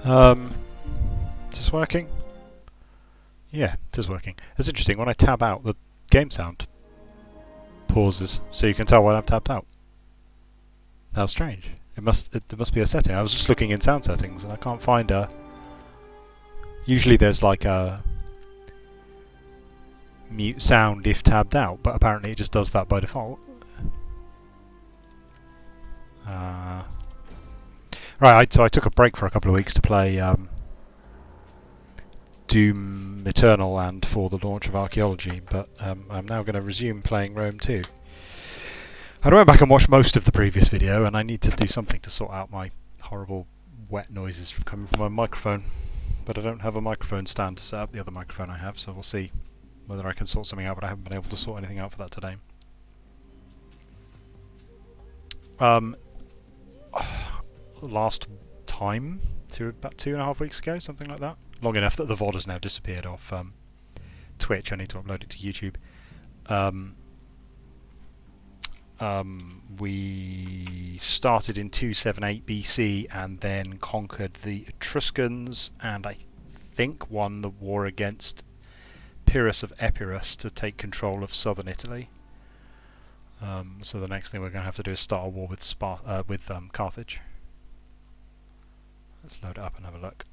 Is this working? Yeah, it is working. It's interesting, when I tab out, the game sound pauses, so you can tell when I've tabbed out. How strange. There must be a setting. I was just looking in sound settings and I can't find a... Usually there's like a mute sound if tabbed out, but apparently it just does that by default. Right, so I took a break for a couple of weeks to play Doom Eternal and for the launch of Archaeology, but I'm now going to resume playing Rome 2. I went back and watched most of the previous video, and I need to do something to sort out my horrible wet noises coming from my microphone. But I don't have a microphone stand to set up the other microphone I have, so we'll see whether I can sort something out, but I haven't been able to sort anything out for that today. Last time, about 2.5 weeks ago, something like that. Long enough that the VOD has now disappeared off Twitch. I need to upload it to YouTube. We started in 278 BC and then conquered the Etruscans, and I think won the war against Pyrrhus of Epirus to take control of southern Italy. So the next thing we're going to have to do is start a war with Carthage. Let's load it up and have a look.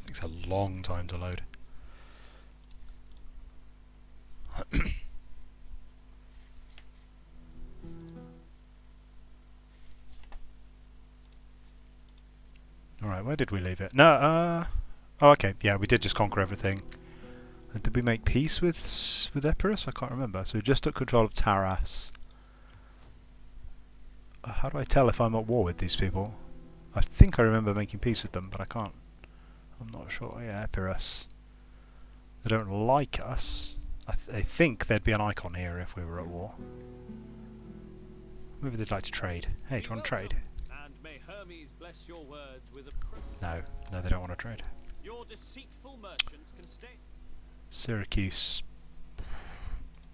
Takes a long time to load. Alright, where did we leave it? No, oh, okay, yeah, we did just conquer everything. And did we make peace with Epirus? I can't remember. So we just took control of Taras. How do I tell if I'm at war with these people? I think I remember making peace with them, but I can't. I'm not sure. Yeah, Epirus. They don't like us. I think there'd be an icon here if we were at war. Maybe they'd like to trade. Hey, do you want to trade? And may Hermes bless your words with No, they don't want to trade. Your deceitful merchants can stay. Syracuse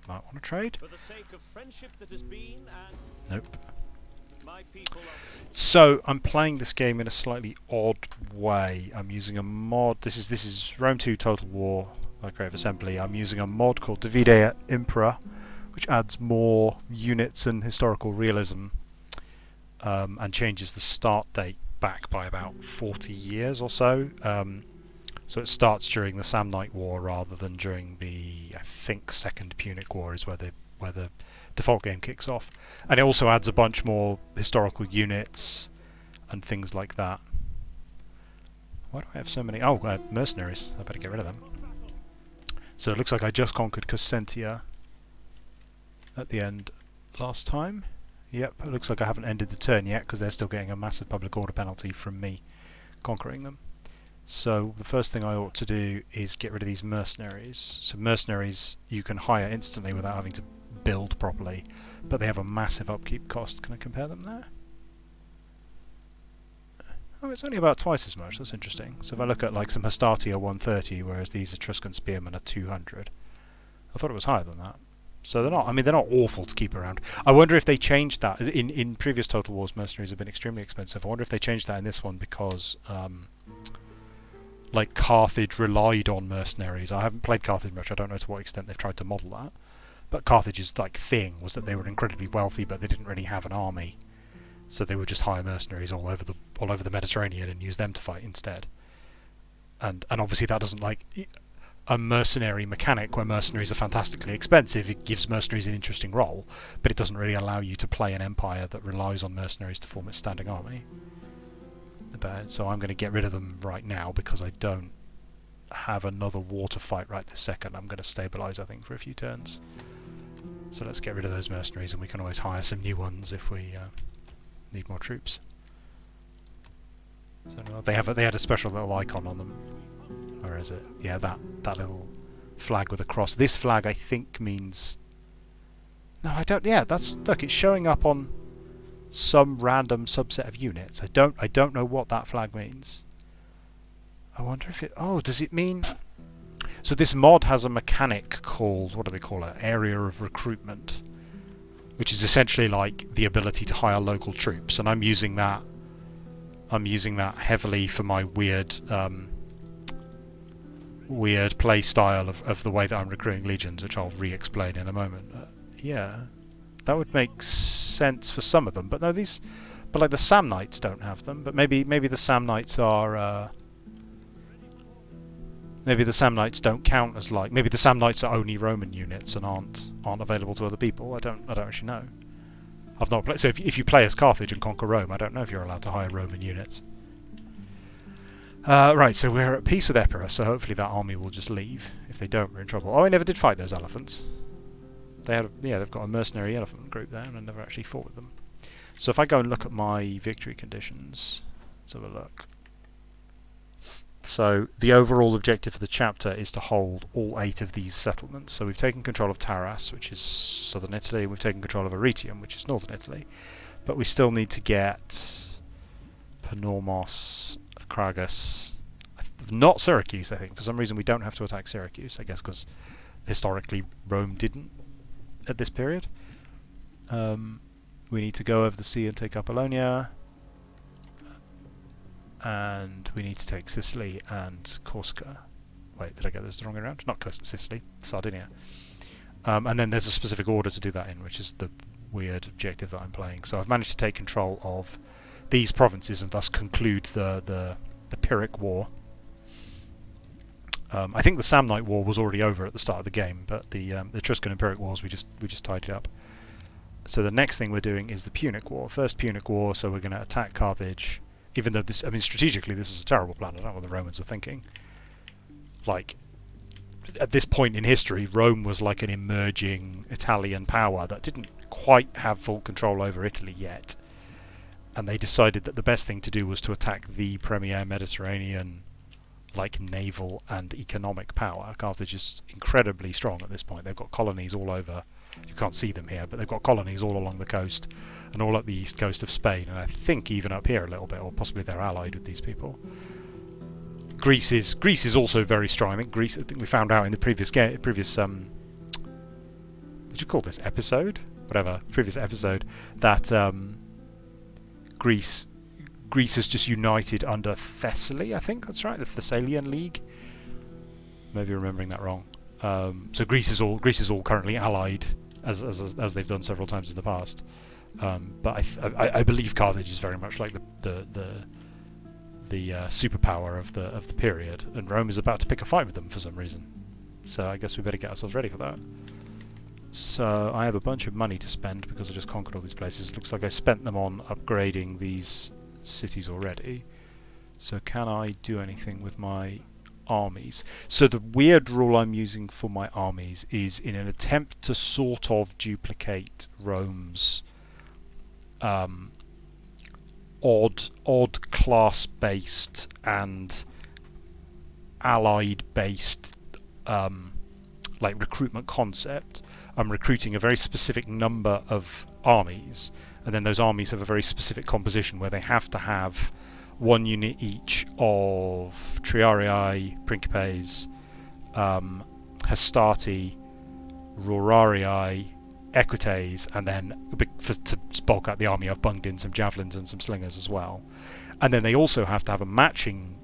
might want to trade. For the sake of friendship that has been, and Nope. my people are... So I'm playing this game in a slightly odd way. I'm using a mod. This is Rome 2 Total War by Creative Assembly. I'm using a mod called Divide Impera, which adds more units and historical realism, and changes the start date back by about 40 years or so. So it starts during the Samnite War rather than during the, I think, Second Punic War is where the default game kicks off. And it also adds a bunch more historical units and things like that. Why do I have so many? Oh, mercenaries. I better get rid of them. So it looks like I just conquered Cossentia at the end last time. Yep, it looks like I haven't ended the turn yet because they're still getting a massive public order penalty from me conquering them. So the first thing I ought to do is get rid of these mercenaries. So mercenaries you can hire instantly without having to build properly, but they have a massive upkeep cost. Can I compare them there? Oh, it's only about twice as much. That's interesting. So if I look at like some Hastati are 130, whereas these Etruscan spearmen are 200. I thought it was higher than that. So they're not. I mean, they're not awful to keep around. I wonder if they changed that in previous Total Wars. Mercenaries have been extremely expensive. I wonder if they changed that in this one because like Carthage relied on mercenaries. I haven't played Carthage much. I don't know to what extent they've tried to model that. But Carthage's like thing was that they were incredibly wealthy, but they didn't really have an army, so they would just hire mercenaries all over the Mediterranean and use them to fight instead. And obviously that doesn't like a mercenary mechanic where mercenaries are fantastically expensive. It gives mercenaries an interesting role, but it doesn't really allow you to play an empire that relies on mercenaries to form its standing army. So I'm going to get rid of them right now because I don't have another war to fight right this second. I'm going to stabilise, I think, for a few turns. So let's get rid of those mercenaries, and we can always hire some new ones if we need more troops. So they had a special little icon on them. Where is it? Yeah, that little flag with a cross. This flag, I think, means... No, I don't... Yeah, look, it's showing up on some random subset of units. I don't know what that flag means. I wonder if it... Oh, does it mean... So this mod has a mechanic called... What do they call it? Area of Recruitment. Which is essentially like the ability to hire local troops. And I'm using that heavily for my weird play style of the way that I'm recruiting legions, which I'll re-explain in a moment. Yeah, that would make sense for some of them, but no, but like the Samnites don't have them. But maybe the Samnites are maybe the Samnites don't count as like maybe the Samnites are only Roman units and aren't available to other people. I don't actually know. I've not played. So if you play as Carthage and conquer Rome, I don't know if you're allowed to hire Roman units. Right, so we're at peace with Impera, so hopefully that army will just leave. If they don't, we're in trouble. Oh, I never did fight those elephants. They've got a mercenary elephant group there, and I never actually fought with them. So if I go and look at my victory conditions, let's have a look. So the overall objective for the chapter is to hold all 8 of these settlements. So we've taken control of Taras, which is southern Italy, and we've taken control of Arretium, which is northern Italy. But we still need to get Panormos, Acragas, not Syracuse, I think. For some reason we don't have to attack Syracuse, I guess because historically Rome didn't at this period. We need to go over the sea and take Apollonia. And we need to take Sicily and Corsica. Wait, did I get this the wrong way around? Not Sicily, Sardinia. And then there's a specific order to do that in, which is the weird objective that I'm playing. So I've managed to take control of these provinces and thus conclude the Pyrrhic War. I think the Samnite War was already over at the start of the game, but the Etruscan and Pyrrhic Wars we just tidied up. So the next thing we're doing is the Punic War. First Punic War, so we're going to attack Carthage. Even though strategically this is a terrible plan. I don't know what the Romans are thinking. Like, at this point in history, Rome was like an emerging Italian power that didn't quite have full control over Italy yet. And they decided that the best thing to do was to attack the premier Mediterranean, like, naval and economic power. Carthage is incredibly strong at this point. They've got colonies all over. You can't see them here, but they've got colonies all along the coast and all up the east coast of Spain, and I think even up here a little bit, or possibly they're allied with these people. Greece is also very strong. I think we found out in the previous what do you call this episode? Whatever, previous episode, that Greece has just united under Thessaly. I think that's right, the Thessalian League. Maybe remembering that wrong. So Greece is all currently allied, as they've done several times in the past. But I believe Carthage is very much like the superpower of the period, and Rome is about to pick a fight with them for some reason. So I guess we better get ourselves ready for that. So I have a bunch of money to spend because I just conquered all these places. It looks like I spent them on upgrading these cities already. So can I do anything with my armies? So the weird rule I'm using for my armies is in an attempt to sort of duplicate Rome's odd class-based and allied-based like recruitment concept. I'm recruiting a very specific number of armies, and then those armies have a very specific composition where they have to have one unit each of Triarii, Principes, Hastati, Rurarii, Equites, and then to bulk out the army, I've bunged in some javelins and some slingers as well. And then they also have to have a matching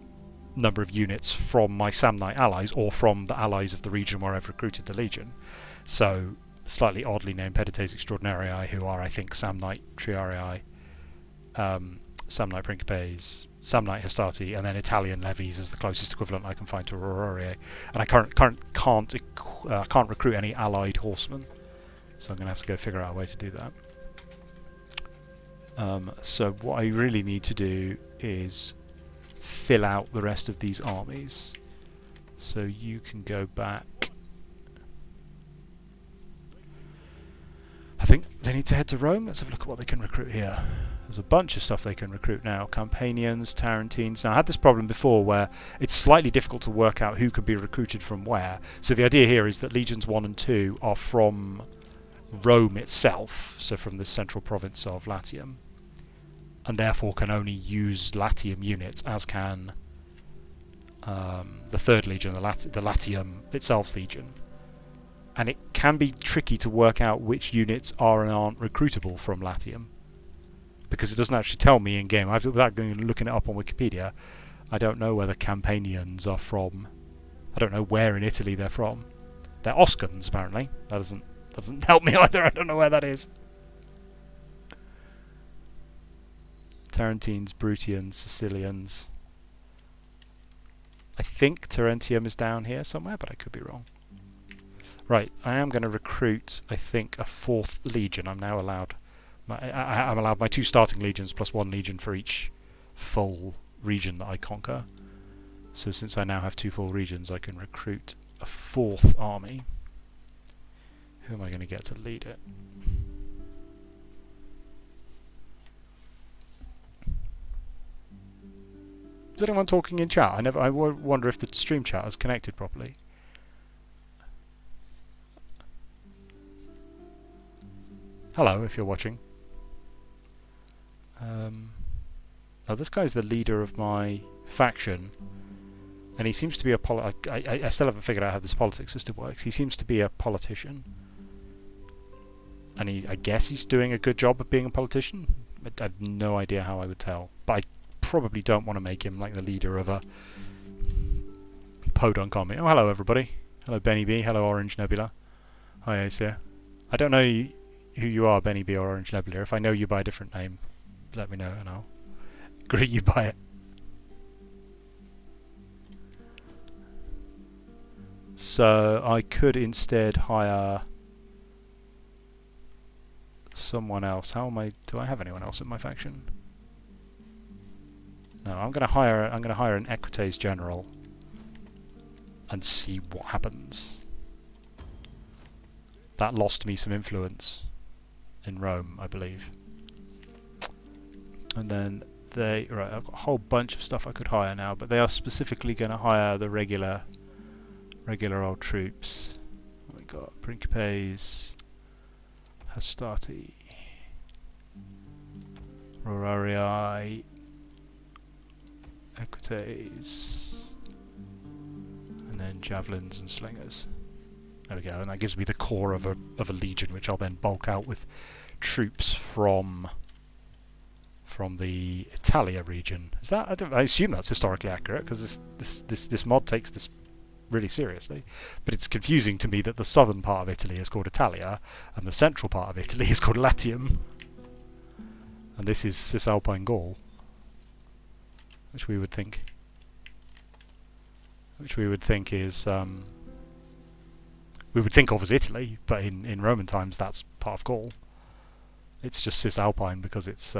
number of units from my Samnite allies or from the allies of the region where I've recruited the legion. So slightly oddly named Pedites Extraordinarii, who are, I think, Samnite Triarii, Samnite Principes, Samnite Hastati, and then Italian levies is the closest equivalent I can find to Rurarii. And I can't recruit any allied horsemen, so I'm going to have to go figure out a way to do that. So what I really need to do is fill out the rest of these armies. So you can go back they need to head to Rome? Let's have a look at what they can recruit here. There's a bunch of stuff they can recruit now. Campanians, Tarentines. Now, I had this problem before where it's slightly difficult to work out who can be recruited from where. So the idea here is that Legions 1 and 2 are from Rome itself, so from the central province of Latium, and therefore can only use Latium units, as can the 3rd Legion, the Latium itself Legion. And it can be tricky to work out which units are and aren't recruitable from Latium, because it doesn't actually tell me in game. Without going and looking it up on Wikipedia, I don't know where the Campanians are from. I don't know where in Italy they're from. They're Oscans, apparently. That doesn't help me either. I don't know where that is. Tarentines, Brutians, Sicilians. I think Terentium is down here somewhere, but I could be wrong. Right, I am going to recruit, I think, a 4th Legion. I'm now allowed... I'm allowed my 2 starting legions plus 1 legion for each full region that I conquer. So since I now have 2 full regions, I can recruit a 4th army. Who am I going to get to lead it? Is anyone talking in chat? I wonder if the stream chat is connected properly. Hello, if you're watching. Oh, this guy's the leader of my faction, and he seems to be a I still haven't figured out how this politics system works. He seems to be a politician, and I guess he's doing a good job of being a politician. I have no idea how I would tell, but I probably don't want to make him like the leader of a podunk army. Oh, hello everybody. Hello Benny B. Hello Orange Nebula. Hi Acer. I don't know who you are, Benny B or Orange Nebula. If I know you by a different name, let me know and I'll greet you by it. So I could instead hire someone else. How am I? Do I have anyone else in my faction? No, I'm going to hire an Equites general and see what happens. That lost me some influence in Rome, I believe. And then right, I've got a whole bunch of stuff I could hire now, but they are specifically going to hire the regular old troops. We got Principes, Hastati, Rorarii, Equites, and then javelins and slingers. There we go, and that gives me the core of a legion, which I'll then bulk out with troops from the Italia region. Is that? I assume that's historically accurate, because this mod takes this really seriously. But it's confusing to me that the southern part of Italy is called Italia, and the central part of Italy is called Latium, and this is Cisalpine Gaul, which we would think is we would think of as Italy, but in Roman times that's part of Gaul. It's just Cisalpine because it's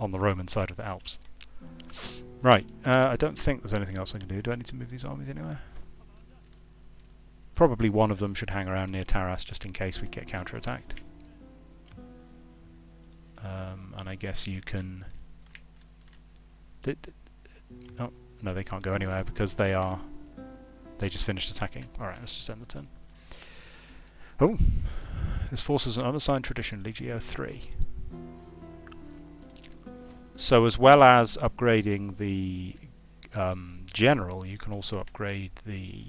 on the Roman side of the Alps. Right, I don't think there's anything else I can do. Do I need to move these armies anywhere? Probably one of them should hang around near Taras just in case we get counterattacked. And I guess you can... Oh, no, they can't go anywhere because they just finished attacking. Alright, let's just end the turn. Oh! This force is an unassigned tradition, Legio 3. So as well as upgrading the general, you can also upgrade the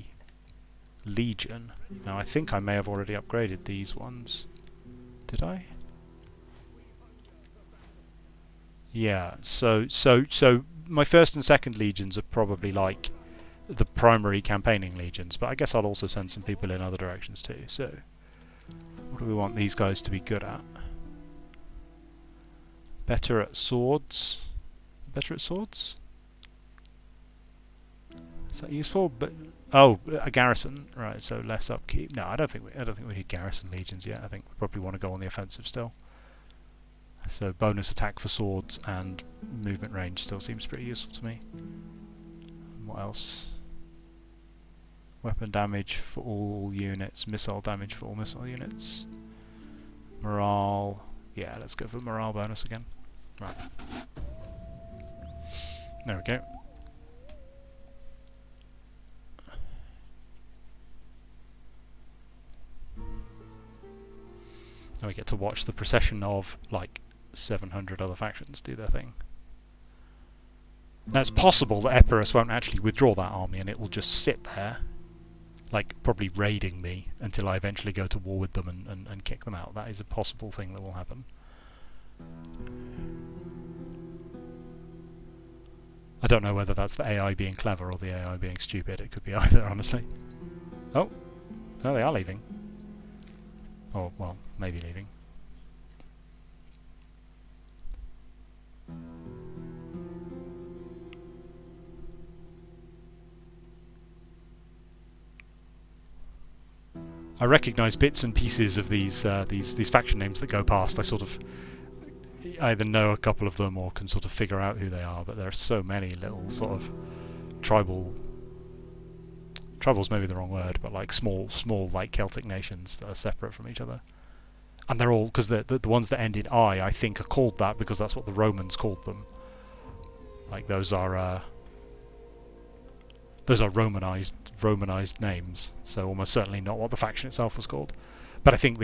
legion. Now I think I may have already upgraded these ones. Did I? Yeah, so my first and second legions are probably like the primary campaigning legions, but I guess I'll also send some people in other directions too. So what do we want these guys to be good at? Better at swords. Better at swords? Is that useful? But oh, a garrison, right? So less upkeep. No, I don't think we need garrison legions yet. I think we probably want to go on the offensive still. So bonus attack for swords and movement range still seems pretty useful to me. And what else? Weapon damage for all units, missile damage for all missile units. Morale. Yeah, let's go for morale bonus again. Right. There we go. Now we get to watch the procession of like 700 other factions do their thing. Now it's possible that Epirus won't actually withdraw that army and it will just sit there, like probably raiding me until I eventually go to war with them and kick them out. That is a possible thing that will happen. I don't know whether that's the AI being clever or the AI being stupid. It could be either, honestly. Oh, no, they are leaving. Or, well, maybe leaving. I recognise bits and pieces of these faction names that go past. I sort of either know a couple of them or can sort of figure out who they are, but there are so many little sort of tribal's maybe the wrong word, but like small like Celtic nations that are separate from each other. And they're all, because the ones that end in I think are called that because that's what the Romans called them. Like those are Romanized names, so almost certainly not what the faction itself was called. But I think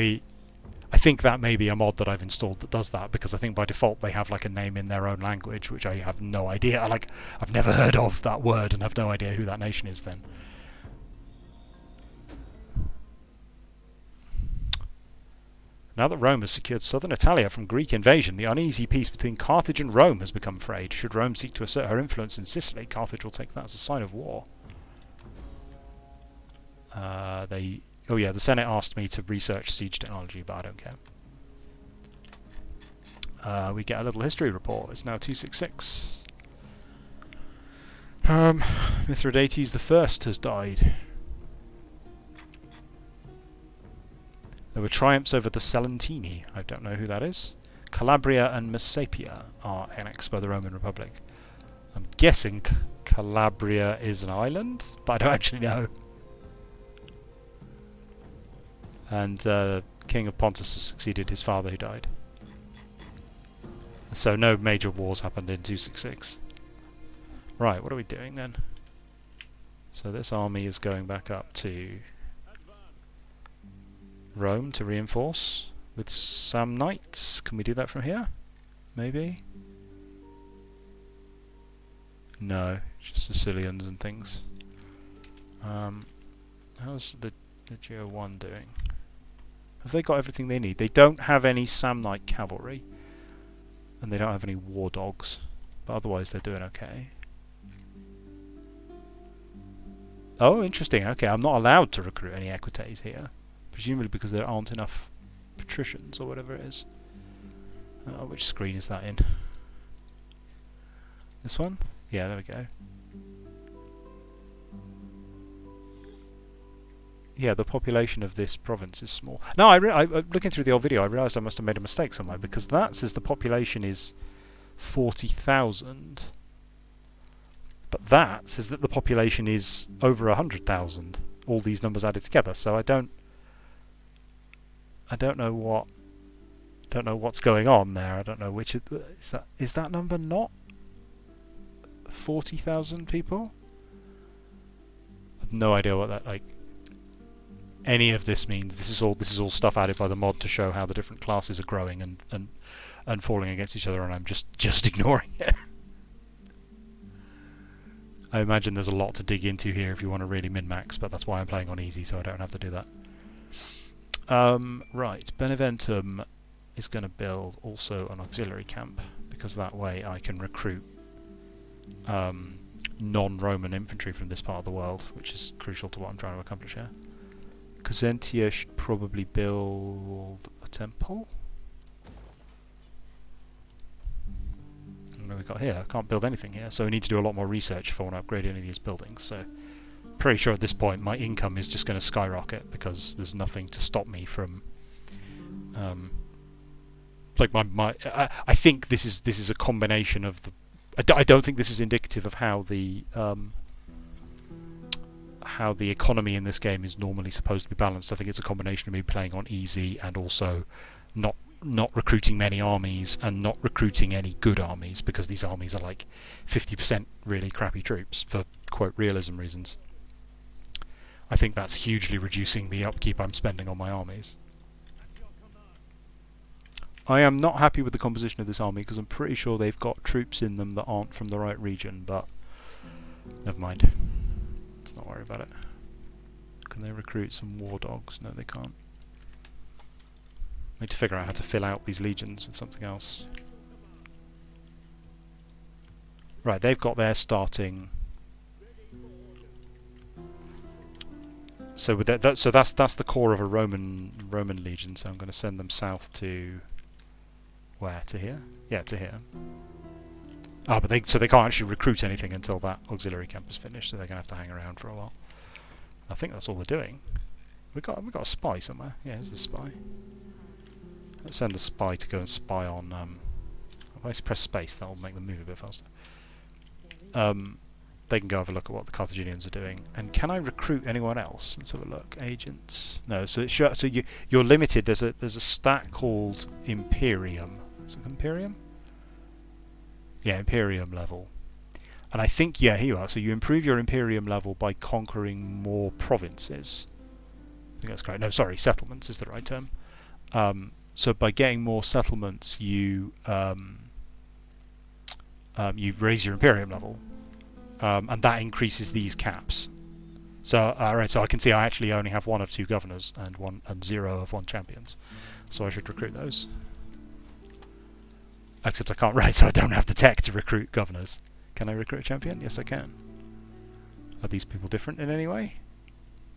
that may be a mod that I've installed that does that, because I think by default they have like a name in their own language, which I have no idea. Like, I've never heard of that word and have no idea who that nation is then. Now that Rome has secured southern Italia from Greek invasion, the uneasy peace between Carthage and Rome has become frayed. Should Rome seek to assert her influence in Sicily, Carthage will take that as a sign of war. Oh yeah, the Senate asked me to research siege technology, but I don't care. We get a little history report. It's now 266. Mithridates the First has died. There were triumphs over the Salentini. I don't know who that is. Calabria and Messapia are annexed by the Roman Republic. I'm guessing Calabria is an island, but I don't actually know. And King of Pontus has succeeded his father who died. So no major wars happened in 266. Right, what are we doing then? So this army is going back up to Rome to reinforce with some knights. Can we do that from here? Maybe? No, just Sicilians and things. How's the Geo 1 doing? Have they got everything they need? They don't have any Samnite cavalry, and they don't have any war dogs, but otherwise they're doing okay. Oh, interesting. Okay, I'm not allowed to recruit any Equites here, presumably because there aren't enough patricians or whatever it is. Which screen is that in? This one? Yeah, there we go. Yeah, the population of this province is small. No, looking through the old video, I realised I must have made a mistake somewhere, because that says the population is 40,000. But that says that the population is over 100,000. All these numbers added together. So I don't know what's going on there. I don't know which is that number not 40,000 people? I've no idea what that any of this means. This is all stuff added by the mod to show how the different classes are growing and falling against each other, and I'm just ignoring it. I imagine there's a lot to dig into here if you want to really min-max, but that's why I'm playing on easy, so I don't have to do that. Right, Beneventum is going to build also an auxiliary camp, because that way I can recruit non-Roman infantry from this part of the world, which is crucial to what I'm trying to accomplish here. Cosentia should probably build a temple. What have we got here? I can't build anything here, so we need to do a lot more research if I want to upgrade any of these buildings. So, pretty sure at this point my income is just going to skyrocket because there's nothing to stop me from. I think this is a combination of the. I don't think this is indicative of how the economy in this game is normally supposed to be balanced. I think it's a combination of me playing on easy and also not recruiting many armies and not recruiting any good armies, because these armies are like 50% really crappy troops for quote realism reasons. I think that's hugely reducing the upkeep I'm spending on my armies. I am not happy with the composition of this army because I'm pretty sure they've got troops in them that aren't from the right region, but never mind. Let's not worry about it. Can they recruit some war dogs? No, they can't. I need to figure out how to fill out these legions with something else. Right, they've got their starting. So with so that's the core of a Roman legion. So I'm going to send them south to where? To here? Yeah, to here. Ah, but they can't actually recruit anything until that auxiliary camp is finished. So they're going to have to hang around for a while. I think that's all they're doing. We got a spy somewhere. Yeah, here's the spy. Let's send the spy to go and spy on. If I press space, that will make them move a bit faster. They can go have a look at what the Carthaginians are doing. And can I recruit anyone else? Let's have a look. Agents. No. So you're limited. There's a stat called Imperium. Is it Imperium? Yeah, Imperium level. And I think, yeah, here you are. So you improve your Imperium level by conquering more provinces. I think that's correct. No, sorry, settlements is the right term. So by getting more settlements, you raise your Imperium level, and that increases these caps. So, right, so I can see I actually only have 1 of 2 governors and 0 of 1 champions. So I should recruit those. Except I can't, right, so I don't have the tech to recruit governors. Can I recruit a champion? Yes, I can. Are these people different in any way?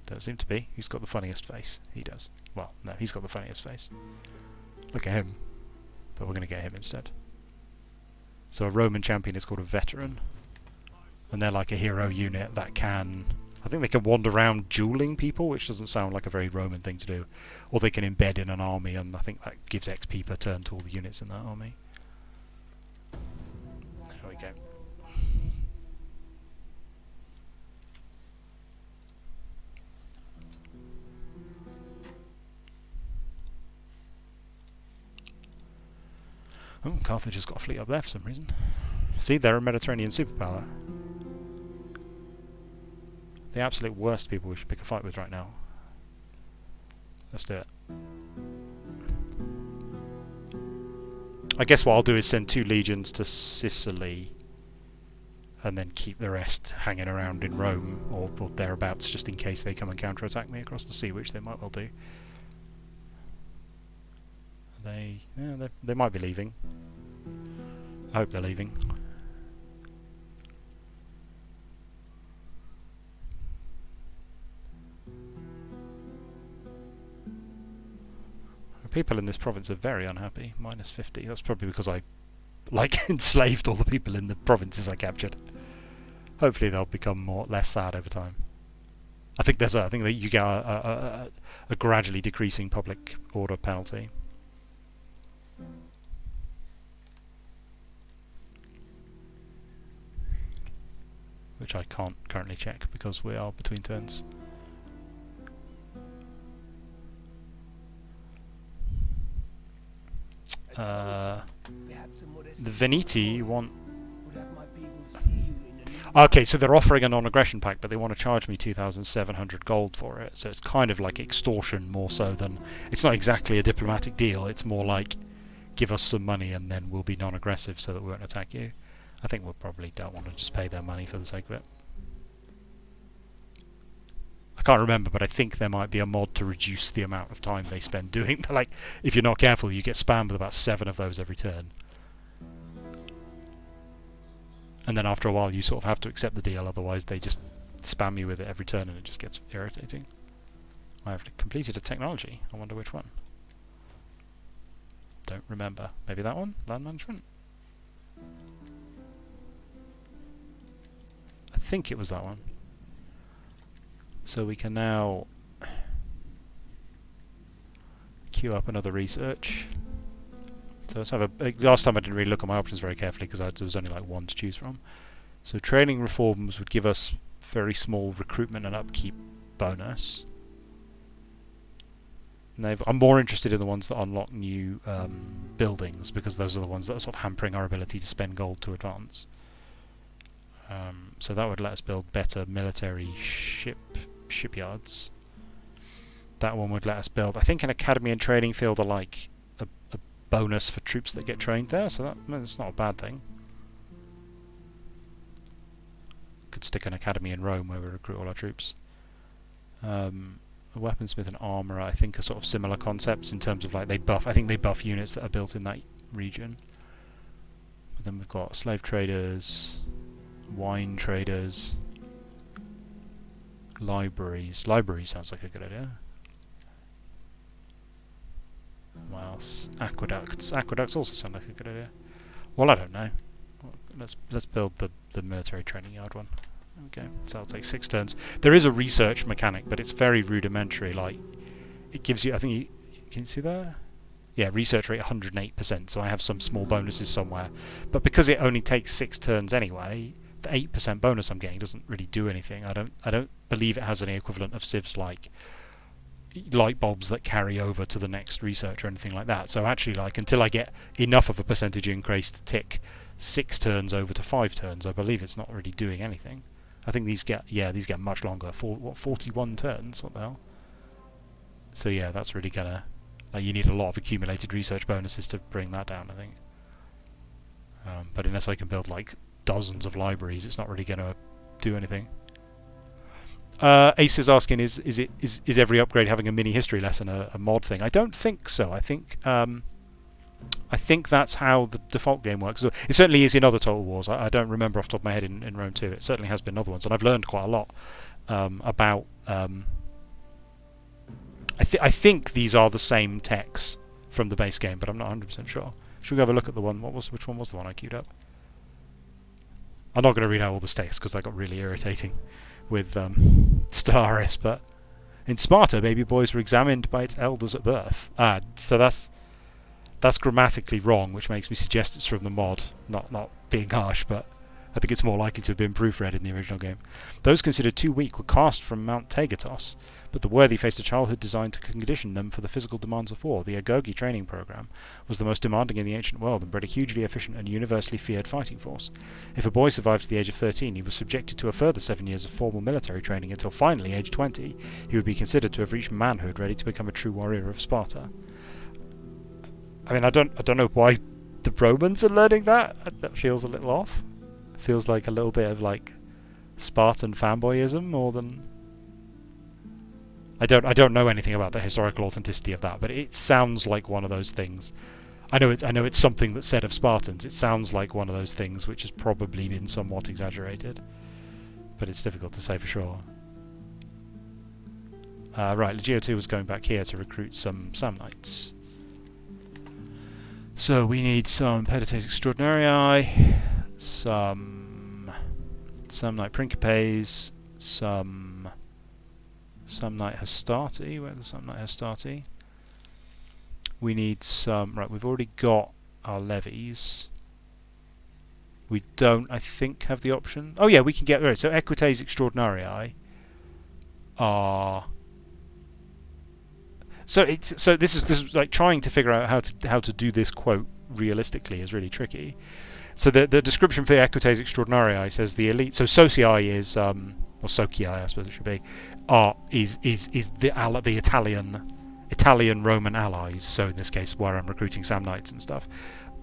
Don't seem to be. Who's got the funniest face? He does. Well, no, he's got the funniest face. Look at him. But we're going to get him instead. So a Roman champion is called a veteran. And they're like a hero unit that can... I think they can wander around dueling people, which doesn't sound like a very Roman thing to do. Or they can embed in an army, and I think that gives XP per turn to all the units in that army. There we go. Oh, Carthage has got a fleet up there for some reason. See, they're a Mediterranean superpower. The absolute worst people we should pick a fight with right now. Let's do it. I guess what I'll do is send 2 legions to Sicily and then keep the rest hanging around in Rome or thereabouts, just in case they come and counterattack me across the sea, which they might well do. They might be leaving. I hope they're leaving. People in this province are very unhappy. Minus 50. That's probably because I, enslaved all the people in the provinces I captured. Hopefully they'll become less sad over time. I think that you get a gradually decreasing public order penalty. Which I can't currently check because we are between turns. The Veneti want... Okay, so they're offering a non-aggression pact, but they want to charge me 2,700 gold for it. So it's kind of like extortion more so than... It's not exactly a diplomatic deal, it's more like give us some money and then we'll be non-aggressive so that we won't attack you. I think we'll probably don't want to just pay their money for the sake of it. I can't remember, but I think there might be a mod to reduce the amount of time they spend doing... Like, if you're not careful, you get spammed with about 7 of those every turn. And then after a while you sort of have to accept the deal, otherwise they just spam you with it every turn and it just gets irritating. I have completed a technology. I wonder which one. Don't remember. Maybe that one? Land management? I think it was that one. So we can now queue up another research. So let's have a... Last time I didn't really look at my options very carefully because there was only like 1 to choose from. So training reforms would give us very small recruitment and upkeep bonus. naval. I'm more interested in the ones that unlock new buildings, because those are the ones that are sort of hampering our ability to spend gold to advance. So that would let us build better military shipyards. That one would let us build, I think, an academy and training field are like a bonus for troops that get trained there, so that's not a bad thing. Could stick an academy in Rome where we recruit all our troops. A weaponsmith and armourer, I think, are sort of similar concepts in terms of like they buff. I think they buff units that are built in that region. But then we've got slave traders, wine traders, libraries. Libraries sounds like a good idea. What else? Aqueducts. Aqueducts also sound like a good idea. Well, I don't know. Let's build the military training yard one. Okay, so I'll take 6 turns. There is a research mechanic, but it's very rudimentary. Like, it gives you, I think you can see there? Yeah, research rate 108%, so I have some small bonuses somewhere. But because it only takes 6 turns anyway, the 8% bonus I'm getting doesn't really do anything. I don't believe it has any equivalent of civs like light bulbs that carry over to the next research or anything like that. So actually, like, until I get enough of a percentage increase to tick 6 turns over to 5 turns, I believe it's not really doing anything. I think these get much longer. 41 turns? What the hell? So yeah, that's really gonna, like, you need a lot of accumulated research bonuses to bring that down, I think. But unless I can build like dozens of libraries, it's not really gonna do anything. Ace is asking, is every upgrade having a mini history lesson a mod thing? I don't think so. I think that's how the default game works. So it certainly is in other Total Wars. I don't remember off the top of my head in Rome 2. It certainly has been other ones, and I've learned quite a lot about. I think these are the same techs from the base game, but I'm not 100% sure. Should we go have a look at the one? Which one was the one I queued up? I'm not going to read out all the stakes because that got really irritating with Stellaris. But in Sparta, baby boys were examined by its elders at birth. So that's grammatically wrong, which makes me suggest it's from the mod, not being harsh, but I think it's more likely to have been proofread in the original game. Those considered too weak were cast from Mount Tegetos, but the worthy faced a childhood designed to condition them for the physical demands of war. The Agogi training program was the most demanding in the ancient world and bred a hugely efficient and universally feared fighting force. If a boy survived to the age of 13, he was subjected to a further 7 years of formal military training until finally, age 20, he would be considered to have reached manhood, ready to become a true warrior of Sparta. I mean, I don't know why the Romans are learning that. That feels a little off. It feels like a little bit of like Spartan fanboyism more than. I don't know anything about the historical authenticity of that, but it sounds like one of those things. I know it's something that's said of Spartans. It sounds like one of those things which has probably been somewhat exaggerated, but it's difficult to say for sure. Right, Legio 2 was going back here to recruit some Samnites. So we need some Pedates Extraordinarii, some Samnite Principes, some Samnite Hastati. Where's the Samnite Hastati? We need some. Right, we've already got our levies. We don't, I think, have the option. Oh yeah, we can get right. So Equites Extraordinarii are. So this is like trying to figure out how to do this quote realistically is really tricky. So the description for Equites Extraordinarii says the elite. So Socii is or Socii, I suppose it should be, is the Italian Roman allies. So in this case, where I'm recruiting Samnites and stuff.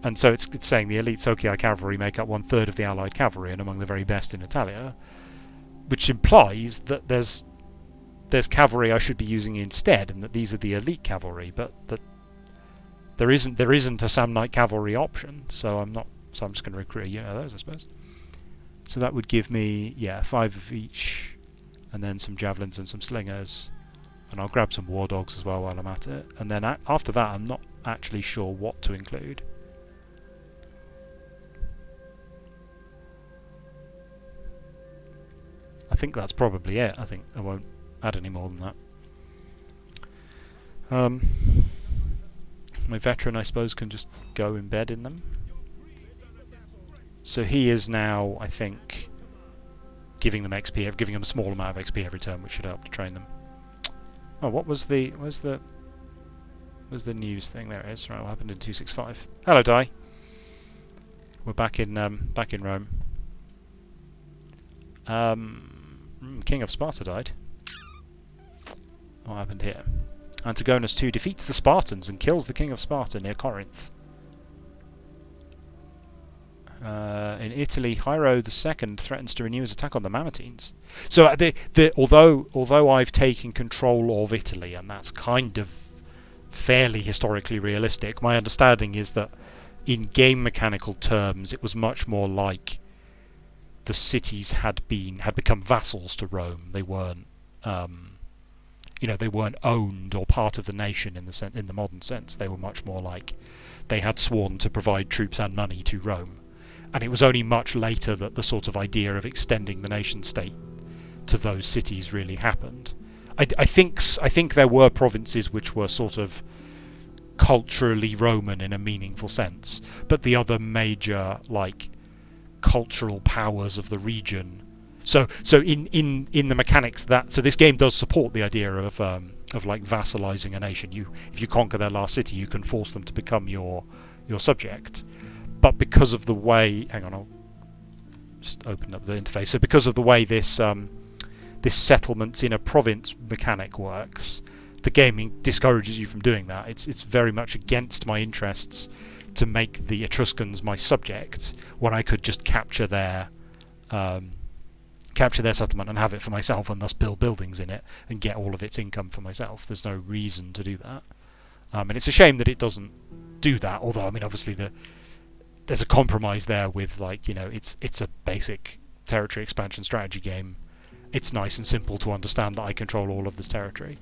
And so it's saying the elite Socii cavalry make up 1/3 of the allied cavalry and among the very best in Italia, which implies that there's cavalry I should be using instead, and that these are the elite cavalry, but that there isn't a Samnite cavalry option. So I'm just going to recruit a unit of those, I suppose. So that would give me 5 of each, and then some javelins and some slingers, and I'll grab some war dogs as well while I'm at it. And then after that, I'm not actually sure what to include. I think that's probably it. I think I won't add any more than that. My veteran, I suppose, can just go embed in them. So he is now, I think, giving them XP, giving them a small amount of XP every turn, which should help to train them. Oh, what was the? Where's the? Where's the news thing? There it is. Right, what happened in 265? Hello, Di. We're back in Rome. King of Sparta died. What happened here? Antigonus II defeats the Spartans and kills the King of Sparta near Corinth. In Italy, Hiero II threatens to renew his attack on the Mamertines. So, although I've taken control of Italy, and that's kind of fairly historically realistic, my understanding is that in game mechanical terms, it was much more like the cities had become vassals to Rome. They weren't, they weren't owned or part of the nation in the modern sense. They were much more like they had sworn to provide troops and money to Rome. And it was only much later that the sort of idea of extending the nation state to those cities really happened. I think there were provinces which were sort of culturally Roman in a meaningful sense, but the other major cultural powers of the region. So in the mechanics so this game does support the idea of vassalizing a nation. If you conquer their last city, you can force them to become your subject. But because of the way, hang on, I'll just open up the interface. So because of the way this settlements in a province mechanic works, the gaming discourages you from doing that. It's very much against my interests to make the Etruscans my subject when I could just capture their settlement and have it for myself, and thus build buildings in it and get all of its income for myself. There's no reason to do that, and it's a shame that it doesn't do that. Although, I mean, obviously there's a compromise there with it's a basic territory expansion strategy game. It's nice and simple to understand that I control all of this territory.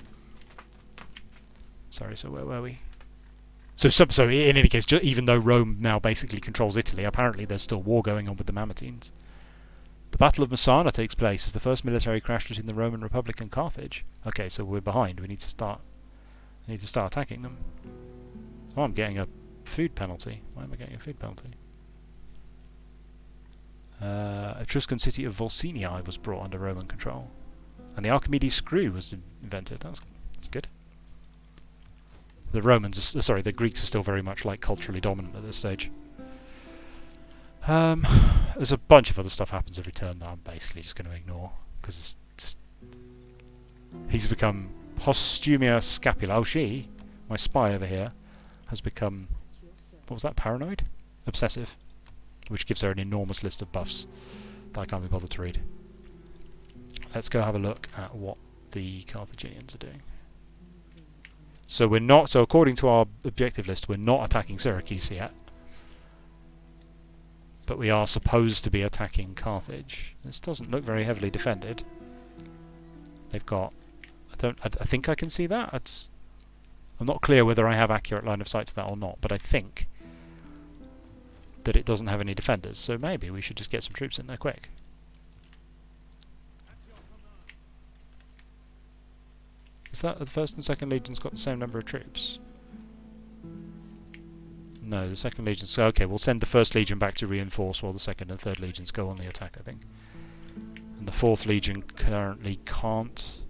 Sorry, so where were we? So in any case, even though Rome now basically controls Italy, apparently there's still war going on with the Mamertines. The Battle of Messana takes place as the first military crash between the Roman Republic and Carthage. Okay, so we're behind. We need to start attacking them. Oh, I'm getting a food penalty. Why am I getting a food penalty? Etruscan city of Volsinii was brought under Roman control, and the Archimedes screw was invented. That's good. The the Greeks are still very much culturally dominant at this stage. There's a bunch of other stuff happens every turn that I'm basically just going to ignore because it's just he's become Postumia Scapula. Oh, my spy over here, has become, what was that, paranoid? Obsessive, which gives her an enormous list of buffs that I can't be bothered to read. Let's go have a look at what the Carthaginians are doing. So according to our objective list, we're not attacking Syracuse yet, but we are supposed to be attacking Carthage. This doesn't look very heavily defended. They've got, I think I can see that. I'm not clear whether I have accurate line of sight to that or not, but I think that it doesn't have any defenders, so maybe we should just get some troops in there quick. Is that the 1st and 2nd Legions got the same number of troops? No, the 2nd Legion's... So, okay, we'll send the 1st Legion back to reinforce while the 2nd and 3rd Legions go on the attack, I think. And the 4th Legion currently can't...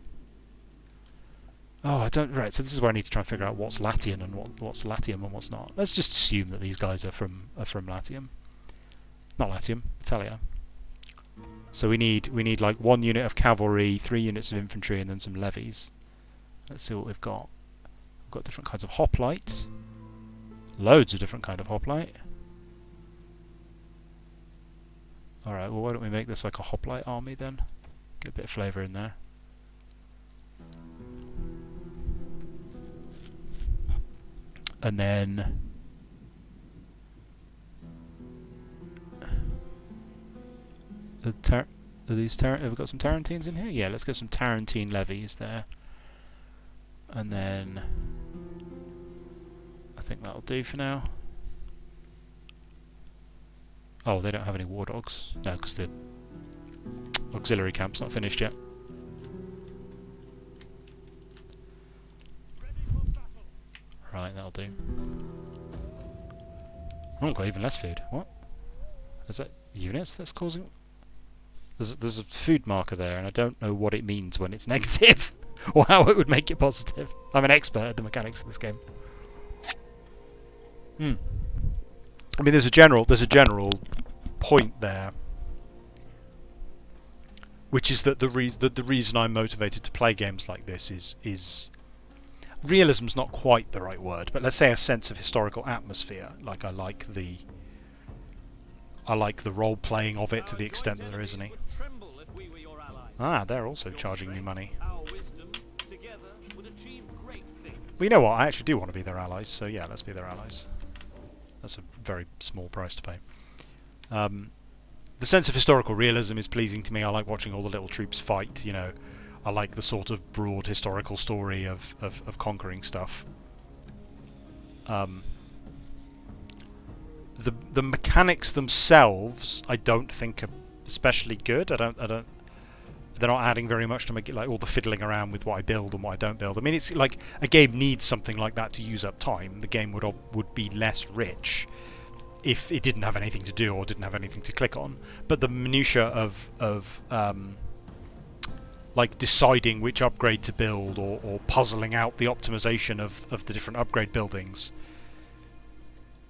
Oh, I don't... Right, so this is where I need to try and figure out what's Latium and what's Latium and what's not. Let's just assume that these guys are from Latium. Not Latium, Italia. So we need 1 unit of cavalry, 3 units of infantry, and then some levies. Let's see what we've got. We've got different kinds of hoplite. Loads of different kind of hoplite. Alright, well, why don't we make this like a hoplite army then? Get a bit of flavour in there. And then... have we got some Tarentines in here? Yeah, let's get some Tarentine levies there. And then... I think that'll do for now. Oh, they don't have any war dogs. No, because the auxiliary camp's not finished yet. Right, that'll do. Oh, I've got even less food. What? Is that units that's causing... There's a food marker there, and I don't know what it means when it's negative, or how it would make it positive. I'm an expert at the mechanics of this game. Hmm. I mean, there's a general point there, which is that the reason I'm motivated to play games like this is realism's not quite the right word, but let's say a sense of historical atmosphere. Like I like the role playing of it to the extent that there is any. Ah, they're also charging me money. Well, you know what? I actually do want to be their allies, so yeah, let's be their allies. That's a very small price to pay. The sense of historical realism is pleasing to me. I like watching all the little troops fight, you know. I like the sort of broad historical story of conquering stuff. The mechanics themselves, I don't think are especially good. I don't. They're not adding very much to make it like all the fiddling around with what I build and what I don't build. I mean, it's like a game needs something like that to use up time. The game would be less rich if it didn't have anything to do or didn't have anything to click on. But the minutia of like deciding which upgrade to build or puzzling out the optimization of the different upgrade buildings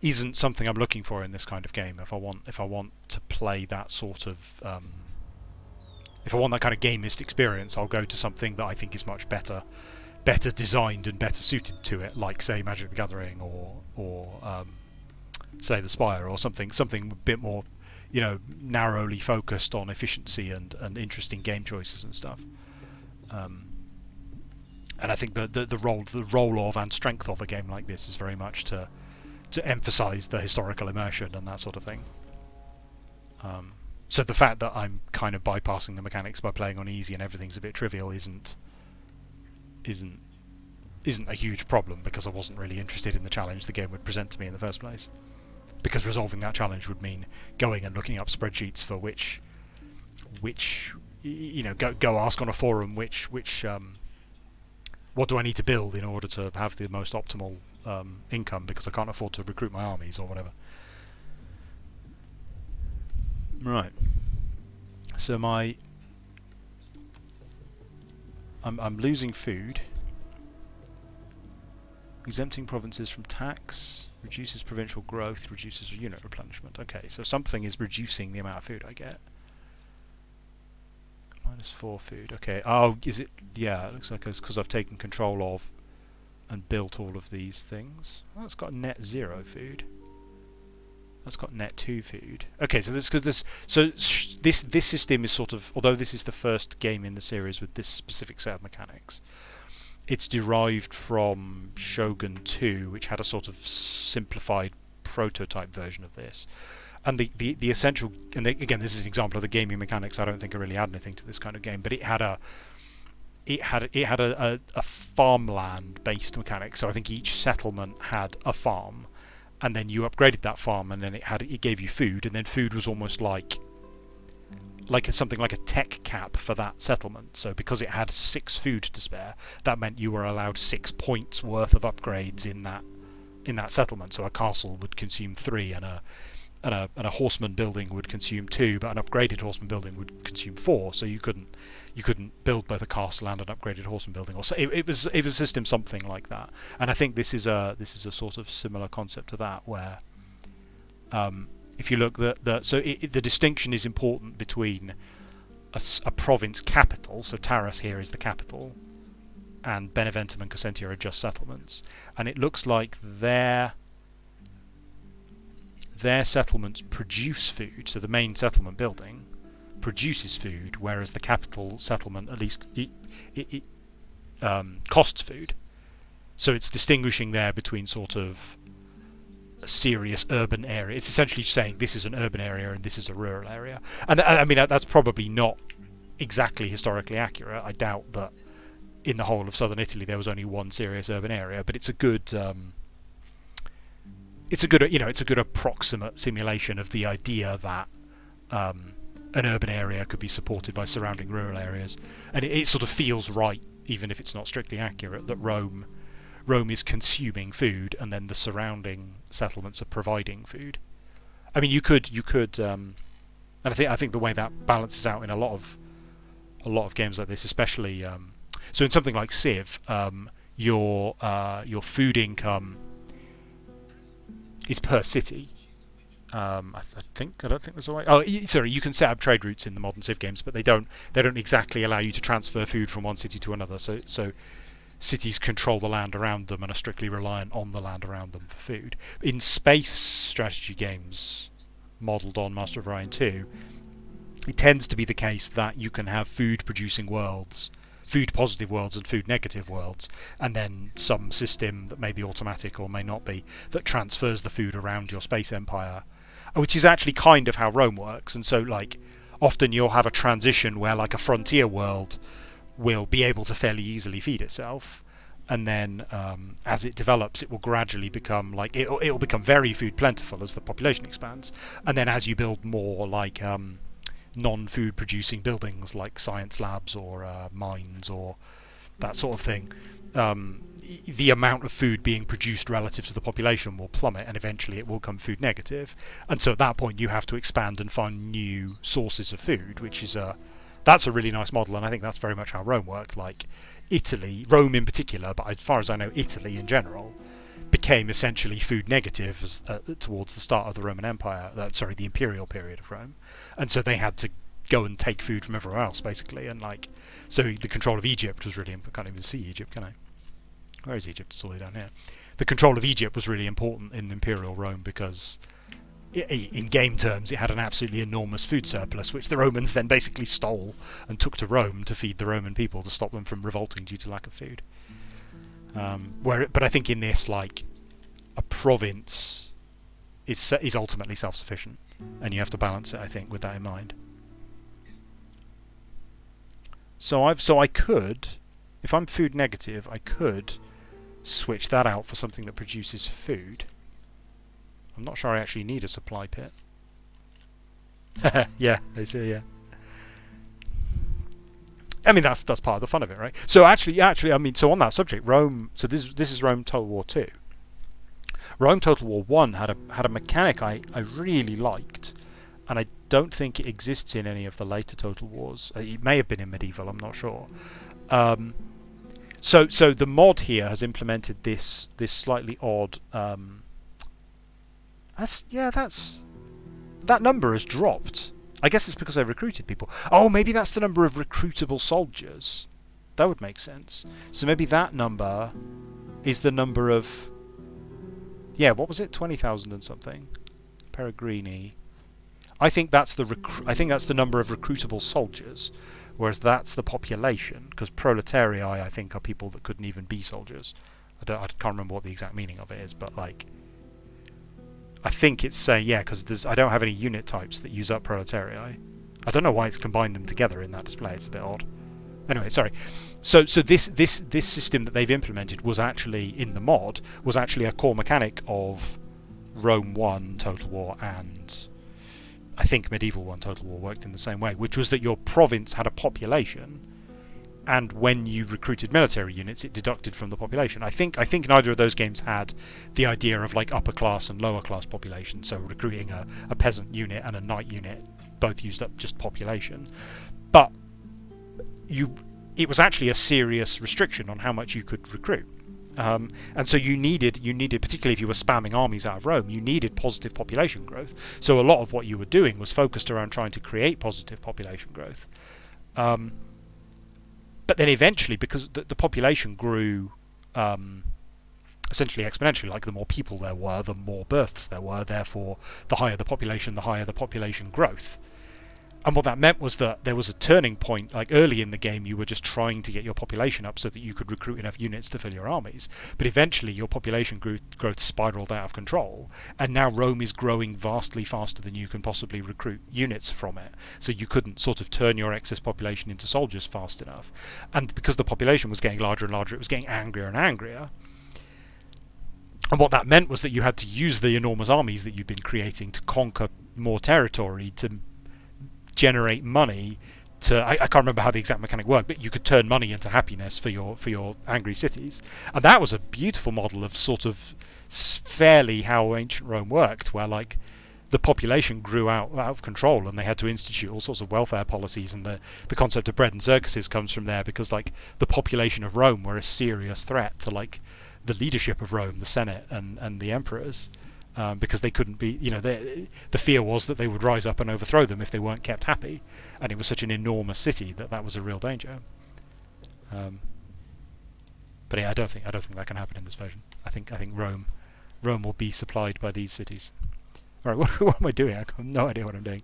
isn't something I'm looking for in this kind of game. If I want to play that sort of if I want that kind of gamist experience, I'll go to something that I think is much better designed and better suited to it, like say Magic the Gathering or say the Spire or something a bit more, you know, narrowly focused on efficiency and interesting game choices and stuff. And I think the role of and strength of a game like this is very much to emphasise the historical immersion and that sort of thing. So the fact that I'm kind of bypassing the mechanics by playing on easy and everything's a bit trivial isn't a huge problem, because I wasn't really interested in the challenge the game would present to me in the first place. Because resolving that challenge would mean going and looking up spreadsheets for which you know, go ask on a forum which what do I need to build in order to have the most optimal income, because I can't afford to recruit my armies or whatever. Right. So I'm losing food. Exempting provinces from tax, reduces provincial growth, reduces unit replenishment. Okay, so something is reducing the amount of food I get. -4 food. Okay. Oh, is it? Yeah, it looks like it's because I've taken control of and built all of these things. Oh, it's got net 0 food. That's got net 2 food. Okay, so this system is sort of, although this is the first game in the series with this specific set of mechanics, it's derived from Shogun 2, which had a sort of simplified prototype version of this. And the essential, and again, this is an example of the gaming mechanics I don't think really add anything to this kind of game, but it had a farmland based mechanic. So I think each settlement had a farm, and then you upgraded that farm, and then it gave you food, and then food was almost like something like a tech cap for that settlement. So because it had 6 food to spare, that meant you were allowed 6 points worth of upgrades in that settlement. So a castle would consume 3, and a horseman building would consume 2, but an upgraded horseman building would consume 4. So you couldn't build both a castle and an upgraded horseman building. Or so it was a system something like that. And I think this is a sort of similar concept to that, where if you look the distinction is important between a province capital. So Taras here is the capital, and Beneventum and Cosentia are just settlements. And it looks like their settlements produce food. So the main settlement building produces food, whereas the capital settlement, at least, it costs food. So it's distinguishing there between sort of a serious urban area. It's essentially saying this is an urban area and this is a rural area. And I mean, that's probably not exactly historically accurate. I doubt that in the whole of southern Italy there was only one serious urban area, but it's a good approximate simulation of the idea that an urban area could be supported by surrounding rural areas, and it sort of feels right, even if it's not strictly accurate, that Rome is consuming food, and then the surrounding settlements are providing food. I mean, you could, and I think the way that balances out in a lot of games like this, especially, so in something like Civ, your food income is per city. I don't think there's a way. Oh, sorry. You can set up trade routes in the modern Civ games, but they don't. They don't exactly allow you to transfer food from one city to another. So cities control the land around them and are strictly reliant on the land around them for food. In space strategy games, modelled on Master of Orion 2, it tends to be the case that you can have food-producing worlds, food-positive worlds and food-negative worlds, and then some system that may be automatic or may not be that transfers the food around your space empire, which is actually kind of how Rome works. And so, like, often you'll have a transition where, like, a frontier world will be able to fairly easily feed itself, and then as it develops, it will gradually become like it'll become very food plentiful as the population expands, and then as you build more like non-food producing buildings like science labs or mines or that sort of thing, the amount of food being produced relative to the population will plummet, and eventually it will become food negative. And so at that point you have to expand and find new sources of food, which is that's a really nice model, and I think that's very much how Rome worked. Like Italy, Rome in particular, but as far as I know Italy in general, became essentially food negative towards the start of the Roman Empire, the imperial period of Rome, and so they had to go and take food from everywhere else, basically, and like, so the control of Egypt was really important. Can't even see Egypt, can I? Where is Egypt? It's all the way down here. The control of Egypt was really important in imperial Rome because, in game terms, it had an absolutely enormous food surplus, which the Romans then basically stole and took to Rome to feed the Roman people to stop them from revolting due to lack of food. But I think in this, like, a province is ultimately self-sufficient, and you have to balance it, I think, with that in mind. So I could, if I'm food negative, I could switch that out for something that produces food. I'm not sure I actually need a supply pit. Yeah, they say, yeah. I mean, that's part of the fun of it, right? So actually, I mean, so on that subject, Rome. So this is Rome Total War 2. Rome Total War 1 had a mechanic I really liked, and I don't think it exists in any of the later Total Wars. It may have been in Medieval, I'm not sure. So the mod here has implemented this slightly odd. That number has dropped. I guess it's because I recruited people. Oh, maybe that's the number of recruitable soldiers. That would make sense. So maybe that number is the number of... Yeah, what was it? 20,000 and something. Peregrini. I think that's the number of recruitable soldiers, whereas that's the population, because proletarii, I think, are people that couldn't even be soldiers. I can't remember what the exact meaning of it is, but like... I think it's saying, yeah, because I don't have any unit types that use up proletarii. I don't know why it's combined them together in that display. It's a bit odd. Anyway, sorry. So this system that they've implemented was actually, in the mod, was actually a core mechanic of Rome 1 Total War, and I think Medieval 1 Total War worked in the same way, which was that your province had a population, and when you recruited military units, it deducted from the population. I think neither of those games had the idea of like upper class and lower class population, so recruiting a peasant unit and a knight unit both used up just population. But it was actually a serious restriction on how much you could recruit. And so you needed, particularly if you were spamming armies out of Rome, you needed positive population growth. So a lot of what you were doing was focused around trying to create positive population growth. But then eventually, because the population grew essentially exponentially, like the more people there were, the more births there were, therefore the higher the population growth. And what that meant was that there was a turning point, like early in the game you were just trying to get your population up so that you could recruit enough units to fill your armies. But eventually your population growth spiraled out of control, and now Rome is growing vastly faster than you can possibly recruit units from it. So you couldn't sort of turn your excess population into soldiers fast enough. And because the population was getting larger and larger, it was getting angrier and angrier. And what that meant was that you had to use the enormous armies that you'd been creating to conquer more territory, to generate money to... I can't remember how the exact mechanic worked, but you could turn money into happiness for your angry cities. And that was a beautiful model of sort of fairly how ancient Rome worked, where like the population grew out of control and they had to institute all sorts of welfare policies, and the concept of bread and circuses comes from there, because like the population of Rome were a serious threat to like the leadership of Rome, the Senate and the emperors. because they couldn't be, the fear was that they would rise up and overthrow them if they weren't kept happy, and it was such an enormous city that was a real danger. But yeah, I don't think that can happen in this version. I think Rome will be supplied by these cities. Right, what am I doing? I have no idea what I'm doing.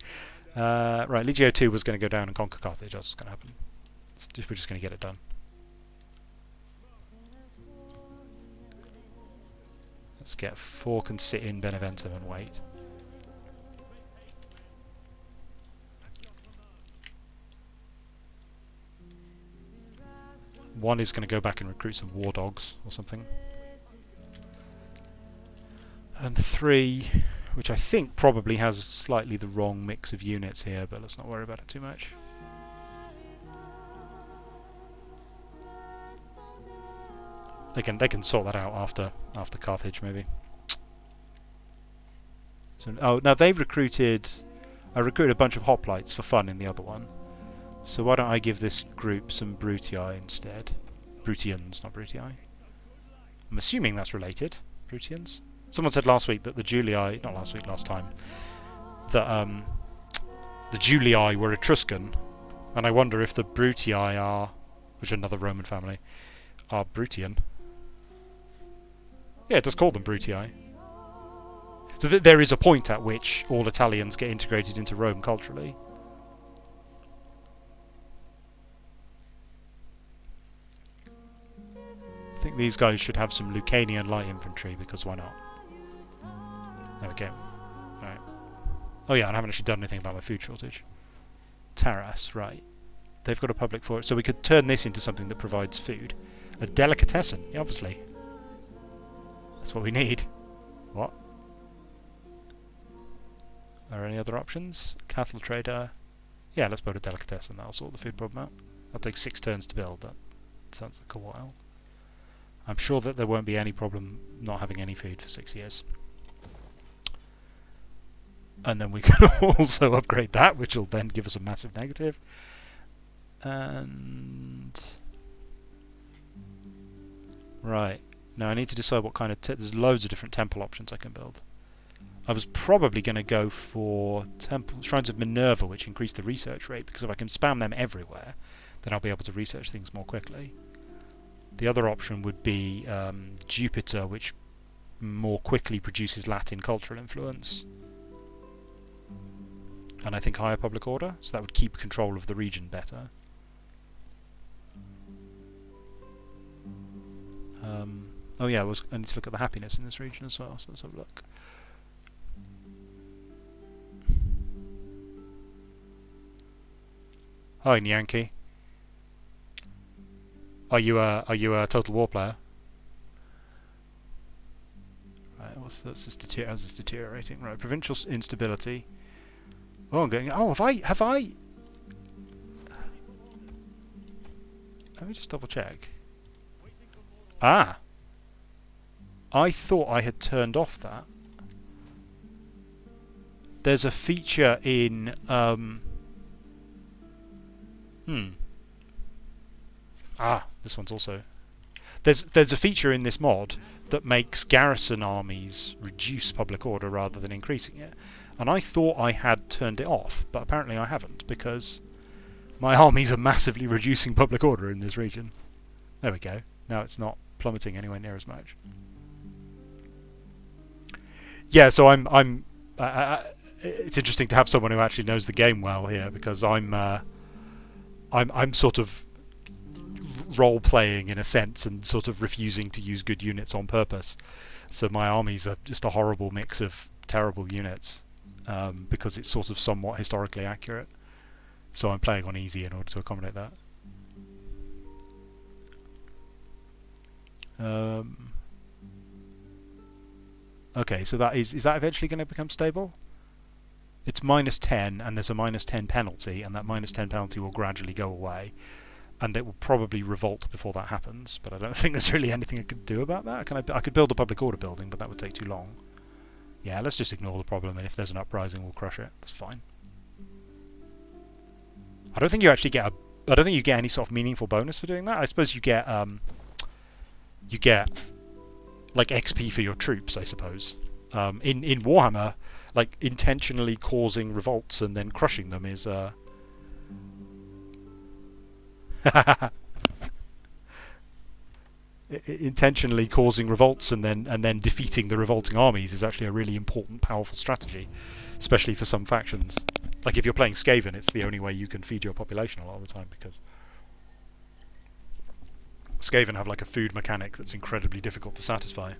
Right, Legio 2 was going to go down and conquer Carthage. That's what's going to happen. We're just going to get it done. Let's get 4 can sit in Beneventum and wait. One is going to go back and recruit some war dogs or something. And 3, which I think probably has slightly the wrong mix of units here, but let's not worry about it too much. They can sort that out after Carthage, maybe. So, oh, now they've recruited. I recruited a bunch of hoplites for fun in the other one. So why don't I give this group some Brutii instead? Brutians, not Brutii. I'm assuming that's related. Brutians. Someone said last week that the Julii, not last week, last time, that the Julii were Etruscan, and I wonder if the Brutii are, which are another Roman family, are Brutian. Yeah, it does call them Brutii. So there is a point at which all Italians get integrated into Rome culturally. I think these guys should have some Lucanian light infantry, because why not? There we go. Right. Oh yeah, I haven't actually done anything about my food shortage. Taras, right. They've got a public forest, so we could turn this into something that provides food. A delicatessen, yeah, obviously. That's what we need. What? Are there any other options? Cattle trader. Yeah, let's build a delicatessen. That'll sort the food problem out. That'll take 6 turns to build. That sounds like a while. I'm sure that there won't be any problem not having any food for 6 years. And then we can also upgrade that, which will then give us a massive negative. And right. Now I need to decide what kind of... there's loads of different temple options I can build. I was probably going to go for Shrines of Minerva, which increase the research rate, because if I can spam them everywhere, then I'll be able to research things more quickly. The other option would be Jupiter, which more quickly produces Latin cultural influence. And I think higher public order, so that would keep control of the region better. Oh yeah, I need to look at the happiness in this region as well, so let's have a look. Hi, Nyanki. Are you a Total War player? Right, how's this deteriorating? Right, provincial instability. Oh, I'm going. Oh, have I? Let me just double check. Ah, I thought I had turned off that. There's a feature in this one's also... There's a feature in this mod that makes garrison armies reduce public order rather than increasing it. And I thought I had turned it off, but apparently I haven't, because my armies are massively reducing public order in this region. There we go. Now it's not plummeting anywhere near as much. Yeah, so it's interesting to have someone who actually knows the game well here, because I'm sort of role-playing in a sense and sort of refusing to use good units on purpose. So my armies are just a horrible mix of terrible units, because it's sort of somewhat historically accurate. So I'm playing on easy in order to accommodate that. Okay, so that is that eventually going to become stable? It's -10, and there's a -10 penalty, and that -10 penalty will gradually go away, and it will probably revolt before that happens. But I don't think there's really anything I could do about that. I could build a public order building, but that would take too long. Yeah, let's just ignore the problem, and if there's an uprising, we'll crush it. That's fine. I don't think you actually get I don't think you get any sort of meaningful bonus for doing that. I suppose you get like XP for your troops, I suppose. In Warhammer, like intentionally causing revolts and then crushing them is intentionally causing revolts and then defeating the revolting armies is actually a really important, powerful strategy, especially for some factions. Like if you're playing Skaven, it's the only way you can feed your population a lot of the time, because Skaven have like a food mechanic that's incredibly difficult to satisfy.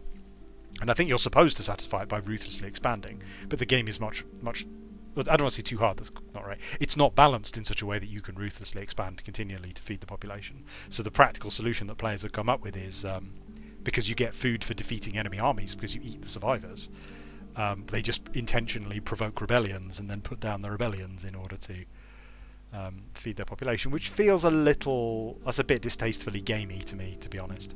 And I think you're supposed to satisfy it by ruthlessly expanding, but the game is much... Well, I don't want to say too hard, that's not right. It's not balanced in such a way that you can ruthlessly expand continually to feed the population. So the practical solution that players have come up with is, because you get food for defeating enemy armies, because you eat the survivors, they just intentionally provoke rebellions and then put down the rebellions in order to feed their population, which feels that's a bit distastefully gamey to me, to be honest.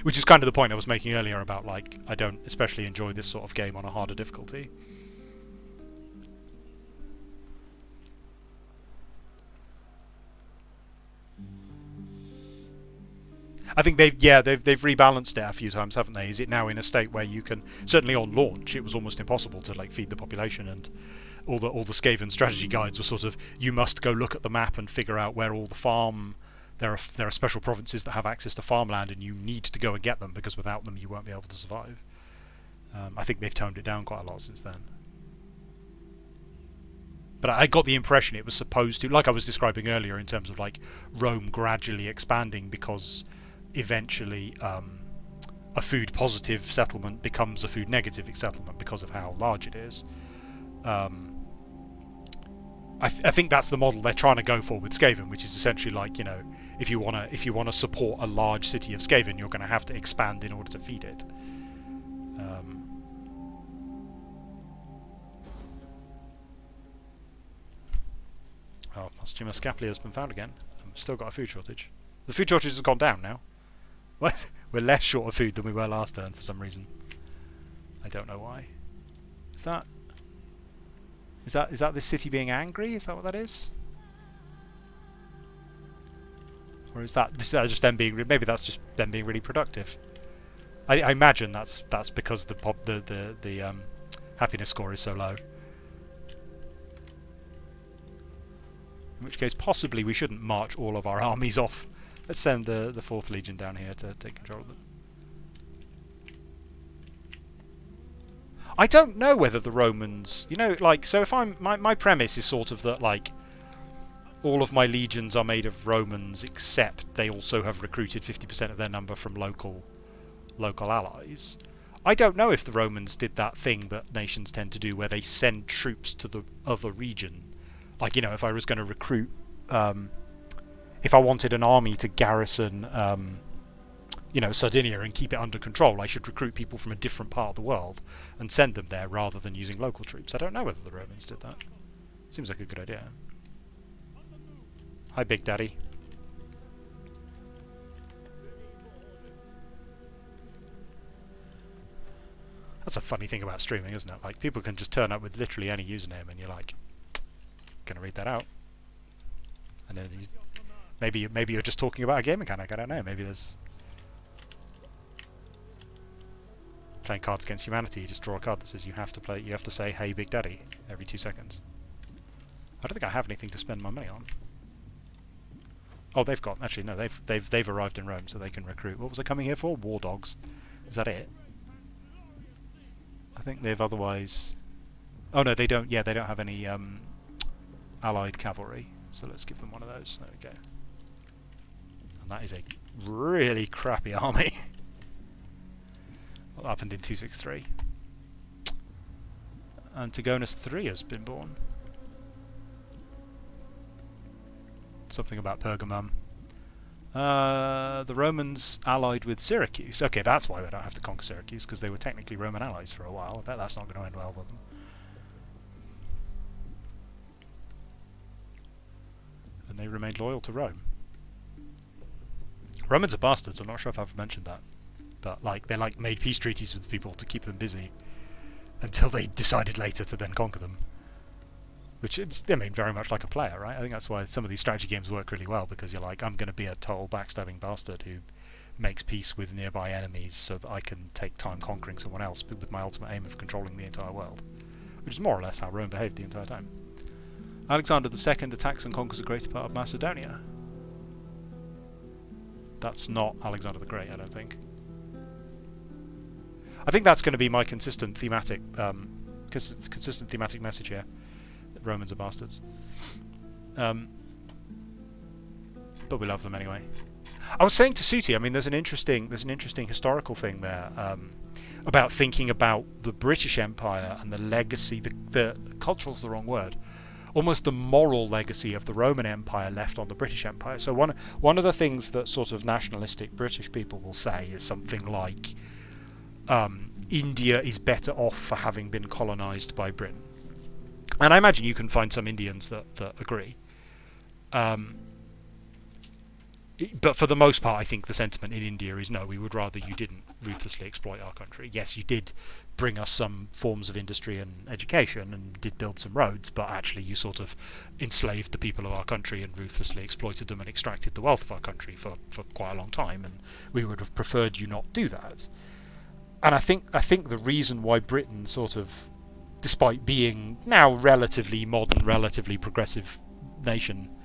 Which is kind of the point I was making earlier about, like, I don't especially enjoy this sort of game on a harder difficulty. I think they've rebalanced it a few times, haven't they? Is it now in a state where you can, certainly on launch, it was almost impossible to like feed the population, and all the Skaven strategy guides were sort of, you must go look at the map and figure out where all the farm. There are special provinces that have access to farmland, and you need to go and get them, because without them you won't be able to survive. I think they've toned it down quite a lot since then. But I got the impression it was supposed to, like I was describing earlier, in terms of like Rome gradually expanding, because eventually a food positive settlement becomes a food negative settlement because of how large it is. I think that's the model they're trying to go for with Skaven, which is essentially like, you know, if you wanna support a large city of Skaven, you're going to have to expand in order to feed it. Oh, Posthuma Scapula has been found again. I've still got a food shortage. The food shortage has gone down now. What? We're less short of food than we were last turn for some reason. I don't know why. Is that this city being angry? Is that what that is? Or is that just them being... Maybe that's just them being really productive. I imagine that's because the happiness score is so low. In which case, possibly we shouldn't march all of our armies off. Let's send the 4th Legion down here to take control of them. I don't know whether the Romans... You know, like, so if I'm... My premise is sort of that, like, all of my legions are made of Romans, except they also have recruited 50% of their number from local allies. I don't know if the Romans did that thing that nations tend to do, where they send troops to the other region. Like, you know, if I was going to recruit... if I wanted an army to garrison, you know, Sardinia and keep it under control, I should recruit people from a different part of the world and send them there rather than using local troops. I don't know whether the Romans did that. Seems like a good idea. Hi, Big Daddy. That's a funny thing about streaming, isn't it? Like, people can just turn up with literally any username and you're like, gonna read that out. And then maybe you're just talking about a game mechanic, I don't know. Maybe there's... Playing Cards Against Humanity, you just draw a card that says you have to say, hey, Big Daddy, every 2 seconds. I don't think I have anything to spend my money on. Oh, they've got... Actually, no, they've arrived in Rome, so they can recruit. What was I coming here for? War dogs. Is that it? I think they've otherwise... Oh, no, they don't... Yeah, they don't have any allied cavalry. So let's give them one of those. There we go. And that is a really crappy army. What happened in 263? Antigonus III has been born. Something about Pergamum. The Romans allied with Syracuse. Okay, that's why we don't have to conquer Syracuse, because they were technically Roman allies for a while. I bet that's not going to end well for them. And they remained loyal to Rome. Romans are bastards. I'm not sure if I've mentioned that, but like they like made peace treaties with people to keep them busy until they decided later to then conquer them. Which is, I mean, very much like a player, right? I think that's why some of these strategy games work really well, because you're like, I'm going to be a total backstabbing bastard who makes peace with nearby enemies so that I can take time conquering someone else, but with my ultimate aim of controlling the entire world, which is more or less how Rome behaved the entire time. Alexander II attacks and conquers a greater part of Macedonia. That's not Alexander the Great, I don't think. I think that's going to be my consistent thematic message here. That Romans are bastards. But we love them anyway. I was saying to Suti, I mean, there's an interesting historical thing there about thinking about the British Empire and the legacy. The cultural's the wrong word. Almost the moral legacy of the Roman Empire left on the British Empire. So one of the things that sort of nationalistic British people will say is something like, India is better off for having been colonised by Britain. And I imagine you can find some Indians that agree. But for the most part, I think the sentiment in India is no, we would rather you didn't ruthlessly exploit our country. Yes, you did bring us some forms of industry and education and did build some roads, but actually you sort of enslaved the people of our country and ruthlessly exploited them and extracted the wealth of our country for quite a long time, and we would have preferred you not do that. And I think the reason why Britain sort of, despite being now relatively modern, relatively progressive nation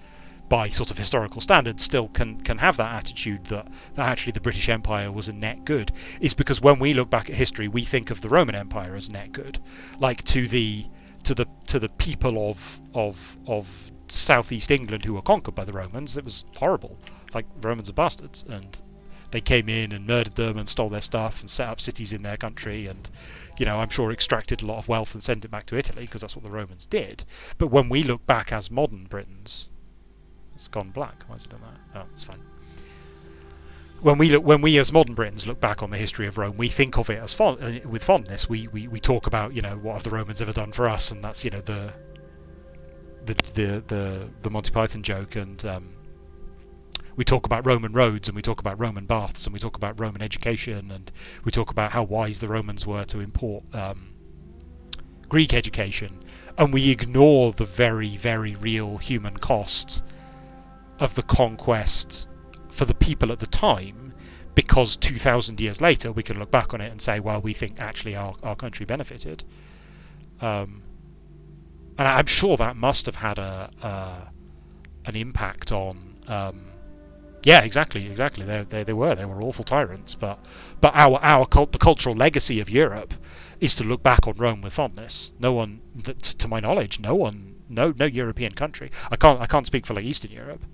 by sort of historical standards, still can have that attitude that actually the British Empire was a net good, is because when we look back at history, we think of the Roman Empire as net good, like to the people of southeast England who were conquered by the Romans. It was horrible. Like, the Romans are bastards, and they came in and murdered them and stole their stuff and set up cities in their country, and I'm sure extracted a lot of wealth and sent it back to Italy, because that's what the Romans did. But when we look back as modern Britons, it's gone black. Why has it done that? Oh, it's fine. When we as modern Britons look back on the history of Rome, we think of it as with fondness. We talk about what have the Romans ever done for us, and that's the Monty Python joke, and we talk about Roman roads, and we talk about Roman baths, and we talk about Roman education, and we talk about how wise the Romans were to import Greek education, and we ignore the very, very real human cost of the conquest for the people at the time, because 2,000 years later we can look back on it and say, well, we think actually our country benefited. And I'm sure that must have had an impact on... yeah, exactly. They were awful tyrants, but the cultural legacy of Europe is to look back on Rome with fondness. No one, to my knowledge, no European country. I can't speak for like Eastern Europe,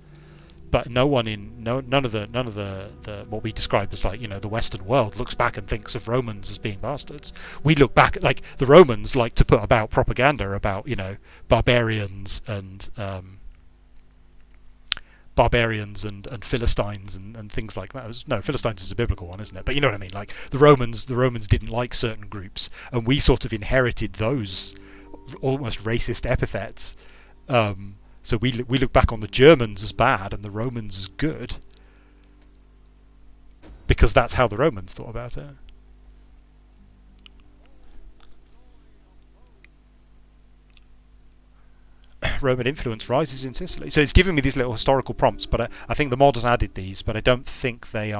but none of the what we describe as like the Western world looks back and thinks of Romans as being bastards. We look back at, like, the Romans like to put about propaganda about barbarians and Philistines and things like that. No, Philistines is a biblical one, isn't it? But you know what I mean. Like, the Romans didn't like certain groups, and we sort of inherited those almost racist epithets. So we look back on the Germans as bad and the Romans as good, because that's how the Romans thought about it. Roman influence rises in Sicily. So it's giving me these little historical prompts, but I think the mod has added these, but I don't think they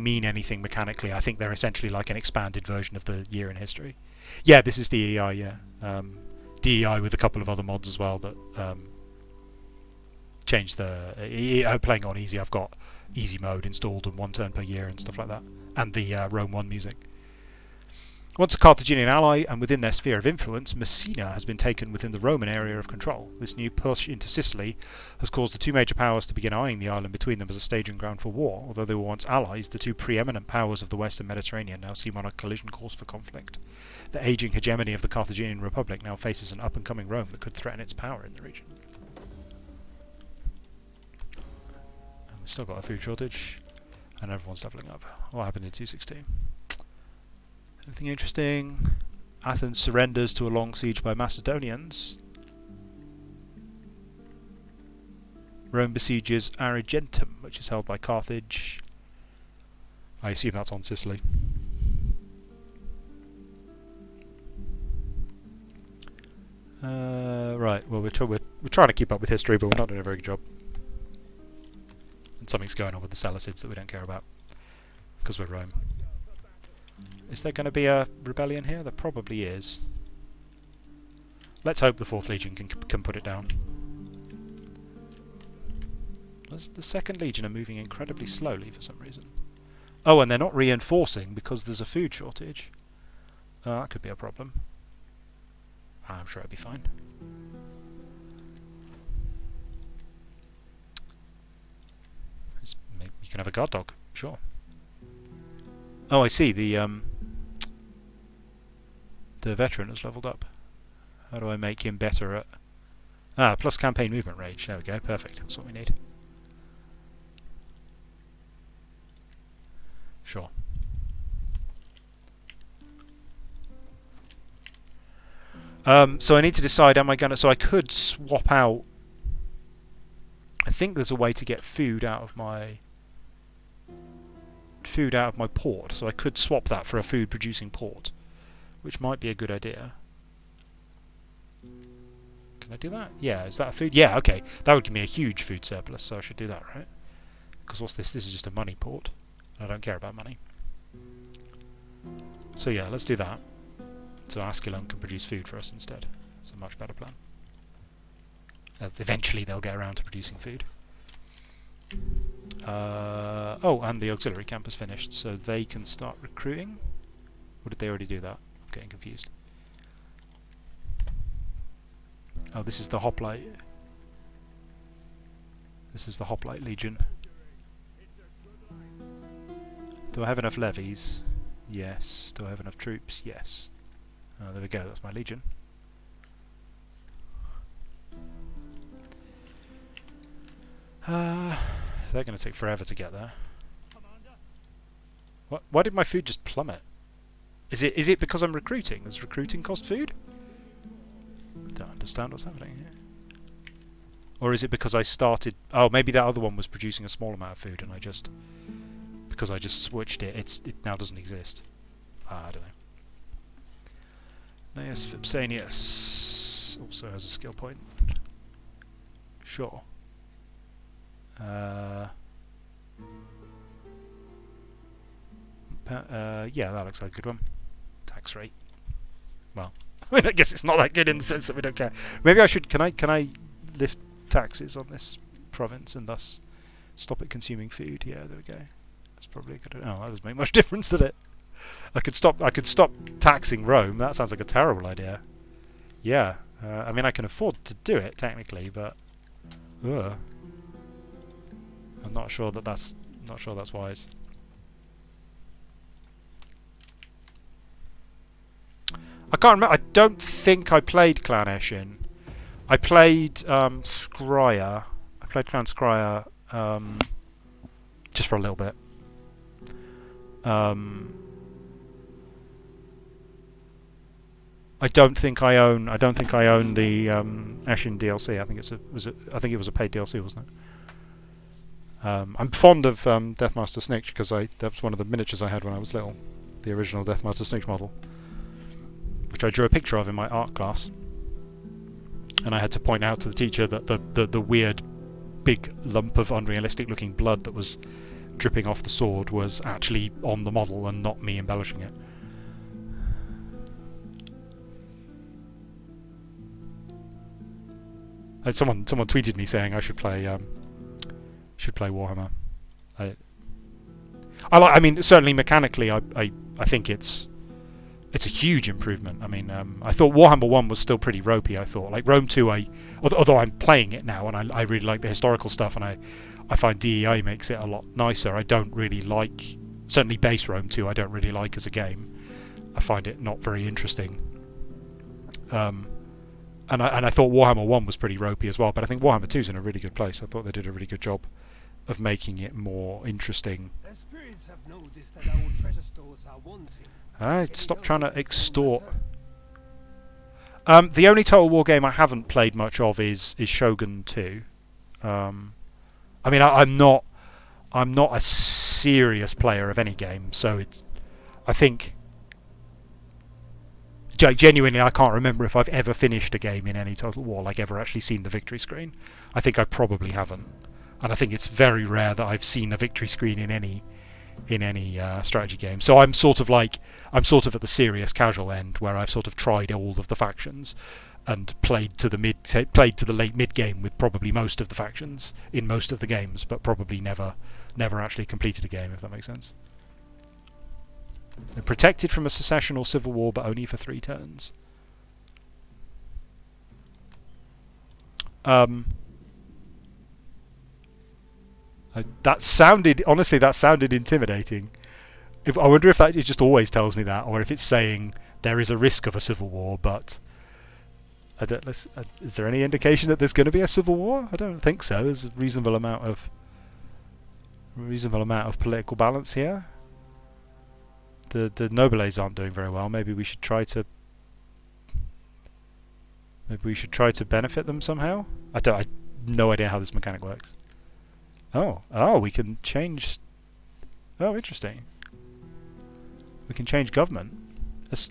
mean anything mechanically. I think they're essentially like an expanded version of the year in history. Yeah, this is DEI, yeah. DEI with a couple of other mods as well that change the... playing on easy, I've got easy mode installed and 1 turn per year and stuff like that. And the Rome 1 music. Once a Carthaginian ally and within their sphere of influence, Messina has been taken within the Roman area of control. This new push into Sicily has caused the two major powers to begin eyeing the island between them as a staging ground for war. Although they were once allies, the two preeminent powers of the Western Mediterranean now seem on a collision course for conflict. The ageing hegemony of the Carthaginian Republic now faces an up-and-coming Rome that could threaten its power in the region. And we've still got a food shortage, and everyone's levelling up. What happened in 216? Anything interesting? Athens surrenders to a long siege by Macedonians. Rome besieges Agrigentum, which is held by Carthage. I assume that's on Sicily. Right, well we're trying to keep up with history, but we're not doing a very good job. something's going on with the Seleucids that we don't care about because we're Rome. Is there going to be a rebellion here? There probably is. Let's hope the 4th Legion can put it down. The 2nd Legion are moving incredibly slowly for some reason. Oh, and they're not reinforcing because there's a food shortage. That could be a problem. I'm sure it'll be fine. Maybe you can have a guard dog, sure. Oh, I see. The veteran has leveled up. How do I make him better at... plus campaign movement rage. There we go, perfect. That's what we need. Sure. So I need to decide, am I going to... So I could swap out... I think there's a way to get food out of my port, so I could swap that for a food producing port, which might be a good idea. Can I do that? Yeah, is that a food? Yeah, okay. That would give me a huge food surplus, so I should do that, right? Because what's this? This is just a money port. I don't care about money. So yeah, let's do that. So Asculum can produce food for us instead. It's a much better plan. Eventually they'll get around to producing food. Oh, and the auxiliary camp is finished, so they can start recruiting. Or did they already do that? I'm getting confused. Oh, this is the Hoplite. This is the Hoplite Legion. Do I have enough levies? Yes. Do I have enough troops? Yes. Oh, there we go, that's my legion. They're going to take forever to get there. What? Why did my food just plummet? Is it because I'm recruiting? Does recruiting cost food? Don't understand what's happening here. Or is it because I started... Oh, maybe that other one was producing a small amount of food and I just... Because I just switched it, it now doesn't exist. I don't know. Gnaeus Vipsanius also has a skill point. Sure. Yeah, that looks like a good one. Tax rate. Well, I mean, I guess it's not that good in the sense that we don't care. Maybe I should. Can I lift taxes on this province and thus stop it consuming food? Yeah, there we go. That's probably a good. Oh, that doesn't make much difference, did it? I could stop taxing Rome. That sounds like a terrible idea. Yeah. I mean, I can afford to do it technically, but I'm not sure that's wise. I can't remember. I don't think I played Clan Eshin. I played Scryer. I played Clan Scryer just for a little bit. I don't think I own the Eshin DLC. I think it was a paid DLC, wasn't it? I'm fond of Deathmaster Snitch because that was one of the miniatures I had when I was little, the original Deathmaster Snitch model, which I drew a picture of in my art class, and I had to point out to the teacher that the weird big lump of unrealistic looking blood that was dripping off the sword was actually on the model and not me embellishing it. Someone tweeted me saying I should play Warhammer. I mean, certainly mechanically, I think it's a huge improvement. I mean, I thought Warhammer 1 was still pretty ropey. I thought, like Rome 2, although I'm playing it now and I really like the historical stuff, and I find DEA makes it a lot nicer. I don't really like, certainly base Rome 2, I don't really like as a game. I find it not very interesting. And I thought Warhammer 1 was pretty ropey as well, but I think Warhammer 2 is in a really good place. I thought they did a really good job of making it more interesting. The spirits have noticed that our treasure stores are wanting. Alright, stop trying to extort. The only Total War game I haven't played much of is Shogun 2. I mean, I'm not a serious player of any game, so I think genuinely I can't remember if I've ever finished a game in any Total War, like ever actually seen the victory screen. I think I probably haven't. and I think it's very rare that I've seen a victory screen in any strategy game. So I'm sort of at the serious casual end, where I've sort of tried all of the factions and played to the late mid game with probably most of the factions in most of the games, but probably never actually completed a game, if that makes sense. They're protected from a secession or civil war, but only for 3 turns. That sounded intimidating. I wonder if it just always tells me that, or if it's saying there is a risk of a civil war, but is there any indication that there's going to be a civil war? I don't think so. There's a reasonable amount of political balance here. The nobles aren't doing very well. Maybe we should try to benefit them somehow. I no idea how this mechanic works. Oh, we can change. Oh, interesting. We can change government.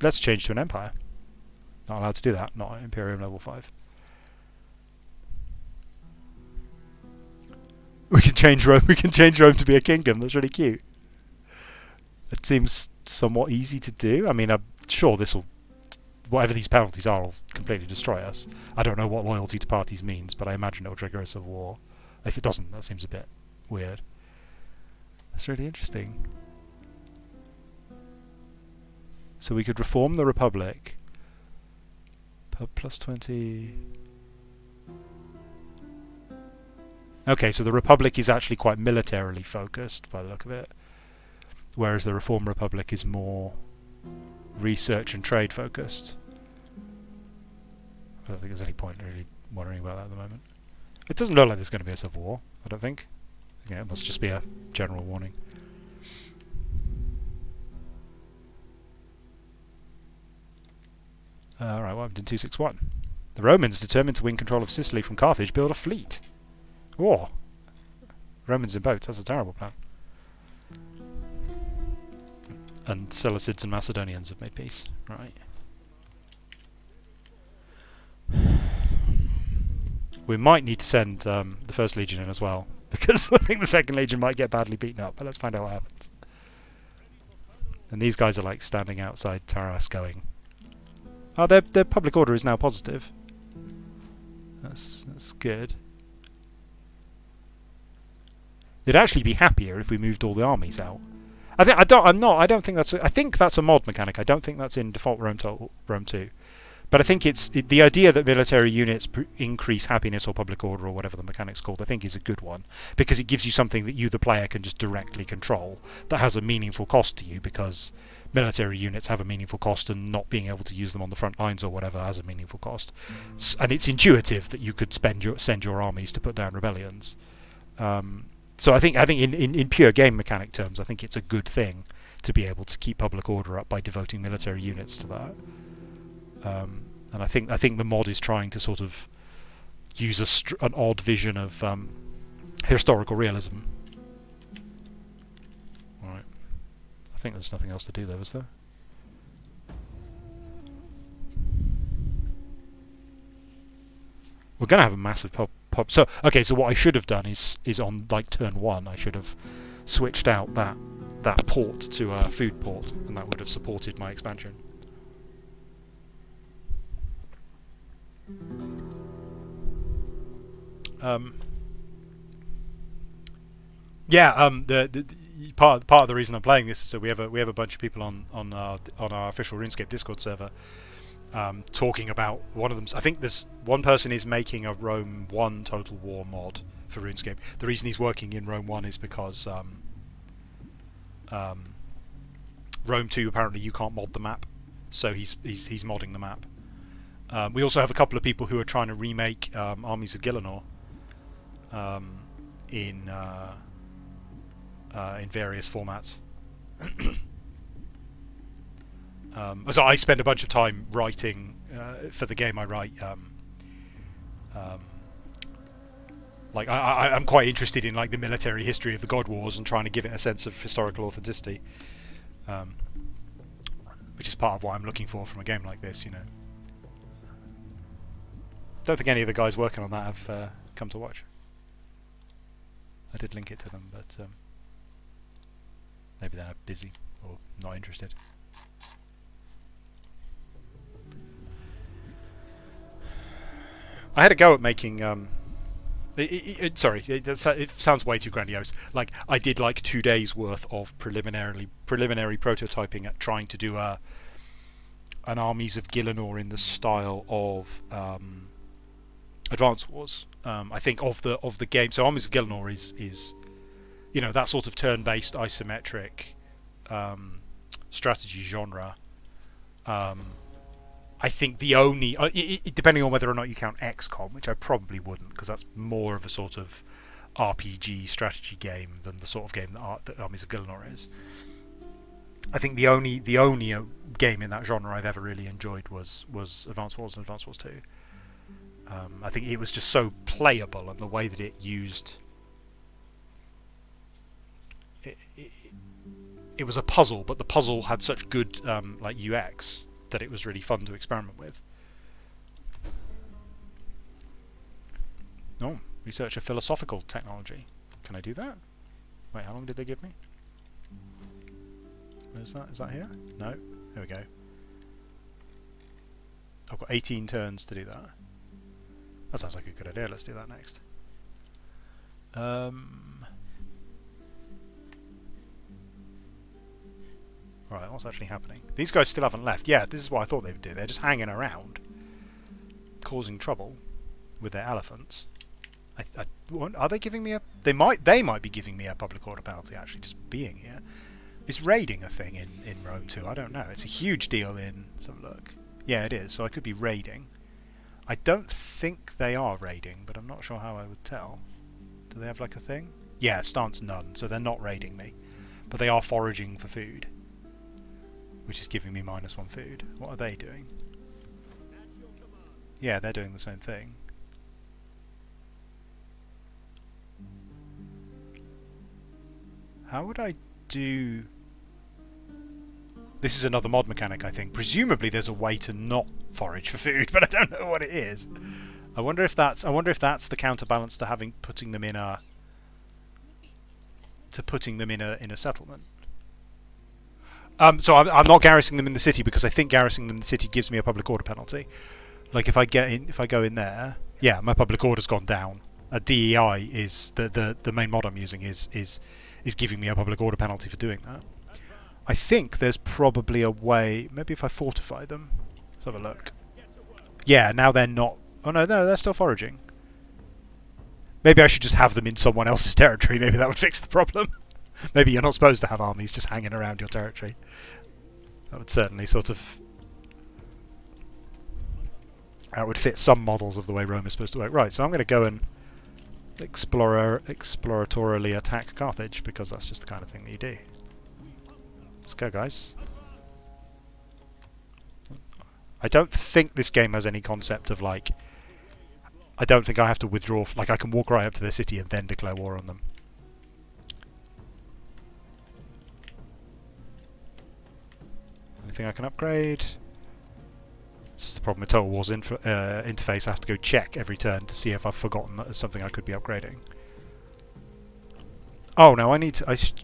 Let's change to an empire. Not allowed to do that. Not Imperium level 5. We can change Rome. We can change Rome to be a kingdom. That's really cute. It seems somewhat easy to do. I mean, I'm sure this will, whatever these penalties are, will completely destroy us. I don't know what loyalty to parties means, but I imagine it will trigger a civil war. If it doesn't, that seems a bit weird. That's really interesting. So we could reform the Republic. Plus 20. Okay, so the Republic is actually quite militarily focused by the look of it, whereas the Reform Republic is more research and trade focused. I don't think there's any point really worrying about that at the moment. It doesn't look like there's going to be a civil war, I don't think. Yeah, it must just be a general warning. Alright, what happened in 261? The Romans, determined to win control of Sicily from Carthage, build a fleet. War. Romans in boats, that's a terrible plan. And Seleucids and Macedonians have made peace. Right. We might need to send the First Legion in as well, because I think the Second Legion might get badly beaten up, but let's find out what happens. And these guys are like standing outside Taras going, oh, their public order is now positive. That's good. They'd actually be happier if we moved all the armies out. I think that's a mod mechanic. I don't think that's in default Rome 2. But I think the idea that military units increase happiness or public order or whatever the mechanic's called, I think is a good one, because it gives you something that you, the player, can just directly control that has a meaningful cost to you, because military units have a meaningful cost, and not being able to use them on the front lines or whatever has a meaningful cost. And it's intuitive that you could send your armies to put down rebellions. So I think in pure game mechanic terms, I think it's a good thing to be able to keep public order up by devoting military units to that. And I think the mod is trying to sort of use an odd vision of historical realism. All right. I think there's nothing else to do there, is there? We're going to have a massive pop. So okay, so what I should have done is on like turn 1, I should have switched out that port to a food port, and that would have supported my expansion. The part of the reason I'm playing this is so we have a bunch of people on our official RuneScape Discord server talking about one of them. I think there's one person is making a Rome 1 Total War mod for RuneScape. The reason he's working in Rome 1 is because Rome 2 apparently you can't mod the map, so he's modding the map. We also have a couple of people who are trying to remake Armies of Gielinor in various formats. So I spend a bunch of time writing for the game. I write I'm quite interested in like the military history of the God Wars and trying to give it a sense of historical authenticity, which is part of what I'm looking for from a game like this, you know. Don't think any of the guys working on that have come to watch. I did link it to them, but maybe they're busy or not interested. I had a go at making. Sorry, it sounds way too grandiose. Like I did like 2 days worth of preliminary prototyping at trying to do an Armies of Gielinor in the style of Advance Wars. I think of the game. So Armies of Gielinor is that sort of turn-based isometric strategy genre. I think the only, depending on whether or not you count XCOM, which I probably wouldn't, because that's more of a sort of RPG strategy game than the sort of game that Armies of Gielinor is. I think the only game in that genre I've ever really enjoyed was Advance Wars and Advance Wars 2. I think it was just so playable, and the way that it used it was a puzzle, but the puzzle had such good like UX that it was really fun to experiment with. Oh, research a philosophical technology. Can I do that? Wait, how long did they give me? Where's that? Is that here? No. Here we go. I've got 18 turns to do that. That sounds like a good idea. Let's do that next. Right, what's actually happening? These guys still haven't left. Yeah, this is what I thought they would do. They're just hanging around, causing trouble with their elephants. Are they giving me a... They might be giving me a public order penalty, actually, just being here. Is raiding a thing in Rome 2? I don't know. It's a huge deal in... Let's have a look. Yeah, it is. So I could be raiding. I don't think they are raiding, but I'm not sure how I would tell. Do they have like a thing? Yeah, stance none, so they're not raiding me. But they are foraging for food, which is giving me -1 food. What are they doing? Yeah, they're doing the same thing. How would I do... This is another mod mechanic, I think. Presumably there's a way to not forage for food, but I don't know what it is. I wonder if that's the counterbalance to putting them in a settlement. So I'm not garrisoning them in the city because I think garrisoning them in the city gives me a public order penalty. Like if I go in there, yeah, my public order's gone down. DEI is the main mod I'm using is giving me a public order penalty for doing that. I think there's probably a way. Maybe if I fortify them. Let's have a look. Yeah, now they're not. Oh no, they're still foraging. Maybe I should just have them in someone else's territory. Maybe that would fix the problem. Maybe you're not supposed to have armies just hanging around your territory. That would certainly sort of... That would fit some models of the way Rome is supposed to work. Right, so I'm going to go and exploratorily attack Carthage, because that's just the kind of thing that you do. Let's go, guys. I don't think this game has any concept of, like... I don't think I have to withdraw... Like, I can walk right up to their city and then declare war on them. Anything I can upgrade? This is the problem with Total War's interface. I have to go check every turn to see if I've forgotten that there's something I could be upgrading. Oh no, I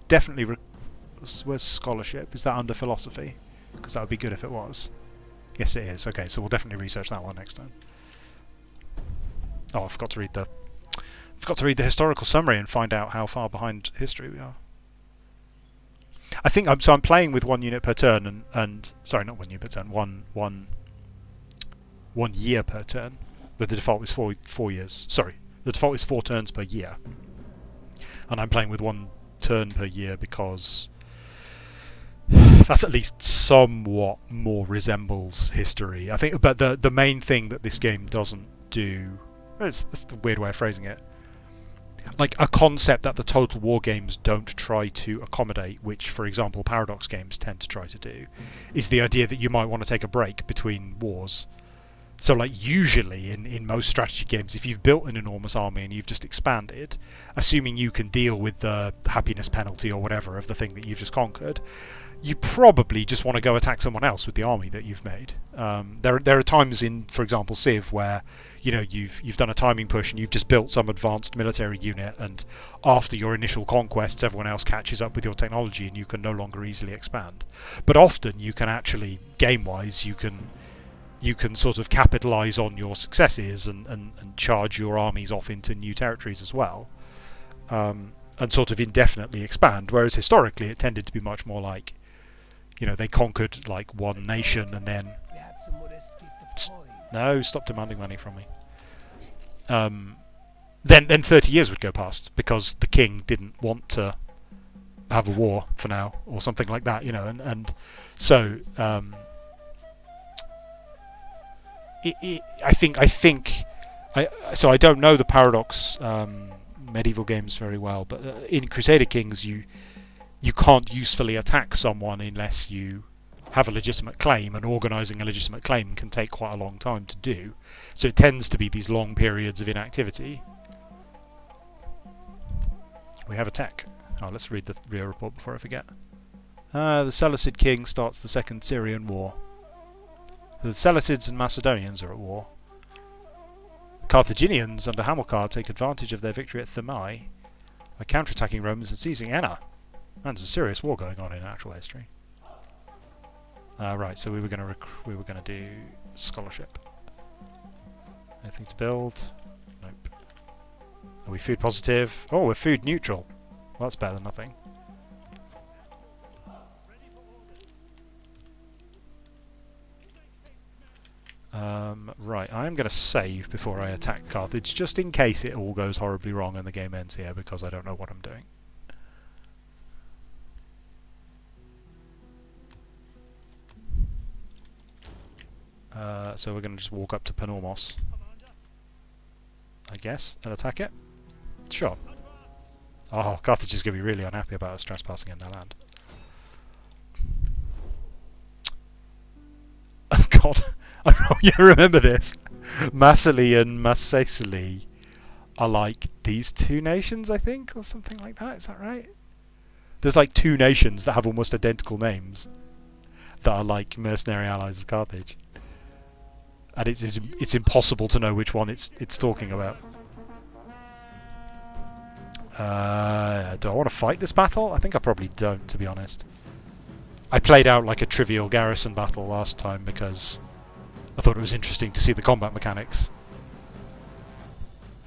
definitely... Where's scholarship? Is that under philosophy? Because that would be good if it was. Yes, it is. Okay, so we'll definitely research that one next time. Oh, I forgot to read the historical summary and find out how far behind history we are. I think I'm playing with 1 unit per turn and sorry, not 1 unit per turn. One year per turn. The default is 4 years. Sorry, the default is 4 turns per year, and I'm playing with 1 turn per year because that's at least somewhat more resembles history. I think, but the main thing that this game doesn't do, that's the weird way of phrasing it, like a concept that the Total War games don't try to accommodate, which, for example, Paradox games tend to try to do, is the idea that you might want to take a break between wars. So like usually in most strategy games, if you've built an enormous army and you've just expanded, assuming you can deal with the happiness penalty or whatever of the thing that you've just conquered, you probably just want to go attack someone else with the army that you've made. There are times in, for example, Civ where you've done a timing push and you've just built some advanced military unit, and after your initial conquests, everyone else catches up with your technology and you can no longer easily expand. But often you can actually, game-wise, you can sort of capitalise on your successes and charge your armies off into new territories as well, and sort of indefinitely expand. Whereas historically, it tended to be much more like, they conquered like one nation and then Perhaps a modest gift of coin. no, stop demanding money from me. Then 30 years would go past because the king didn't want to have a war for now or something like that, and so. So I don't know the Paradox medieval games very well, but in Crusader Kings you can't usefully attack someone unless you have a legitimate claim, and organising a legitimate claim can take quite a long time to do. So it tends to be these long periods of inactivity. We have a tech. Oh, let's read the real report before I forget. The Seleucid king starts the Second Syrian War. The Seleucids and Macedonians are at war. The Carthaginians under Hamilcar take advantage of their victory at Thermae by counterattacking Romans and seizing Enna. Man, there's a serious war going on in actual history. Right, so we were going to do scholarship. Anything to build? Nope. Are we food positive? Oh, we're food neutral. Well, that's better than nothing. Right, I am going to save before I attack Carthage, just in case it all goes horribly wrong and the game ends here, because I don't know what I'm doing. So we're going to just walk up to Panormos, I guess, and attack it? Sure. Oh, Carthage is going to be really unhappy about us trespassing in their land. Oh god. Oh, yeah, remember this. Massily and Massacily are like these two nations, I think, or something like that. Is that right? There's like two nations that have almost identical names that are like mercenary allies of Carthage, and it's impossible to know which one it's talking about. Do I want to fight this battle? I think I probably don't, to be honest. I played out like a trivial garrison battle last time because I thought it was interesting to see the combat mechanics.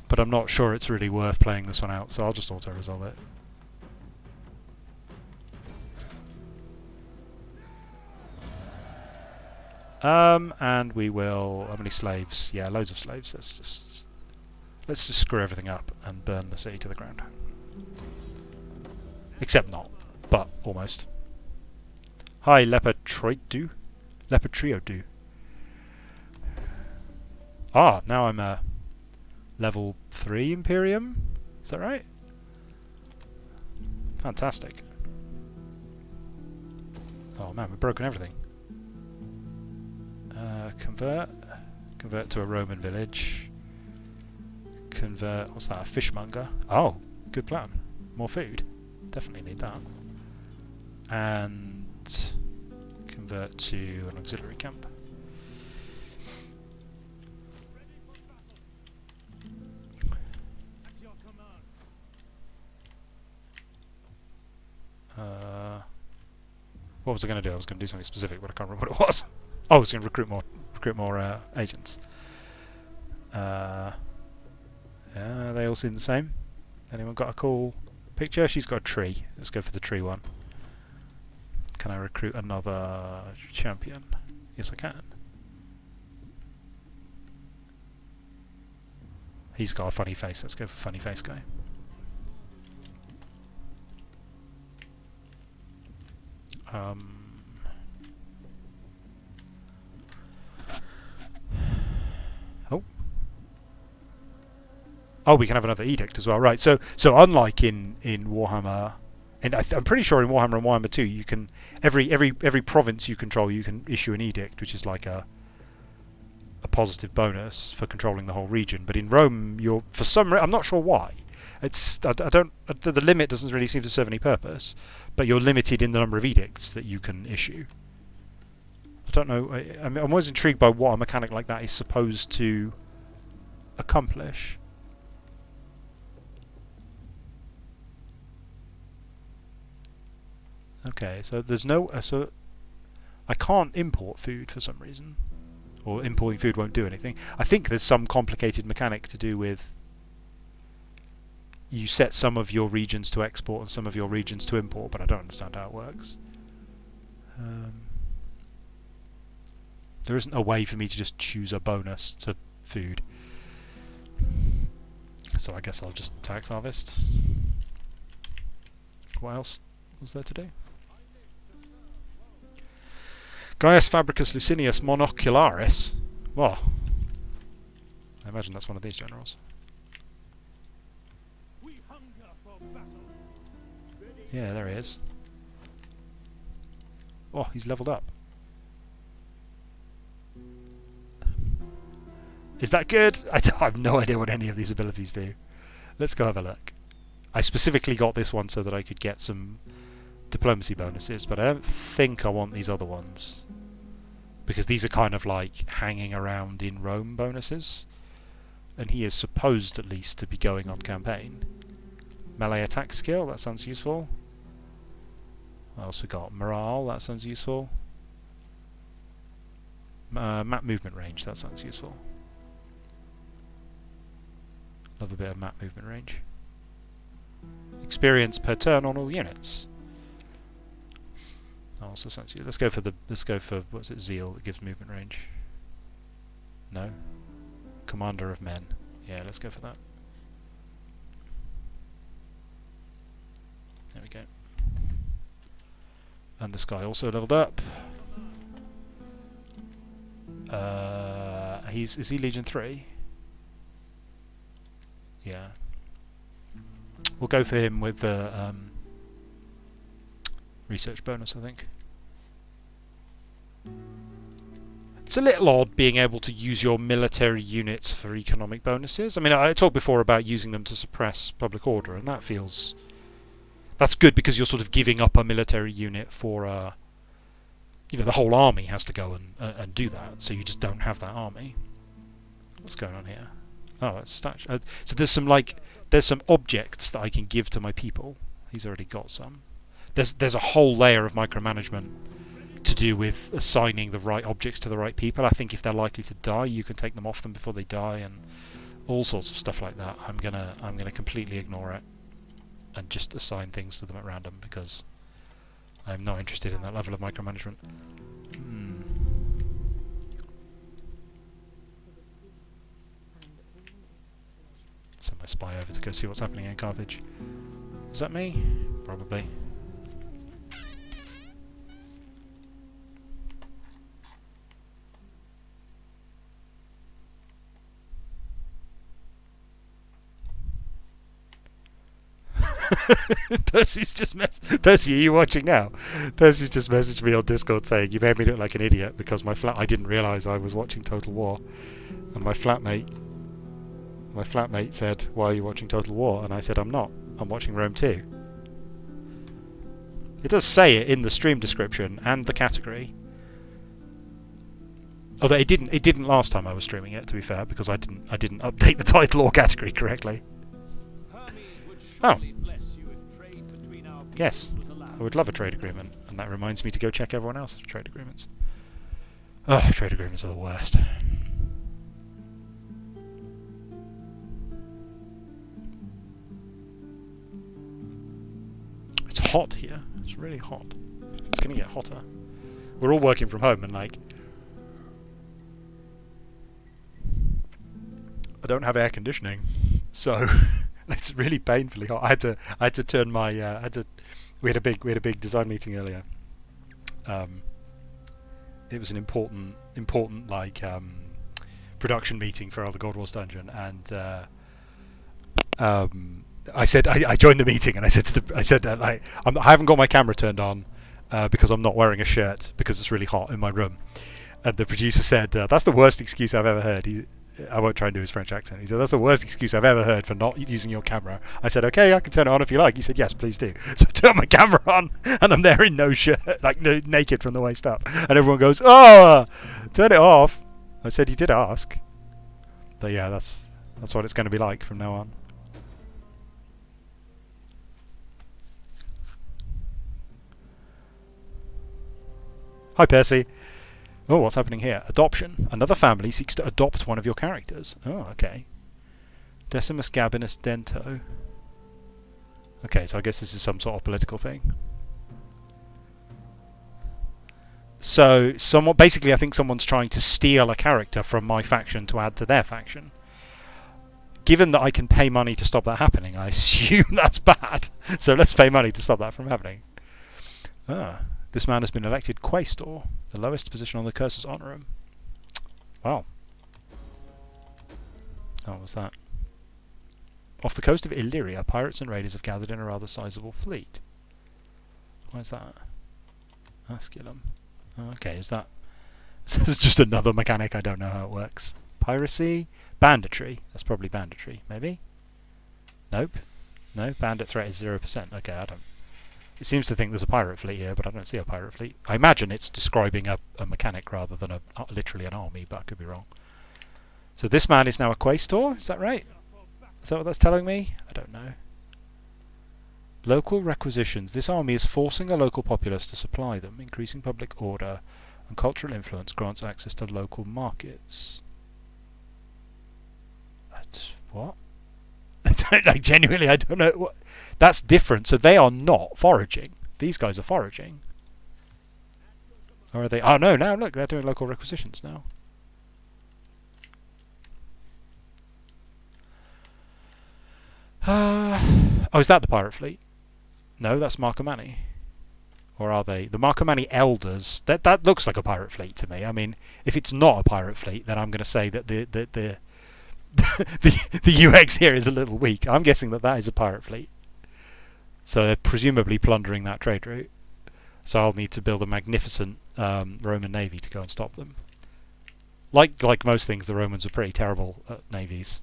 But I'm not sure it's really worth playing this one out, so I'll just auto-resolve it. And we will... How many slaves? Yeah, loads of slaves. Let's just screw everything up and burn the city to the ground. Except not, but almost. Hi, Lepatriodu. Lepatriodu. Ah, now I'm a level 3 Imperium. Is that right? Fantastic. Oh man, we've broken everything. Convert to a Roman village. Convert, what's that, a fishmonger? Oh, good plan. More food. Definitely need that. And convert to an auxiliary camp. What was I going to do? I was going to do something specific, but I can't remember what it was. Oh, I was going to recruit more agents. Yeah, they all seem the same. Anyone got a cool picture? She's got a tree. Let's go for the tree one. Can I recruit another champion? Yes, I can. He's got a funny face. Let's go for funny face guy. Oh, we can have another edict as well, right? So unlike in Warhammer, and I'm pretty sure in Warhammer and Warhammer 2, you can every province you control, you can issue an edict, which is like a a positive bonus for controlling the whole region. But in Rome, you're for some I'm not sure why. I don't the limit doesn't really seem to serve any purpose, but you're limited in the number of edicts that you can issue. I don't know. I mean, I'm always intrigued by what a mechanic like that is supposed to accomplish. Okay, so there's no so I can't import food for some reason, or importing food won't do anything. I think there's some complicated mechanic to do with you set some of your regions to export and some of your regions to import, but I don't understand how it works. There isn't a way for me to just choose a bonus to food, so I guess I'll just tax harvest. What else was there to do? Gaius Fabricus Licinius Monocularis. Well, I imagine that's one of these generals. We hunger for battle. Yeah, there he is. Oh, he's leveled up. Is that good? I have no idea what any of these abilities do. Let's go have a look. I specifically got this one so that I could get some diplomacy bonuses, but I don't think I want these other ones, because these are kind of like hanging around in Rome bonuses, and he is supposed at least to be going on campaign. Melee attack skill, that sounds useful. What else we got? Morale, that sounds useful. Map movement range, that sounds useful. Love a bit of map movement range. Experience per turn on all units. Also sounds good. Let's go for what's it, Zeal, that gives movement range. No? Commander of Men. Yeah, let's go for that. There we go. And this guy also leveled up. Is he Legion 3? Yeah. We'll go for him with the research bonus, I think. It's a little odd being able to use your military units for economic bonuses. I mean, I talked before about using them to suppress public order, and that feels... That's good because you're sort of giving up a military unit for you know, the whole army has to go and do that, so you just don't have that army. What's going on here? Oh, it's statue. So there's some objects that I can give to my people. He's already got some. There's a whole layer of micromanagement to do with assigning the right objects to the right people. I think if they're likely to die, you can take them off them before they die, and all sorts of stuff like that. I'm gonna completely ignore it and just assign things to them at random, because I'm not interested in that level of micromanagement. Send my spy over to go see what's happening in Carthage. Is that me? Probably. Percy, are you watching now? Percy's just messaged me on Discord saying, "You made me look like an idiot because I didn't realise I was watching Total War." And my flatmate said, "Why are you watching Total War?" And I said, "I'm not. I'm watching Rome 2. It does say it in the stream description and the category. Although it didn't last time I was streaming it, to be fair, because I didn't update the title or category correctly. Oh. Yes, I would love a trade agreement, and that reminds me to go check everyone else's trade agreements. Ugh, trade agreements are the worst. It's hot here. It's really hot. It's going to get hotter. We're all working from home, and like, I don't have air conditioning, so it's really painfully hot. I had to turn my we had a big design meeting earlier. It was an important like production meeting for the God Wars dungeon, and I said I joined the meeting, and I said like, I haven't got my camera turned on because I'm not wearing a shirt because it's really hot in my room. And the producer said, "That's the worst excuse I've ever heard." I won't try and do his French accent. He said, "That's the worst excuse I've ever heard for not using your camera." I said, "Okay, I can turn it on if you like." He said, "Yes, please do." So I turned my camera on, and I'm there in no shirt, like naked from the waist up. And everyone goes, "Oh, turn it off." I said, "You did ask." But yeah, that's what it's going to be like from now on. Hi, Percy. Oh, what's happening here? Adoption. Another family seeks to adopt one of your characters. Oh, okay. Decimus Gabinus Dento. Okay, so I guess this is some sort of political thing. So, basically, I think someone's trying to steal a character from my faction to add to their faction. Given that I can pay money to stop that happening, I assume that's bad. So let's pay money to stop that from happening. Ah. This man has been elected Quaestor, the lowest position on the curse's honorum. Wow. Oh, what was that? Off the coast of Illyria, pirates and raiders have gathered in a rather sizable fleet. Where's that? Asculum. Oh, okay, is that... This is just another mechanic, I don't know how it works. Piracy? Banditry. That's probably banditry, maybe? Nope. No, bandit threat is 0%. Okay, I don't... It seems to think there's a pirate fleet here, but I don't see a pirate fleet. I imagine it's describing a mechanic rather than literally an army, but I could be wrong. So this man is now a Quaestor, is that right? Is that what that's telling me? I don't know. Local requisitions. This army is forcing the local populace to supply them. Increasing public order and cultural influence grants access to local markets. What? Like, genuinely, I don't know what... That's different. So they are not foraging. These guys are foraging. Or are they... Oh, no, now look, they're doing local requisitions now. Oh, is that the pirate fleet? No, that's Marcomanni. Or are they? The Marcomanni elders... That looks like a pirate fleet to me. I mean, if it's not a pirate fleet, then I'm going to say that the UX here is a little weak. I'm guessing that is a pirate fleet. So they're presumably plundering that trade route. So I'll need to build a magnificent Roman navy to go and stop them. Like most things, the Romans are pretty terrible at navies.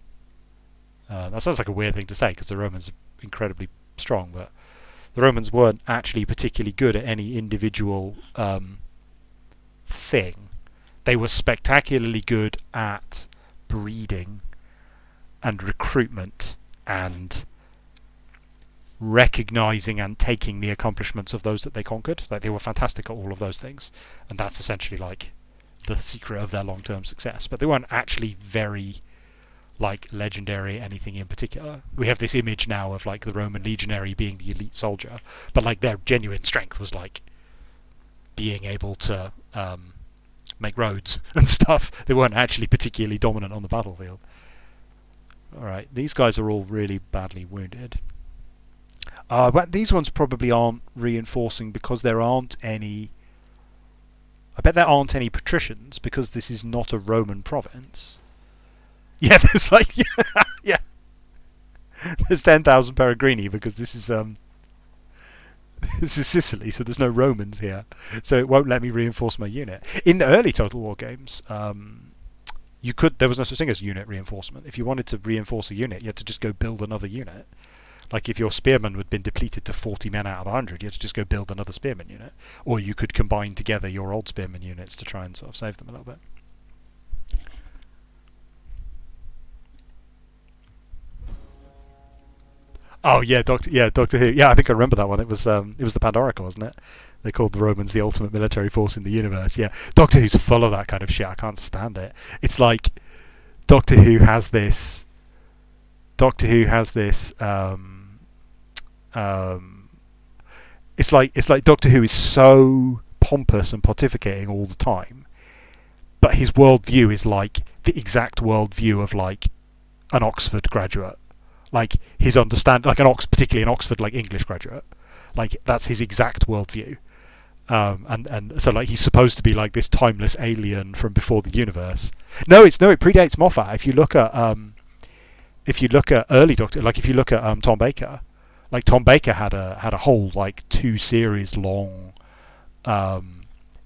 That sounds like a weird thing to say because the Romans are incredibly strong, but the Romans weren't actually particularly good at any individual thing. They were spectacularly good at breeding and recruitment and recognizing and taking the accomplishments of those that they conquered. Like, they were fantastic at all of those things, and that's essentially like the secret of their long-term success. But they weren't actually very like legendary anything in particular. We have this image now of like the Roman legionary being the elite soldier, but like their genuine strength was like being able to make roads and stuff. They weren't actually particularly dominant on the battlefield. Alright, these guys are all really badly wounded. But these ones probably aren't reinforcing because there aren't any... I bet there aren't any patricians because this is not a Roman province. Yeah, there's like... yeah. There's 10,000 Peregrini because this is this is Sicily, so there's no Romans here. So it won't let me reinforce my unit. In the early Total War games, there was no such thing as unit reinforcement. If you wanted to reinforce a unit, you had to just go build another unit. Like if your spearmen had been depleted to 40 men out of 100, you had to just go build another spearman unit. Or you could combine together your old spearman units to try and sort of save them a little bit. Oh yeah, Doctor Who. Yeah, I think I remember that one. It was the Pandorica, wasn't it? They called the Romans the ultimate military force in the universe. Yeah, Doctor Who's full of that kind of shit. I can't stand it. It's like Doctor Who has this. It's like Doctor Who is so pompous and pontificating all the time, but his worldview is like the exact worldview of like an Oxford graduate. Like his particularly an Oxford like English graduate, like that's his exact worldview, and so like he's supposed to be like this timeless alien from before the universe. It predates Moffat. If you look at early Doctor, like if you look at Tom Baker, like Tom Baker had a whole like 2 series long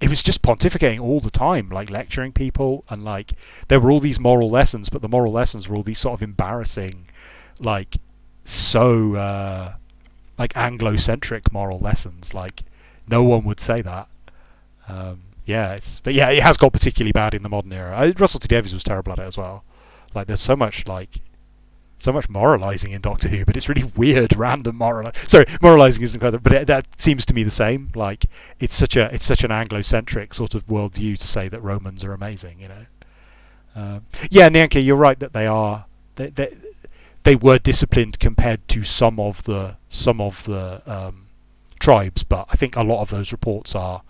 it was just pontificating all the time, like lecturing people, and like there were all these moral lessons, but the moral lessons were all these sort of embarrassing, like so like Anglo-centric moral lessons. Like no one would say that. But it has got particularly bad in the modern era. Russell T Davies was terrible at it as well. Like there's so much moralizing in Doctor Who, but it's really weird, random moralizing isn't quite, but that seems to me the same. Like it's such an Anglo-centric sort of worldview to say that Romans are amazing, you know. Nyanke, you're right that they were disciplined compared to some of the tribes, but I think a lot of those reports are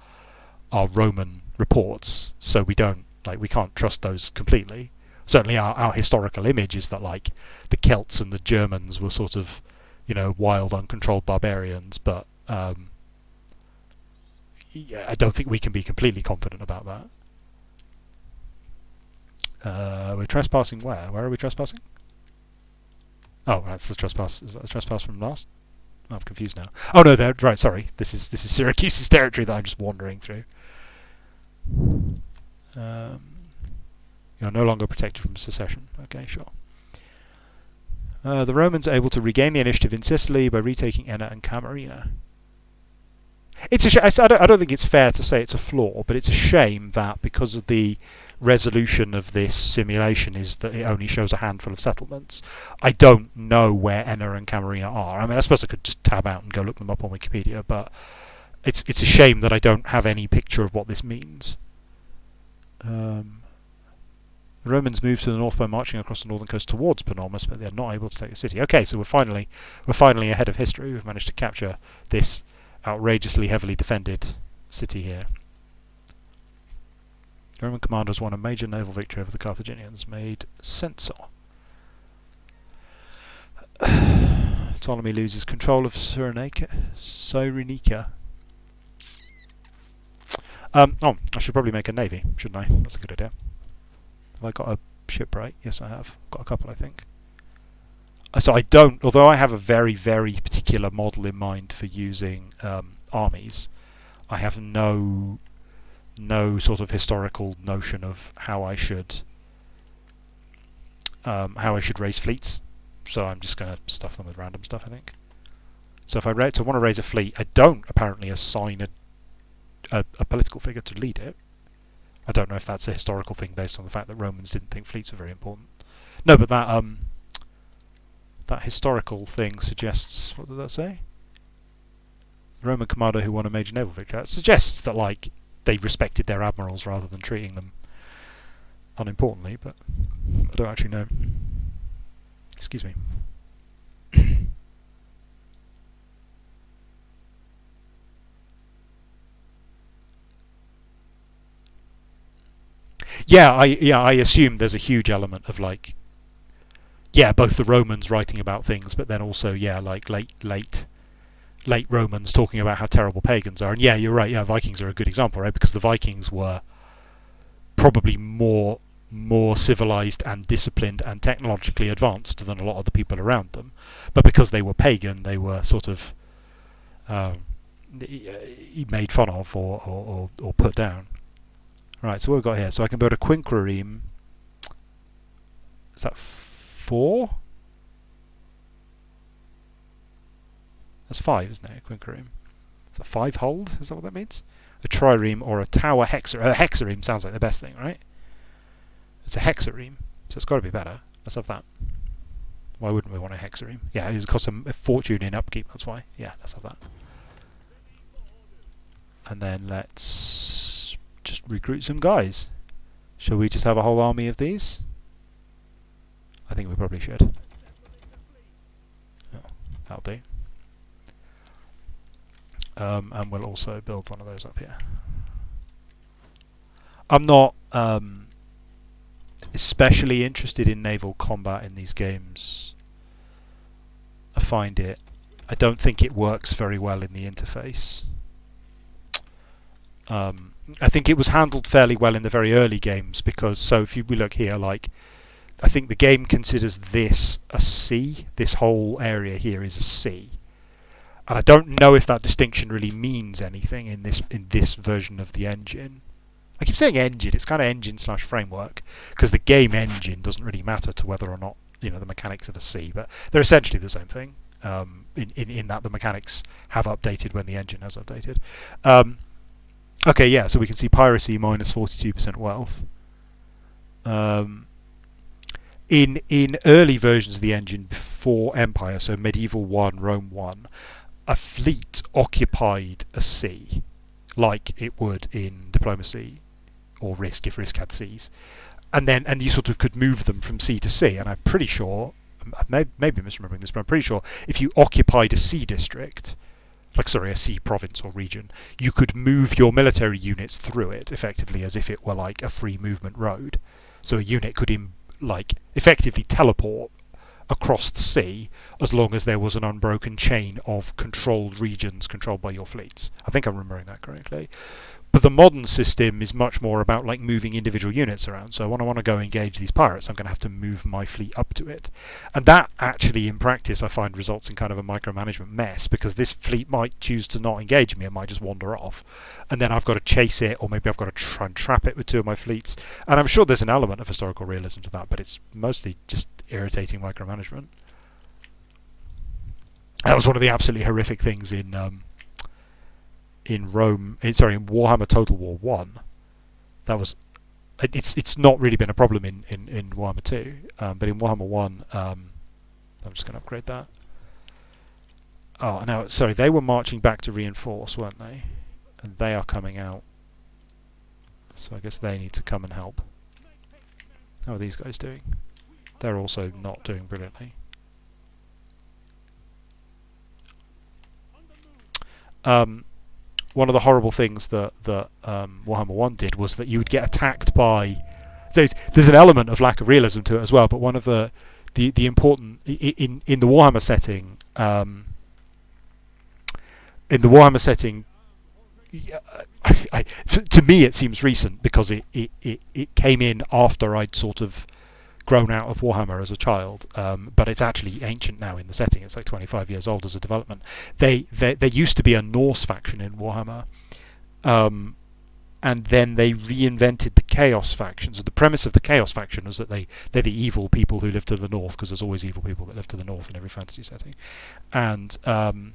Roman reports, so we can't trust those completely. Certainly our historical image is that like the Celts and the Germans were sort of, you know, wild, uncontrolled barbarians, but I don't think we can be completely confident about that. We're trespassing where? Where are we trespassing? Oh, that's the trespass. Is that the trespass from last? Oh, I'm confused now. Oh no, right. Sorry, this is Syracuse's territory that I'm just wandering through. You're no longer protected from secession. Okay, sure. The Romans are able to regain the initiative in Sicily by retaking Enna and Camarina. It's I don't think it's fair to say it's a flaw, but it's a shame that because of the resolution of this simulation is that it only shows a handful of settlements. I don't know where Enna and Camarina are. I mean, I suppose I could just tab out and go look them up on Wikipedia, but it's a shame that I don't have any picture of what this means. The Romans moved to the north by marching across the northern coast towards Panormus, but they're not able to take the city. Okay, so we're finally ahead of history. We've managed to capture this outrageously heavily defended city here. The Roman commanders won a major naval victory over the Carthaginians, made Censor. Ptolemy loses control of Cyrenaica. I should probably make a navy, shouldn't I? That's a good idea. Have I got a shipwright? Yes, I have. Got a couple, I think. So I don't, although I have a very, very particular model in mind for using armies, I have no sort of historical notion of how I should raise fleets. So I'm just going to stuff them with random stuff, I think. So if I want to raise a fleet, I don't apparently assign a political figure to lead it. I don't know if that's a historical thing based on the fact that Romans didn't think fleets were very important. No, but that historical thing suggests, what did that say? The Roman commander who won a major naval victory. It suggests that like they respected their admirals rather than treating them unimportantly, but I don't actually know. Excuse me. I assume there's a huge element of like, both the Romans writing about things, but then also like late Romans talking about how terrible pagans are. And you're right. Vikings are a good example, right? Because the Vikings were probably more civilized and disciplined and technologically advanced than a lot of the people around them, but because they were pagan, they were sort of made fun of or put down. Right, so what we've got here. So I can build a quinquereme. Is that 4? That's 5, isn't it? A quinquereme. Is that 5 hold? Is that what that means? A trireme or a tower hexareme. A hexareme sounds like the best thing, right? It's a hexareme, so it's got to be better. Let's have that. Why wouldn't we want a hexareme? Yeah, it costs a fortune in upkeep, that's why. Yeah, let's have that. And then let's just recruit some guys. Shall we just have a whole army of these? I think we probably should. Oh, that'll do. And we'll also build one of those up here. I'm not especially interested in naval combat in these games. I don't think it works very well in the interface. I think it was handled fairly well in the very early games because, if we look here, like, I think the game considers this a C. This whole area here is a C. And I don't know if that distinction really means anything in this version of the engine. I keep saying engine, it's kind of engine/framework, because the game engine doesn't really matter to whether or not, you know, the mechanics of a C, but they're essentially the same thing, in that the mechanics have updated when the engine has updated. Okay, yeah, so we can see piracy minus 42% wealth. In early versions of the engine before Empire, so Medieval 1, Rome 1, a fleet occupied a sea, like it would in Diplomacy or Risk, if Risk had seas, and you sort of could move them from sea to sea. And I'm pretty sure, maybe misremembering this, but I'm pretty sure if you occupied a sea district, a sea province or region, you could move your military units through it effectively as if it were like a free movement road. So a unit could effectively teleport across the sea as long as there was an unbroken chain of controlled regions controlled by your fleets. I think I'm remembering that correctly. But the modern system is much more about like moving individual units around. So when I want to go engage these pirates, I'm going to have to move my fleet up to it. And that actually, in practice, I find results in kind of a micromanagement mess, because this fleet might choose to not engage me and might just wander off. And then I've got to chase it, or maybe I've got to try and trap it with two of my fleets. And I'm sure there's an element of historical realism to that, but it's mostly just irritating micromanagement. That was one of the absolutely horrific things in Warhammer Total War 1. That was, it's not really been a problem in Warhammer 2, but in Warhammer 1, I'm just going to upgrade that. Oh, no, sorry, they were marching back to reinforce, weren't they? And they are coming out. So I guess they need to come and help. How are these guys doing? They're also not doing brilliantly. One of the horrible things that Warhammer 1 did was that you would get attacked by... So there's an element of lack of realism to it as well, but one of the important... In the Warhammer setting... to me it seems recent, because it came in after I'd sort of grown out of Warhammer as a child, but it's actually ancient now in the setting. It's like 25 years old as a development. There used to be a Norse faction in Warhammer, and then they reinvented the Chaos faction. So the premise of the Chaos faction was that they're the evil people who live to the north, because there's always evil people that live to the north in every fantasy setting, and the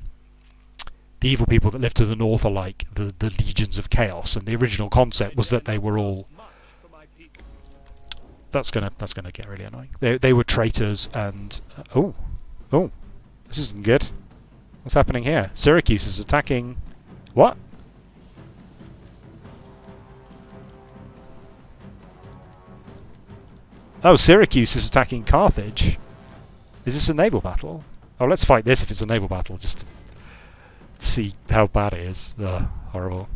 evil people that live to the north are like the legions of chaos, and the original concept was that they were all... That's gonna get really annoying. They were traitors, and oh, this isn't good. What's happening here? Syracuse is attacking. What? Oh, Syracuse is attacking Carthage. Is this a naval battle? Oh, let's fight this if it's a naval battle, just to see how bad it is. Ugh, horrible.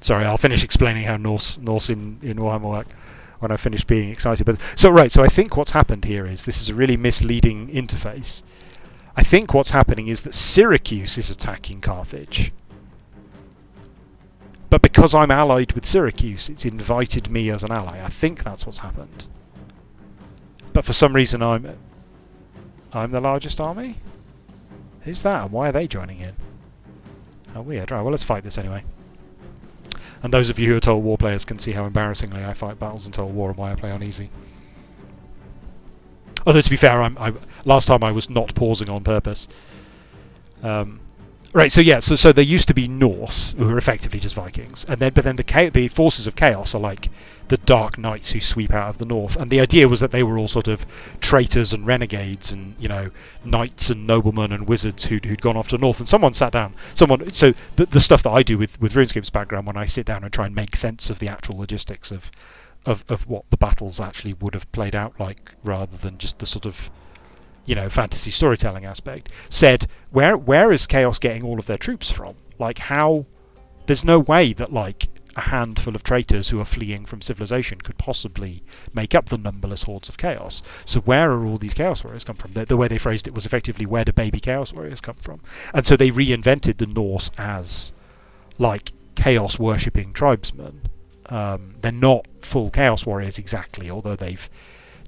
Sorry, I'll finish explaining how Norse in Warhammer work when I finish being excited. But so I think what's happened here is, this is a really misleading interface. I think what's happening is that Syracuse is attacking Carthage, but because I'm allied with Syracuse, it's invited me as an ally. I think that's what's happened. But for some reason, I'm the largest army. Who's that, and why are they joining in? How weird. Right, well, let's fight this anyway. And those of you who are Total War players can see how embarrassingly I fight battles in Total War and why I play on easy. Although, to be fair, last time I was not pausing on purpose. Right, so yeah, so there used to be Norse, who were effectively just Vikings, but then the forces of chaos are like the Dark Knights who sweep out of the north, and the idea was that they were all sort of traitors and renegades, and knights and noblemen and wizards who'd gone off to the north. And someone sat down, so the stuff that I do with Runescape's background, when I sit down and try and make sense of the actual logistics of what the battles actually would have played out like, rather than just the sort of fantasy storytelling aspect, said, where is Chaos getting all of their troops from? Like, how... There's no way that, like, a handful of traitors who are fleeing from civilization could possibly make up the numberless hordes of Chaos. So where are all these Chaos Warriors come from? The way they phrased it was effectively, where do baby Chaos Warriors come from? And so they reinvented the Norse as, like, Chaos-worshipping tribesmen. They're not full Chaos Warriors exactly, although they've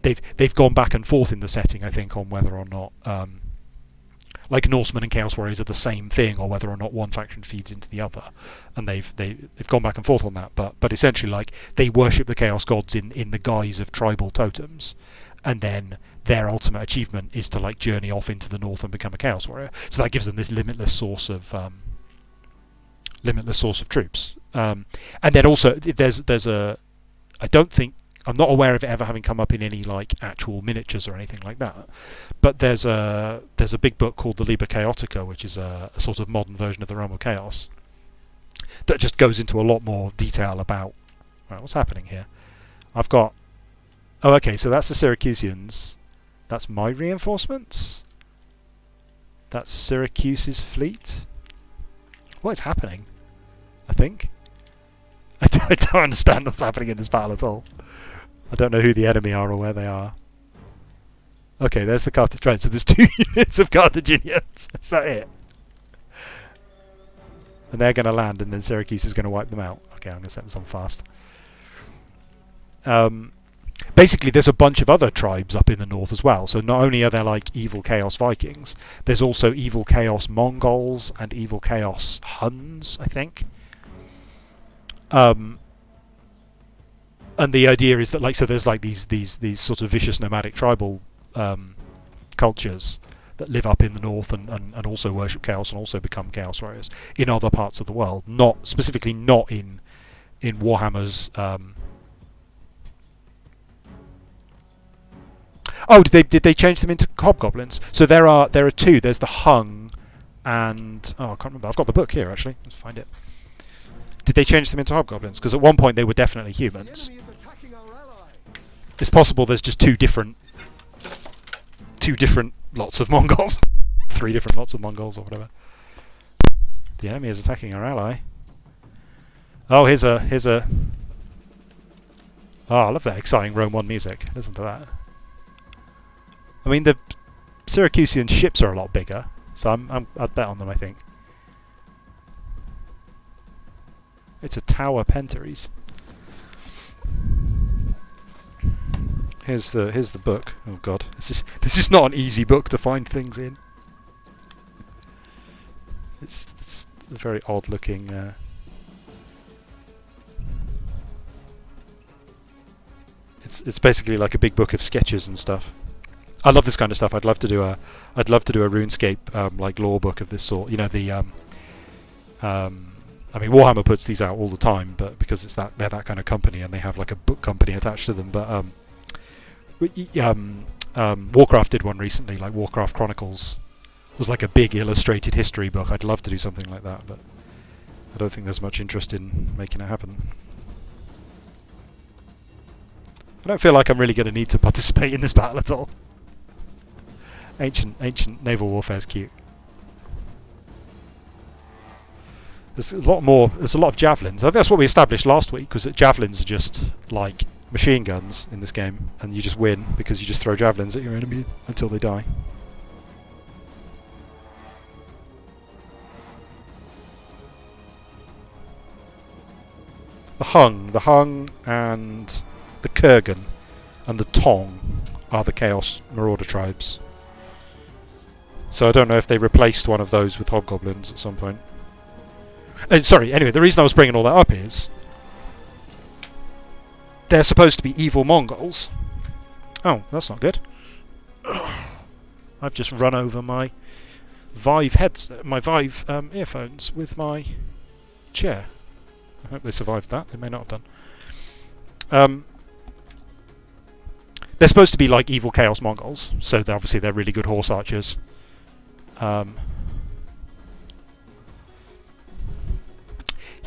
they've gone back and forth in the setting, I think, on whether or not like Norsemen and Chaos Warriors are the same thing, or whether or not one faction feeds into the other, and they've gone back and forth on that. But essentially, like, they worship the Chaos Gods in the guise of tribal totems, and then their ultimate achievement is to like journey off into the north and become a Chaos Warrior. So that gives them this limitless source of troops. And then also there's a I'm not aware of it ever having come up in any like actual miniatures or anything like that. But there's a big book called the Liber Chaotica, which is a sort of modern version of the Realm of Chaos, that just goes into a lot more detail about what's happening here. I've got okay, so that's the Syracusians. That's my reinforcements. That's Syracuse's fleet. What is happening? I think I don't understand what's happening in this battle at all. I don't know who the enemy are or where they are. Okay, there's the Carthage. Right, so there's 2 units of Carthaginians. Is that it? And they're going to land, and then Syracuse is going to wipe them out. Okay, I'm going to set this on fast. Basically, there's a bunch of other tribes up in the north as well. So not only are there like evil Chaos Vikings, there's also evil Chaos Mongols and evil Chaos Huns, I think. And the idea is that, like, so there's like these sort of vicious nomadic tribal cultures that live up in the north and also worship chaos and also become Chaos Warriors in other parts of the world, not specifically not in Warhammer's. Oh, did they change them into hobgoblins? So there are 2. There's the Hung, and I can't remember. I've got the book here actually. Let's find it. Did they change them into hobgoblins? Because at one point they were definitely humans. It's possible there's just two different lots of Mongols. 3 different lots of Mongols or whatever. The enemy is attacking our ally. Oh, here's a oh, I love that exciting Rome 1 music. Listen to that. I mean, the Syracusian ships are a lot bigger, so I'd bet on them, I think. It's a Tower Pentaries. Here's the book. Oh god, this is not an easy book to find things in. It's a very odd looking. It's basically like a big book of sketches and stuff. I love this kind of stuff. I'd love to do a RuneScape like lore book of this sort. You know, the I mean, Warhammer puts these out all the time, but because they're that kind of company and they have like a book company attached to them. But Warcraft did one recently, like Warcraft Chronicles was like a big illustrated history book. I'd love to do something like that, but I don't think there's much interest in making it happen. I don't feel like I'm really going to need to participate in this battle at all. Ancient naval warfare is cute. There's a lot of javelins. I think that's what we established last week, was that javelins are just like machine guns in this game, and you just win because you just throw javelins at your enemy until they die. The Hung and the Kurgan and the Tong are the Chaos Marauder tribes. So I don't know if they replaced one of those with hobgoblins at some point. Sorry, anyway, the reason I was bringing all that up is they're supposed to be evil Mongols. Oh, that's not good. I've just run over my Vive earphones with my chair. I hope they survived that. They may not have done. They're supposed to be like evil Chaos Mongols, so they're really good horse archers.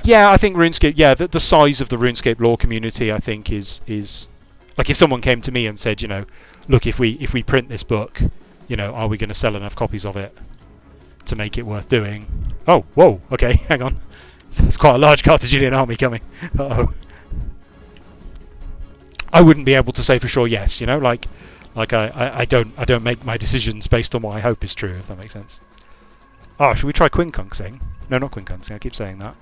Yeah, I think RuneScape. Yeah, the size of the RuneScape lore community, I think, is like if someone came to me and said, you know, look, if we print this book, you know, are we going to sell enough copies of it to make it worth doing? Oh, whoa, okay, hang on. There's quite a large Carthaginian army coming. Uh-oh. I wouldn't be able to say for sure yes, you know, like I don't make my decisions based on what I hope is true, if that makes sense. Oh, should we try quincunxing? No, not quincunxing, I keep saying that.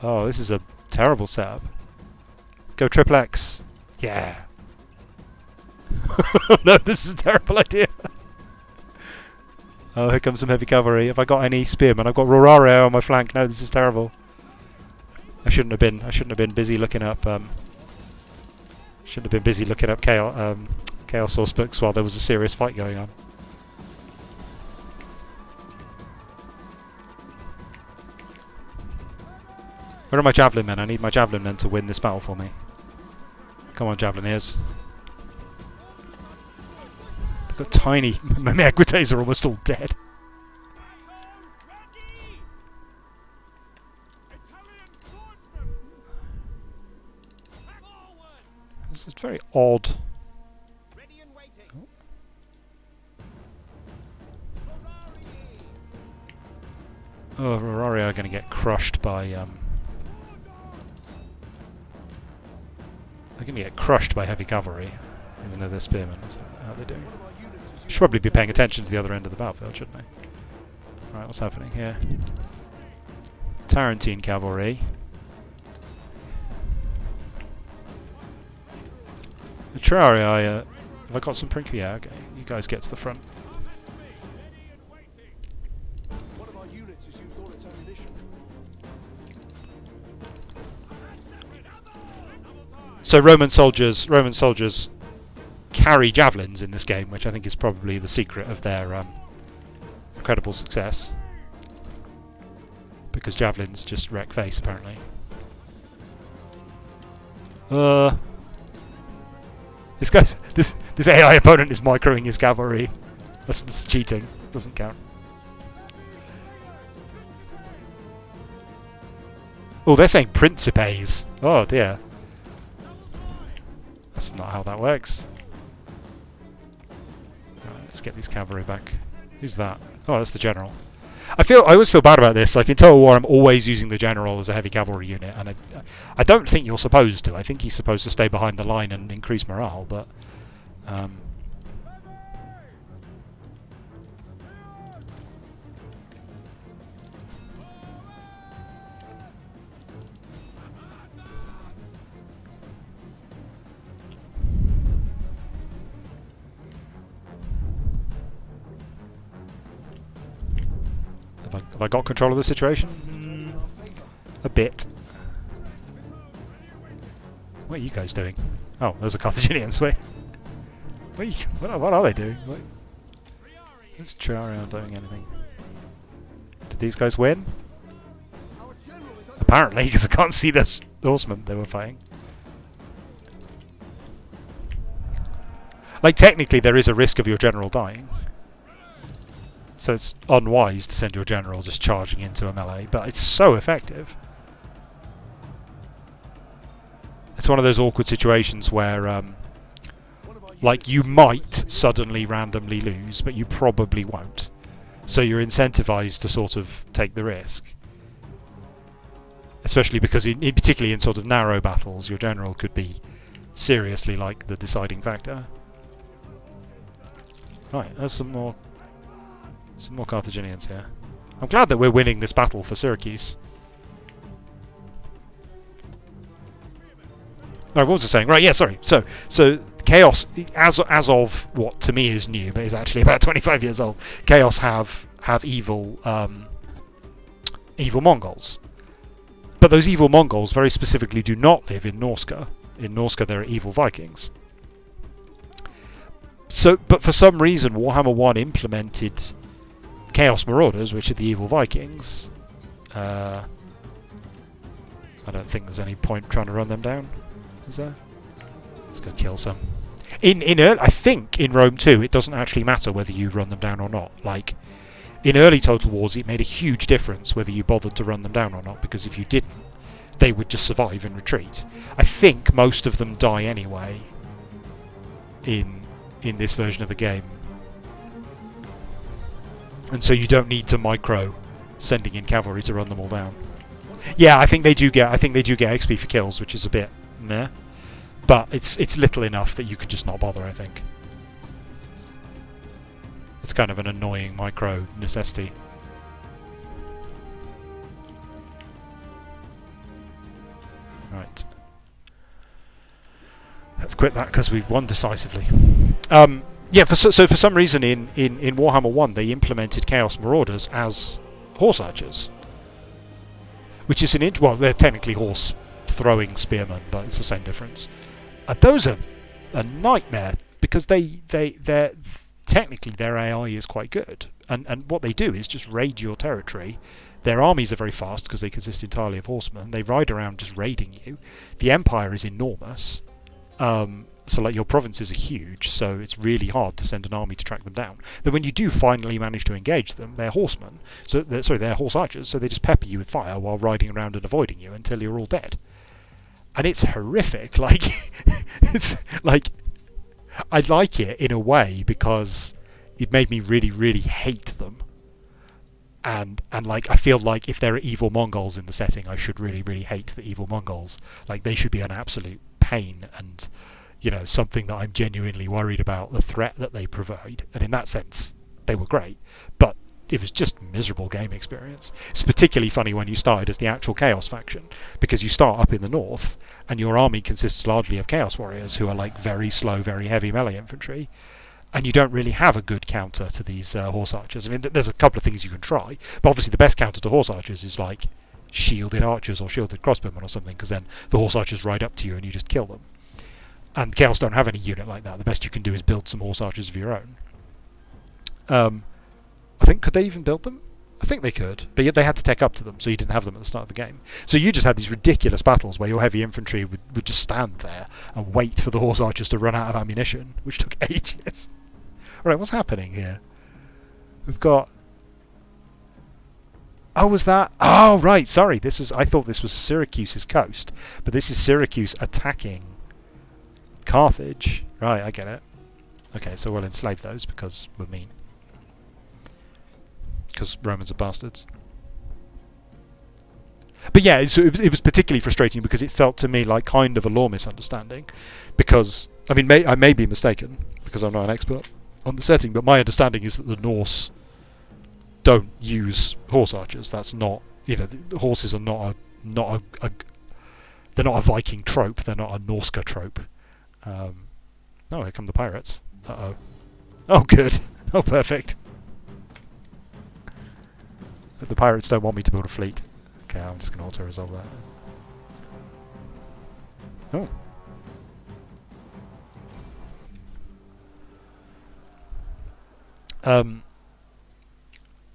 Oh, this is a terrible setup. Go triple X. Yeah. No, this is a terrible idea. Oh, here comes some heavy cavalry. Have I got any spearmen? I've got Rorario on my flank. No, this is terrible. I shouldn't have been busy looking up. Shouldn't have been busy looking up chaos source books while there was a serious fight going on. Where are my javelin men? I need my javelin men to win this battle for me. Come on, javelineers. They've got tiny... My Equites are almost all dead. This is very odd. Oh, Rorario are going to get crushed by... They're going to get crushed by heavy cavalry, even though they're spearmen. Is that how they're doing? Should probably be paying attention to the other end of the battlefield, shouldn't they? Right, what's happening here? Tarentine cavalry. The Terrarii, have I got some prink? Yeah, okay. You guys get to the front. One of our units has used all its ammunition. So Roman soldiers carry javelins in this game, which I think is probably the secret of their incredible success. Because javelins just wreck face, apparently. This AI opponent is microing his cavalry. That's cheating. Doesn't count. Oh, they're saying principes. Oh dear. That's not how that works. Right, let's get these cavalry back. Who's that? Oh, that's the general. I always feel bad about this. Like in Total War, I'm always using the general as a heavy cavalry unit, and I don't think you're supposed to. I think he's supposed to stay behind the line and increase morale, but have I got control of the situation? A bit. What are you guys doing? Oh, those are Carthaginians. Wait. What are they doing? Wait. This Terrarii aren't doing anything. Did these guys win? Apparently, because I can't see the horsemen they were fighting. Like, technically, there is a risk of your general dying. So it's unwise to send your general just charging into a melee, but it's so effective. It's one of those awkward situations where, like, you might suddenly randomly lose, but you probably won't. So you're incentivized to sort of take the risk. Especially because, particularly in sort of narrow battles, your general could be seriously, like, the deciding factor. Right, there's some more Carthaginians here. I'm glad that we're winning this battle for Syracuse. Right, what was I saying? Right, yeah, sorry. So Chaos, as of what to me is new, but is actually about 25 years old. Chaos have evil Mongols, but those evil Mongols very specifically do not live in Norska. In Norska, there are evil Vikings. So, but for some reason, Warhammer 1 implemented Chaos Marauders, which are the evil Vikings. I don't think there's any point trying to run them down. Is there? Let's go kill some. I think in Rome 2, it doesn't actually matter whether you run them down or not. Like, in early Total Wars, it made a huge difference whether you bothered to run them down or not, because if you didn't, they would just survive and retreat. I think most of them die anyway in this version of the game. And so you don't need to micro sending in cavalry to run them all down. Yeah, I think they do get XP for kills, which is a bit meh. But it's little enough that you could just not bother, I think. It's kind of an annoying micro necessity. Right. Let's quit that because we've won decisively. Yeah, so for some reason in Warhammer 1 they implemented Chaos Marauders as horse archers, which is well, they're technically horse throwing spearmen, but it's the same difference. And those are a nightmare because they're technically their AI is quite good, and what they do is just raid your territory. Their armies are very fast because they consist entirely of horsemen. They ride around just raiding you. The empire is enormous. So like your provinces are huge, so it's really hard to send an army to track them down. Then when you do finally manage to engage them, they're horsemen. They're horse archers, so they just pepper you with fire while riding around and avoiding you until you're all dead. And it's horrific. Like it's like I like it in a way because it made me really, really hate them. And like I feel like if there are evil Mongols in the setting, I should really, really hate the evil Mongols. Like they should be an absolute pain and something that I'm genuinely worried about the threat that they provide. And in that sense, they were great. But it was just a miserable game experience. It's particularly funny when you started as the actual Chaos faction, because you start up in the north, and your army consists largely of Chaos warriors who are like very slow, very heavy melee infantry, and you don't really have a good counter to these horse archers. I mean, there's a couple of things you can try, but obviously the best counter to horse archers is like shielded archers or shielded crossbowmen or something, because then the horse archers ride up to you and you just kill them. And Chaos don't have any unit like that. The best you can do is build some horse archers of your own. I think, could they even build them? I think they could, but yet they had to tech up to them, so you didn't have them at the start of the game. So you just had these ridiculous battles where your heavy infantry would just stand there and wait for the horse archers to run out of ammunition, which took ages. Alright, what's happening here? We've got... Oh, was that... Oh, right, sorry. I thought this was Syracuse's coast, but this is Syracuse attacking Carthage. Right, I get it. Okay, so we'll enslave those because we're mean. Because Romans are bastards. But yeah, it was particularly frustrating because it felt to me like kind of a lore misunderstanding. Because, I mean, I may be mistaken, because I'm not an expert on the setting, but my understanding is that the Norse don't use horse archers. That's not, the horses are not a they're not a Viking trope. They're not a Norska trope. Oh, here come the pirates. Uh-oh. Oh, good. Oh, perfect. The pirates don't want me to build a fleet. Okay, I'm just going to auto-resolve that. Oh.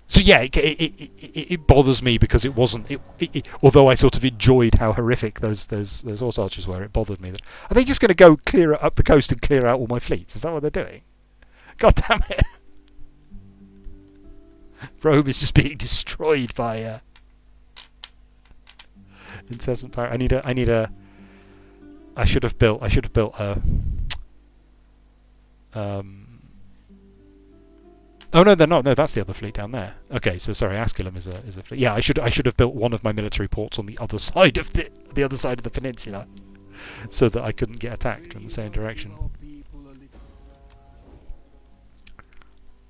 So yeah, it bothers me because it wasn't. Although I sort of enjoyed how horrific those horse archers were, it bothered me that are they just going to go clear up the coast and clear out all my fleets? Is that what they're doing? God damn it! Rome is just being destroyed by incessant power. I should have built a. Oh no, they're not. No, that's the other fleet down there. Okay, so sorry, Asculum is a fleet. Yeah, I should have built one of my military ports on the other side of the other side of the peninsula, so that I couldn't get attacked from the same direction.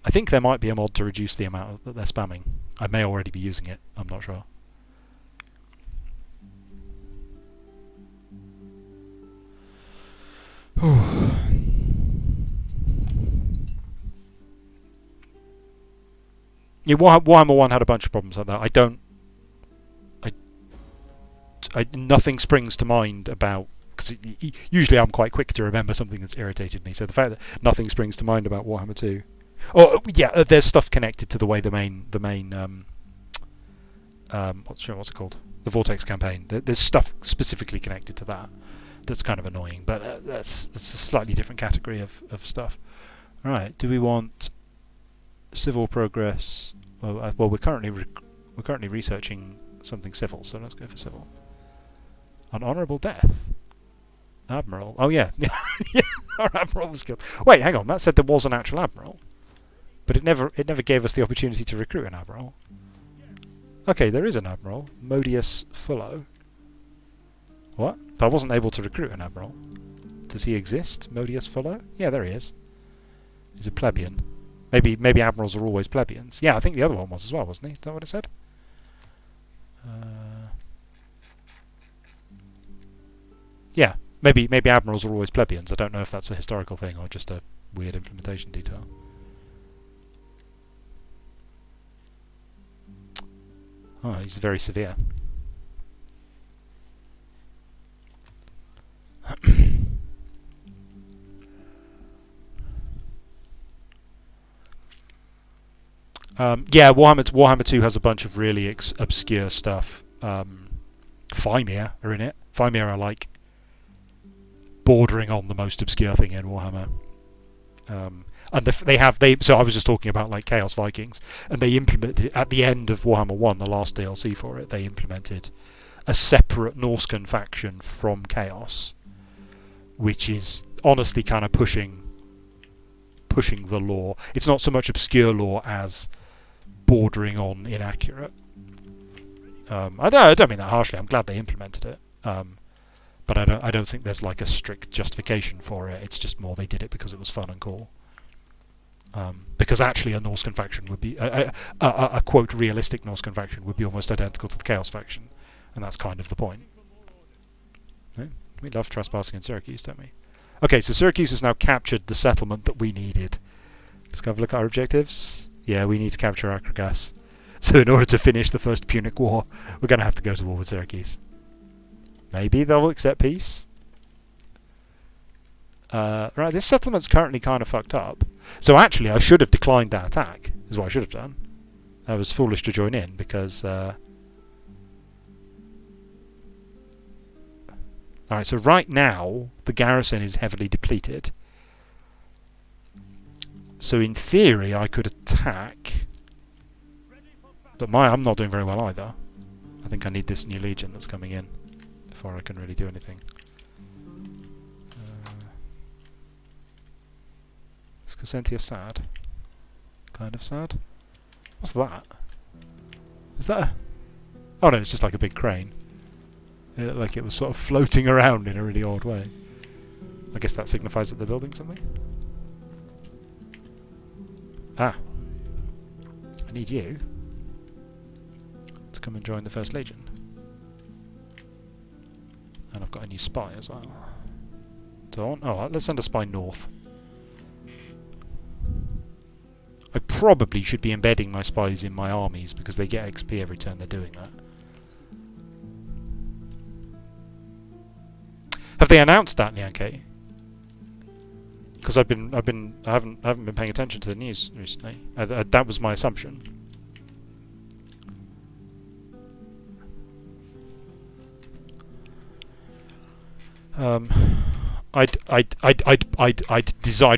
I think there might be a mod to reduce the amount that they're spamming. I may already be using it. I'm not sure. Yeah, Warhammer 1 had a bunch of problems like that. Nothing springs to mind about... Because usually I'm quite quick to remember something that's irritated me, so the fact that nothing springs to mind about Warhammer 2... Oh, yeah, there's stuff connected to the way the main what's it called? The Vortex campaign. There's stuff specifically connected to that that's kind of annoying, but that's a slightly different category of stuff. Right, do we want... civil progress? Well, we're currently researching something civil, so let's go for civil. An honourable death. Admiral. Oh yeah, yeah. Our admiral was killed. Wait, hang on. That said there was an actual admiral, but it never gave us the opportunity to recruit an admiral. Okay, there is an admiral, Modius Fullo. What? But I wasn't able to recruit an admiral. Does he exist, Modius Fullo? Yeah, there he is. He's a plebeian. Maybe admirals are always plebeians. Yeah, I think the other one was as well, wasn't he? Is that what it said? Yeah, maybe admirals are always plebeians. I don't know if that's a historical thing or just a weird implementation detail. Oh, he's very severe. Yeah, Warhammer 2 has a bunch of really obscure stuff. Fimir are in it. Fimir are like bordering on the most obscure thing in Warhammer. And so I was just talking about like Chaos Vikings, and they implemented at the end of Warhammer 1, the last DLC for it, they implemented a separate Norscan faction from Chaos, which is honestly kind of pushing the lore. It's not so much obscure lore as bordering on inaccurate. I don't mean that harshly. I'm glad they implemented it, but I don't think there's like a strict justification for it. It's just more they did it because it was fun and cool. Because actually, a Norscan faction would be a quote realistic Norscan faction would be almost identical to the Chaos faction, and that's kind of the point. Yeah, we love trespassing in Syracuse, don't we? Okay, so Syracuse has now captured the settlement that we needed. Let's have a look at our objectives. Yeah, we need to capture Acrogas. So in order to finish the first Punic War, we're going to have to go to war with Syracuse. Maybe they'll accept peace. Right, this settlement's currently kind of fucked up. So actually, I should have declined that attack, is what I should have done. I was foolish to join in, because... Alright, so right now, the garrison is heavily depleted. So in theory, I could attack... But I'm not doing very well either. I think I need this new legion that's coming in before I can really do anything. Is Crescentia sad? Kind of sad? What's that? Is that a... Oh no, it's just like a big crane. It looked like it was sort of floating around in a really odd way. I guess that signifies that they're building something? Ah. I need you to come and join the First Legion. And I've got a new spy as well. Dawn? Oh, let's send a spy north. I probably should be embedding my spies in my armies because they get XP every turn they're doing that. Have they announced that, Nyanke? Because I haven't been paying attention to the news recently. That was my assumption. I'd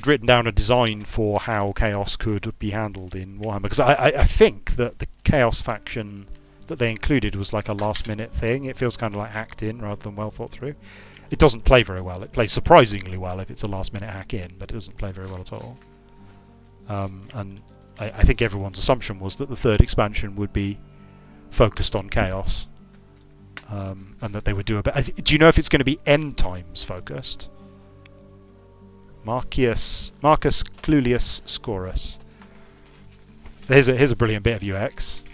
written down a design for how Chaos could be handled in Warhammer, because I think that the Chaos faction that they included was like a last minute thing. It feels kind of like hacked in rather than well thought through. It doesn't play very well. It plays surprisingly well if it's a last minute hack in, but it doesn't play very well at all. And I think everyone's assumption was that the third expansion would be focused on Chaos, and that they would do a bit. Do you know if it's going to be end times focused? Marcus Clulius Scorus. Here's a brilliant bit of UX.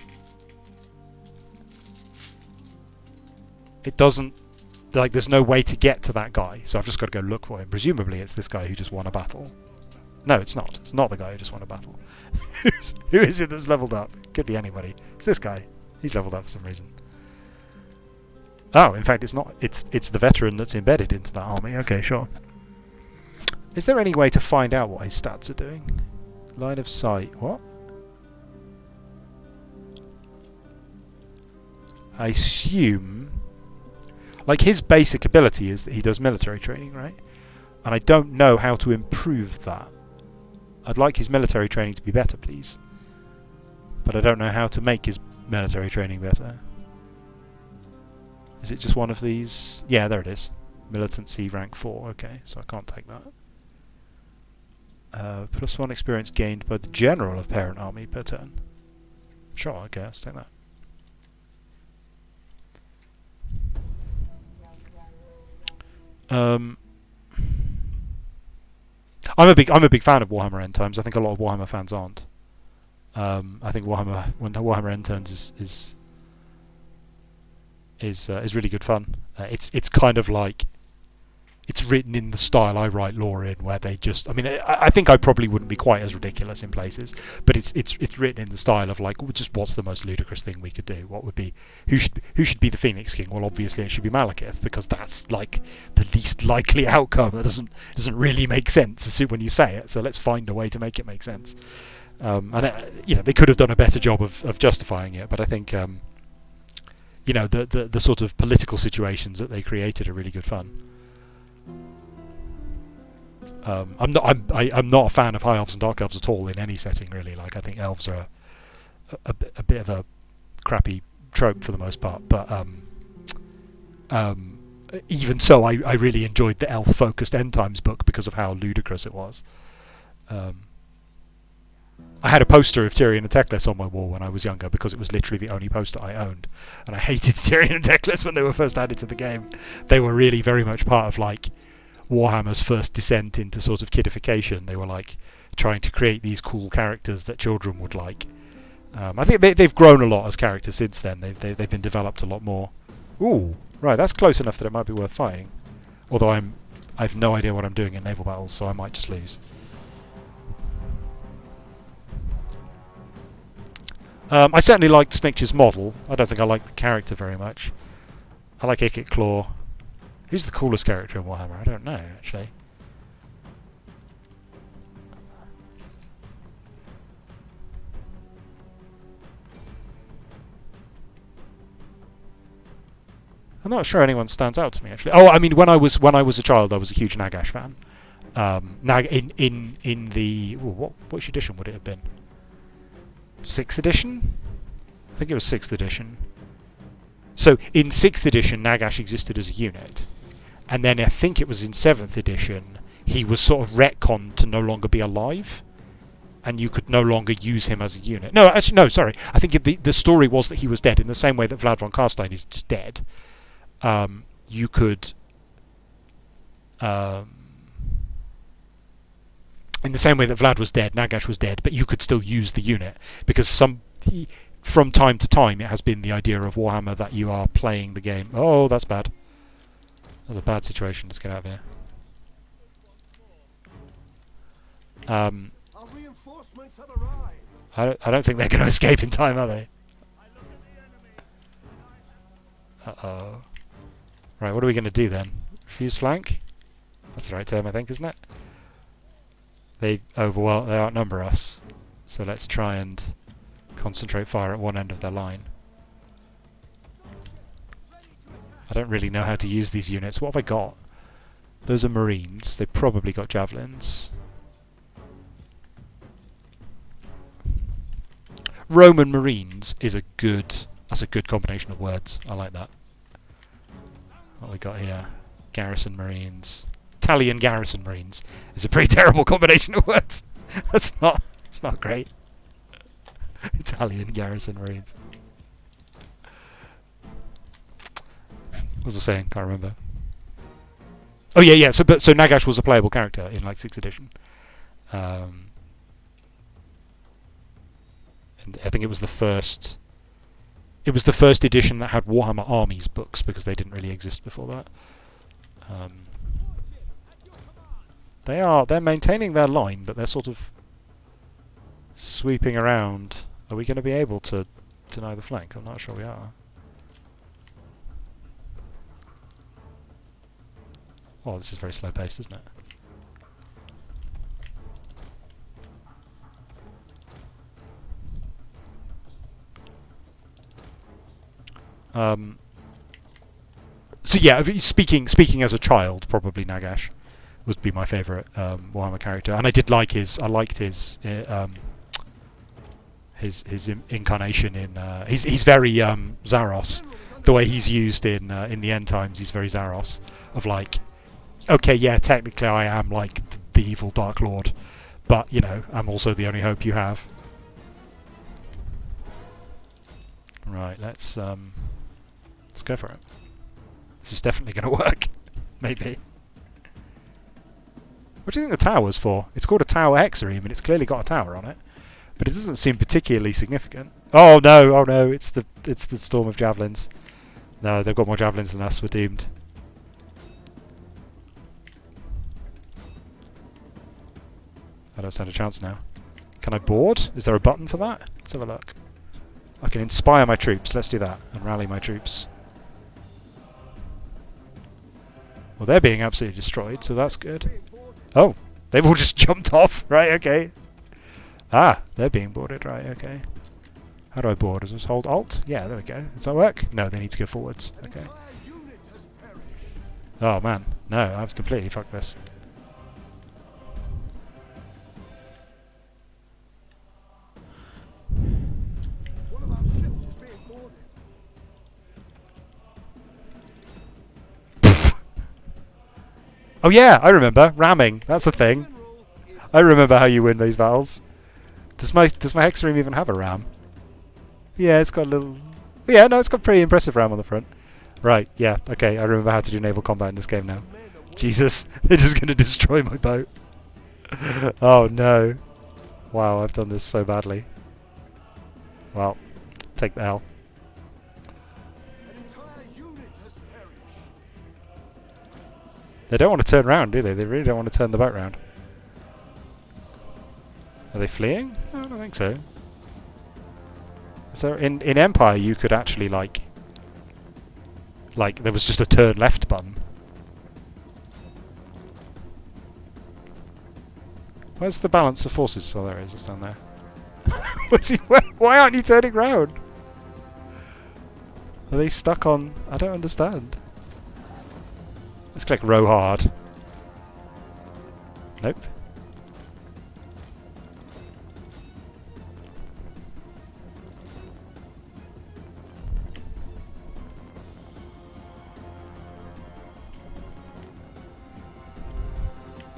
It doesn't, like, there's no way to get to that guy, so I've just got to go look for him. Presumably it's this guy who just won a battle. No, it's not. It's not the guy who just won a battle. Who is it that's leveled up? Could be anybody. It's this guy. He's leveled up for some reason. Oh, in fact it's not. It's the veteran that's embedded into that army. Okay, sure. Is there any way to find out what his stats are doing? Line of sight. What? I assume... Like, his basic ability is that he does military training, right? And I don't know how to improve that. I'd like his military training to be better, please. But I don't know how to make his military training better. Is it just one of these? Yeah, there it is. Militancy rank 4. Okay, so I can't take that. +1 experience gained by the general of parent army per turn. Sure, okay, let's take that. I'm a big fan of Warhammer End Times. I think a lot of Warhammer fans aren't. I think Warhammer End Times is really good fun. It's kind of like it's written in the style I write lore in, where they just, I mean, I think I probably wouldn't be quite as ridiculous in places, but it's written in the style of like, just what's the most ludicrous thing we could do? What would be, who should be the Phoenix King? Well, obviously it should be Malekith, because that's like the least likely outcome. That doesn't really make sense when you say it. So let's find a way to make it make sense. And they could have done a better job of justifying it, but I think the sort of political situations that they created are really good fun. I'm not a fan of high elves and dark elves at all in any setting, really. Like, I think elves are a bit of a crappy trope for the most part, but even so, I really enjoyed the elf focused End Times book because of how ludicrous it was. I had a poster of Tyrion and Teclis on my wall when I was younger because it was literally the only poster I owned, and I hated Tyrion and Teclis when they were first added to the game. They were really very much part of like Warhammer's first descent into sort of kidification. They were like trying to create these cool characters that children would like. I think they've grown a lot as characters since then. They've been developed a lot more. Ooh, right, that's close enough that it might be worth fighting. Although I've no idea what I'm doing in naval battles, so I might just lose. I certainly liked Snitch's model. I don't think I liked the character very much. I like Ikit Claw. Who's the coolest character in Warhammer? I don't know, actually. I'm not sure anyone stands out to me, actually. Oh, I mean, when I was a child, I was a huge Nagash fan. In the which edition would it have been? 6th edition? I think it was 6th edition. So in 6th edition, Nagash existed as a unit, and then I think it was in 7th edition he was sort of retconned to no longer be alive, and you could no longer use him as a unit. No, actually, no, sorry. I think the story was that he was dead in the same way that Vlad von Carstein is just dead. You could... in the same way that Vlad was dead, Nagash was dead, but you could still use the unit, because from time to time it has been the idea of Warhammer that you are playing the game. Oh, that's bad. That's a bad situation. Let's get out of here. Our reinforcements have arrived. I don't think they're going to escape in time, are they? Uh-oh. Right, what are we going to do then? Fuse flank? That's the right term, I think, isn't it? They outnumber us, so let's try and concentrate fire at one end of their line. I don't really know how to use these units. What have I got? Those are Marines. They probably got javelins. Roman Marines is that's a good combination of words. I like that. What we got here? Garrison Marines. Italian Garrison Marines is a pretty terrible combination of words. It's not great. Italian Garrison Marines. What was I saying? Can't remember. Oh yeah. So Nagash was a playable character in like 6th edition. And I think it was the first. It was the first edition that had Warhammer Armies books, because they didn't really exist before that. They're maintaining their line, but they're sort of sweeping around. Are we going to be able to deny the flank? I'm not sure we are. Oh, this is very slow paced, isn't it? So yeah, speaking as a child, probably Nagash would be my favourite Warhammer character, and I liked his incarnation in. He's very Zaros. The way he's used in the End Times, he's very Zaros. Of like, okay, yeah, technically I am like the evil Dark Lord, but you know, I'm also the only hope you have. Right, let's go for it. This is definitely going to work. Maybe. What do you think the tower's for? It's called a tower hexareme, and it's clearly got a tower on it, but it doesn't seem particularly significant. Oh no! It's the storm of javelins. No, they've got more javelins than us. We're doomed. I don't stand a chance now. Can I board? Is there a button for that? Let's have a look. I can inspire my troops. Let's do that. And rally my troops. Well, they're being absolutely destroyed, so that's good. Oh, they've all just jumped off. Right, okay. Ah, they're being boarded. Right, okay. How do I board? Does this hold Alt? Yeah, there we go. Does that work? No, they need to go forwards. Okay. Oh, man. No, I've completely fucked this. One of our ships is being boarded. Oh yeah, I remember. Ramming. That's a thing. I remember how you win these battles. Does my Hexaream even have a ram? Yeah, it's got a little... Yeah, no, it's got pretty impressive ram on the front. Right, yeah, okay, I remember how to do naval combat in this game now. Jesus, they're just going to destroy my boat. Oh no. Wow, I've done this so badly. Well, take the L. An entire unit has perished. They don't want to turn round, do they? They really don't want to turn the boat round. Are they fleeing? No, I don't think so. So in Empire you could actually like there was just a turn left button. Where's the balance of forces? Oh, there it is. It's down there. Why aren't you turning round? Are they stuck on... I don't understand. Let's click row hard. Nope.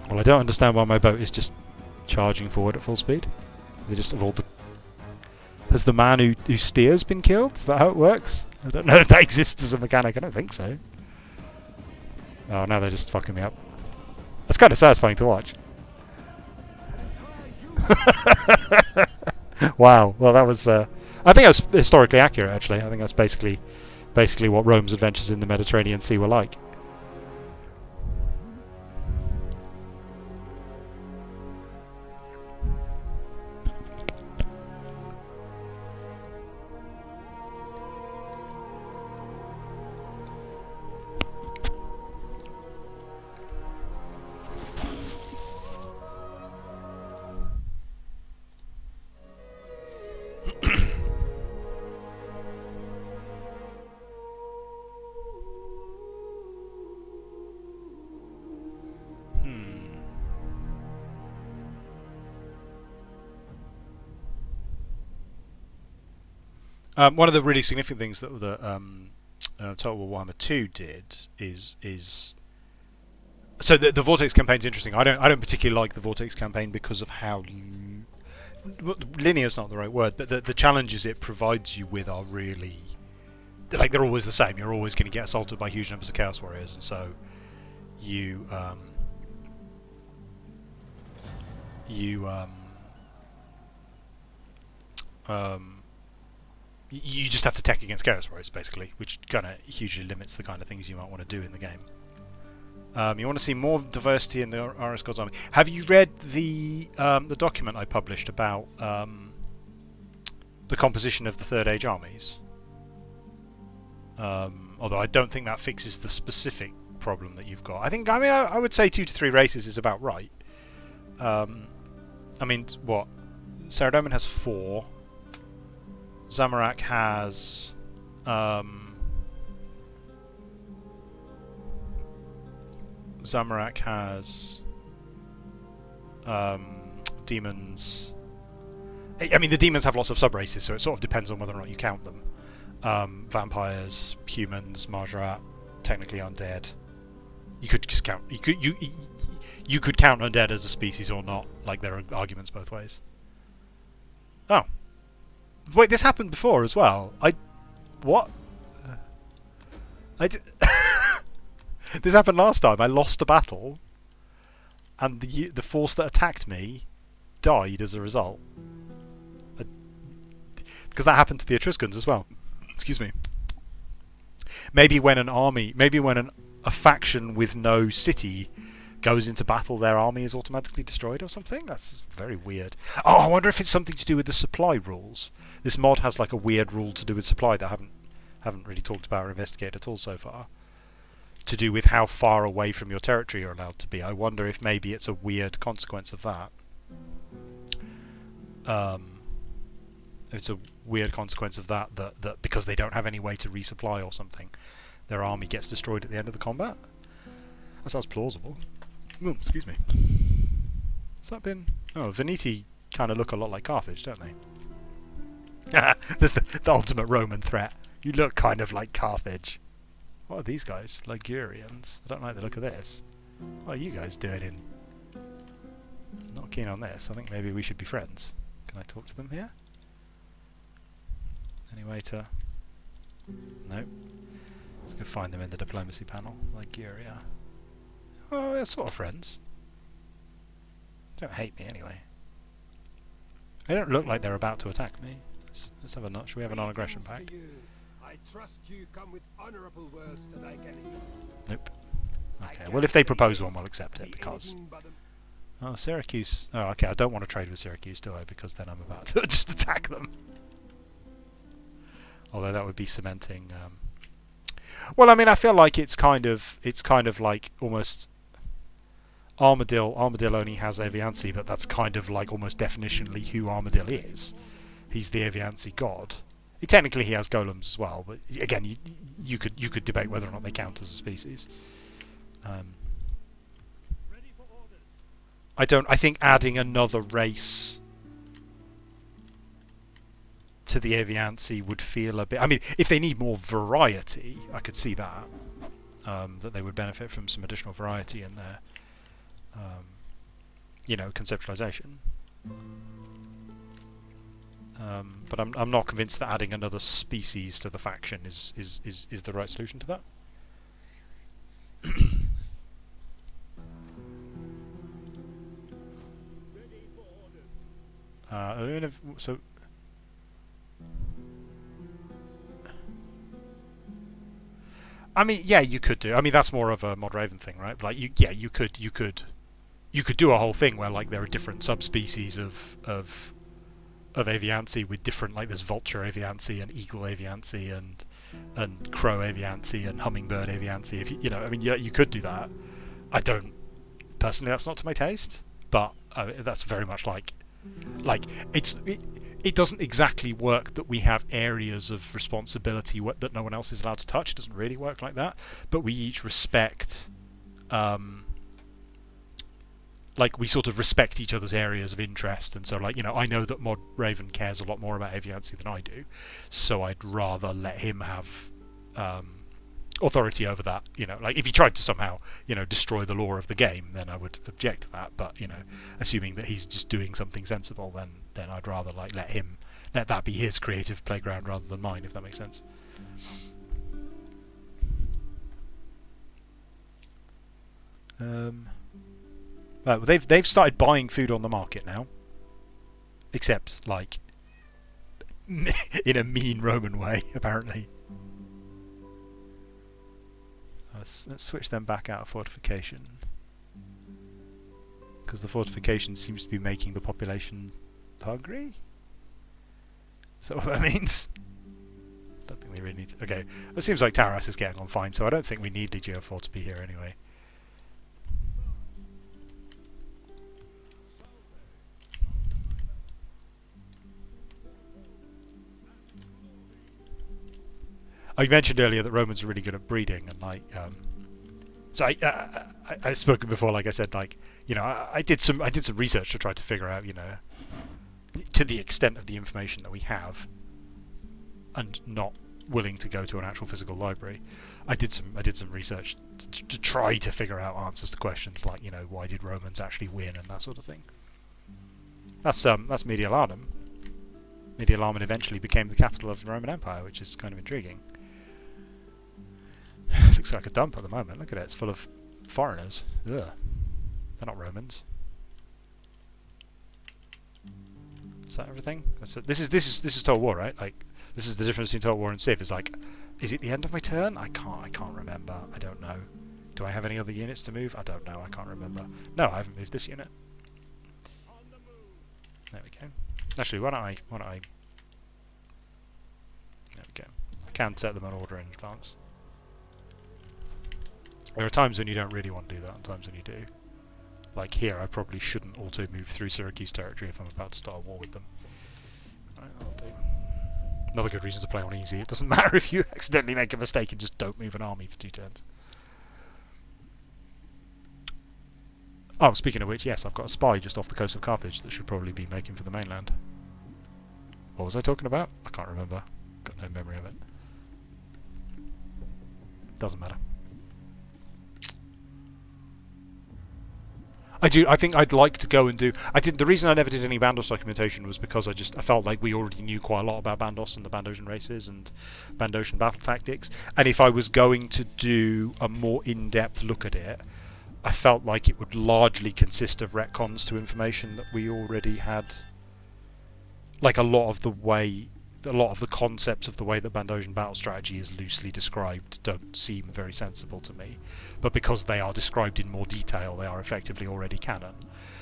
Well, I don't understand why my boat is just charging forward at full speed. They just have all the... Has the man who steers been killed? Is that how it works? I don't know if that exists as a mechanic. I don't think so. Oh, now they're just fucking me up. That's kind of satisfying to watch. Wow. Well, that was... I think that was historically accurate, actually. I think that's basically what Rome's adventures in the Mediterranean Sea were like. One of the really significant things that the Total War Warhammer 2 did is so the Vortex campaign's interesting. I don't particularly like the Vortex campaign because of how linear is not the right word, but the challenges it provides you with are really they're always the same. You're always going to get assaulted by huge numbers of Chaos Warriors, and so you you just have to tech against Chaos Warriors, basically, which kind of hugely limits the kind of things you might want to do in the game. You want to see more diversity in the RS Gods army. Have you read the document I published about the composition of the Third Age armies? Although I don't think that fixes the specific problem that you've got. I would say 2 to 3 races is about right. I mean, what? Saradomin has 4. Zamorak has demons. I mean, the demons have lots of sub-races, so it sort of depends on whether or not you count them. Vampires, humans, Marjarat, technically undead. You could just count. You could count undead as a species or not. Like, there are arguments both ways. Oh. Wait, this happened before as well. What? This happened last time. I lost a battle, and the force that attacked me died as a result. Because that happened to the Etruscans as well. Excuse me. Maybe when a faction with no city goes into battle, their army is automatically destroyed or something. That's very weird. Oh, I wonder if it's something to do with the supply rules. This mod has like a weird rule to do with supply that I haven't really talked about or investigated at all so far. To do with how far away from your territory you're allowed to be. I wonder if maybe it's a weird consequence of that. It's a weird consequence of that because they don't have any way to resupply or something, their army gets destroyed at the end of the combat. That sounds plausible. Ooh, excuse me. Has that been... Oh, Veneti kind of look a lot like Carthage, don't they? There's the ultimate Roman threat. You look kind of like Carthage. What are these guys? Ligurians? I don't like the look of this. What are you guys doing in... Not keen on this. I think maybe we should be friends. Can I talk to them here? Any way to... Nope. Let's go find them in the diplomacy panel. Liguria. Oh, they're sort of friends. They don't hate me anyway. They don't look like they're about to attack me. Let's have a notch. Should we have a non-aggression pact? I trust you come with honourable words that I can hear. Nope. Okay, well if they propose one, we'll accept it because... Oh, Syracuse... Oh, okay, I don't want to trade with Syracuse, do I? Because then I'm about to just attack them. Although that would be cementing... Well, I mean, I feel like it's kind of like almost... Armadillo only has Avianci, but that's kind of like almost definitionally who Armadillo is. He's the Avianci god. Technically he has golems as well, but again, you could debate whether or not they count as a species. I think adding another race to the Avianci would feel a bit... I mean, if they need more variety, I could see that. That they would benefit from some additional variety in their, conceptualization. But I'm not convinced that adding another species to the faction is the right solution to that. So I mean, yeah, you could do. I mean, that's more of a Mod Raven thing, right? Like, you could do a whole thing where like there are different subspecies of Avianci with different, like there's vulture Avianci and eagle Avianci and crow Avianci and hummingbird Avianci. If I mean, yeah, you could do that. I don't personally. That's not to my taste, but that's very much like it doesn't exactly work that we have areas of responsibility that no one else is allowed to touch. It doesn't really work like that. But we each respect, like we sort of respect each other's areas of interest. And so, like, I know that Mod Raven cares a lot more about Avianci than I do, so I'd rather let him have authority over that. Like if he tried to somehow, destroy the lore of the game, then I would object to that. But assuming that he's just doing something sensible, then I'd rather like let that be his creative playground rather than mine, if that makes sense. Well, they've started buying food on the market now, except like in a mean Roman way, apparently. Let's switch them back out of fortification, because the fortification seems to be making the population hungry. Is that what that means? I don't think we really need to... Okay, it seems like Taras is getting on fine, so I don't think we need Legio 4 to be here anyway. I mentioned earlier that Romans are really good at breeding, and like, so I've spoken before. Like I said, like I did some research to try to figure out, to the extent of the information that we have, and not willing to go to an actual physical library. I did some research to try to figure out answers to questions like, why did Romans actually win and that sort of thing. That's Mediolanum. Mediolanum eventually became the capital of the Roman Empire, which is kind of intriguing. Looks like a dump at the moment. Look at it. It's full of foreigners. Ugh. They're not Romans. Is that everything? This is Total War, right? Like, this is the difference between Total War and Civ. Is like, is it the end of my turn? I can't remember. I don't know. Do I have any other units to move? I don't know. I can't remember. No, I haven't moved this unit. There we go. Actually, why don't I? There we go. I can set them on order in advance. There are times when you don't really want to do that, and times when you do. Like here, I probably shouldn't auto-move through Syracuse territory if I'm about to start a war with them. Right, I'll do. Another good reason to play on easy. It doesn't matter if you accidentally make a mistake and just don't move an army for 2 turns. Oh, speaking of which, yes, I've got a spy just off the coast of Carthage that should probably be making for the mainland. What was I talking about? I can't remember. Got no memory of it. Doesn't matter. I think I'd like to go and do... The reason I never did any Bandos documentation was because I felt like we already knew quite a lot about Bandos and the Bandosian races and Bandosian battle tactics. And if I was going to do a more in-depth look at it, I felt like it would largely consist of retcons to information that we already had. Like a lot of the concepts of the way that Bandosian battle strategy is loosely described don't seem very sensible to me. But because they are described in more detail, they are effectively already canon.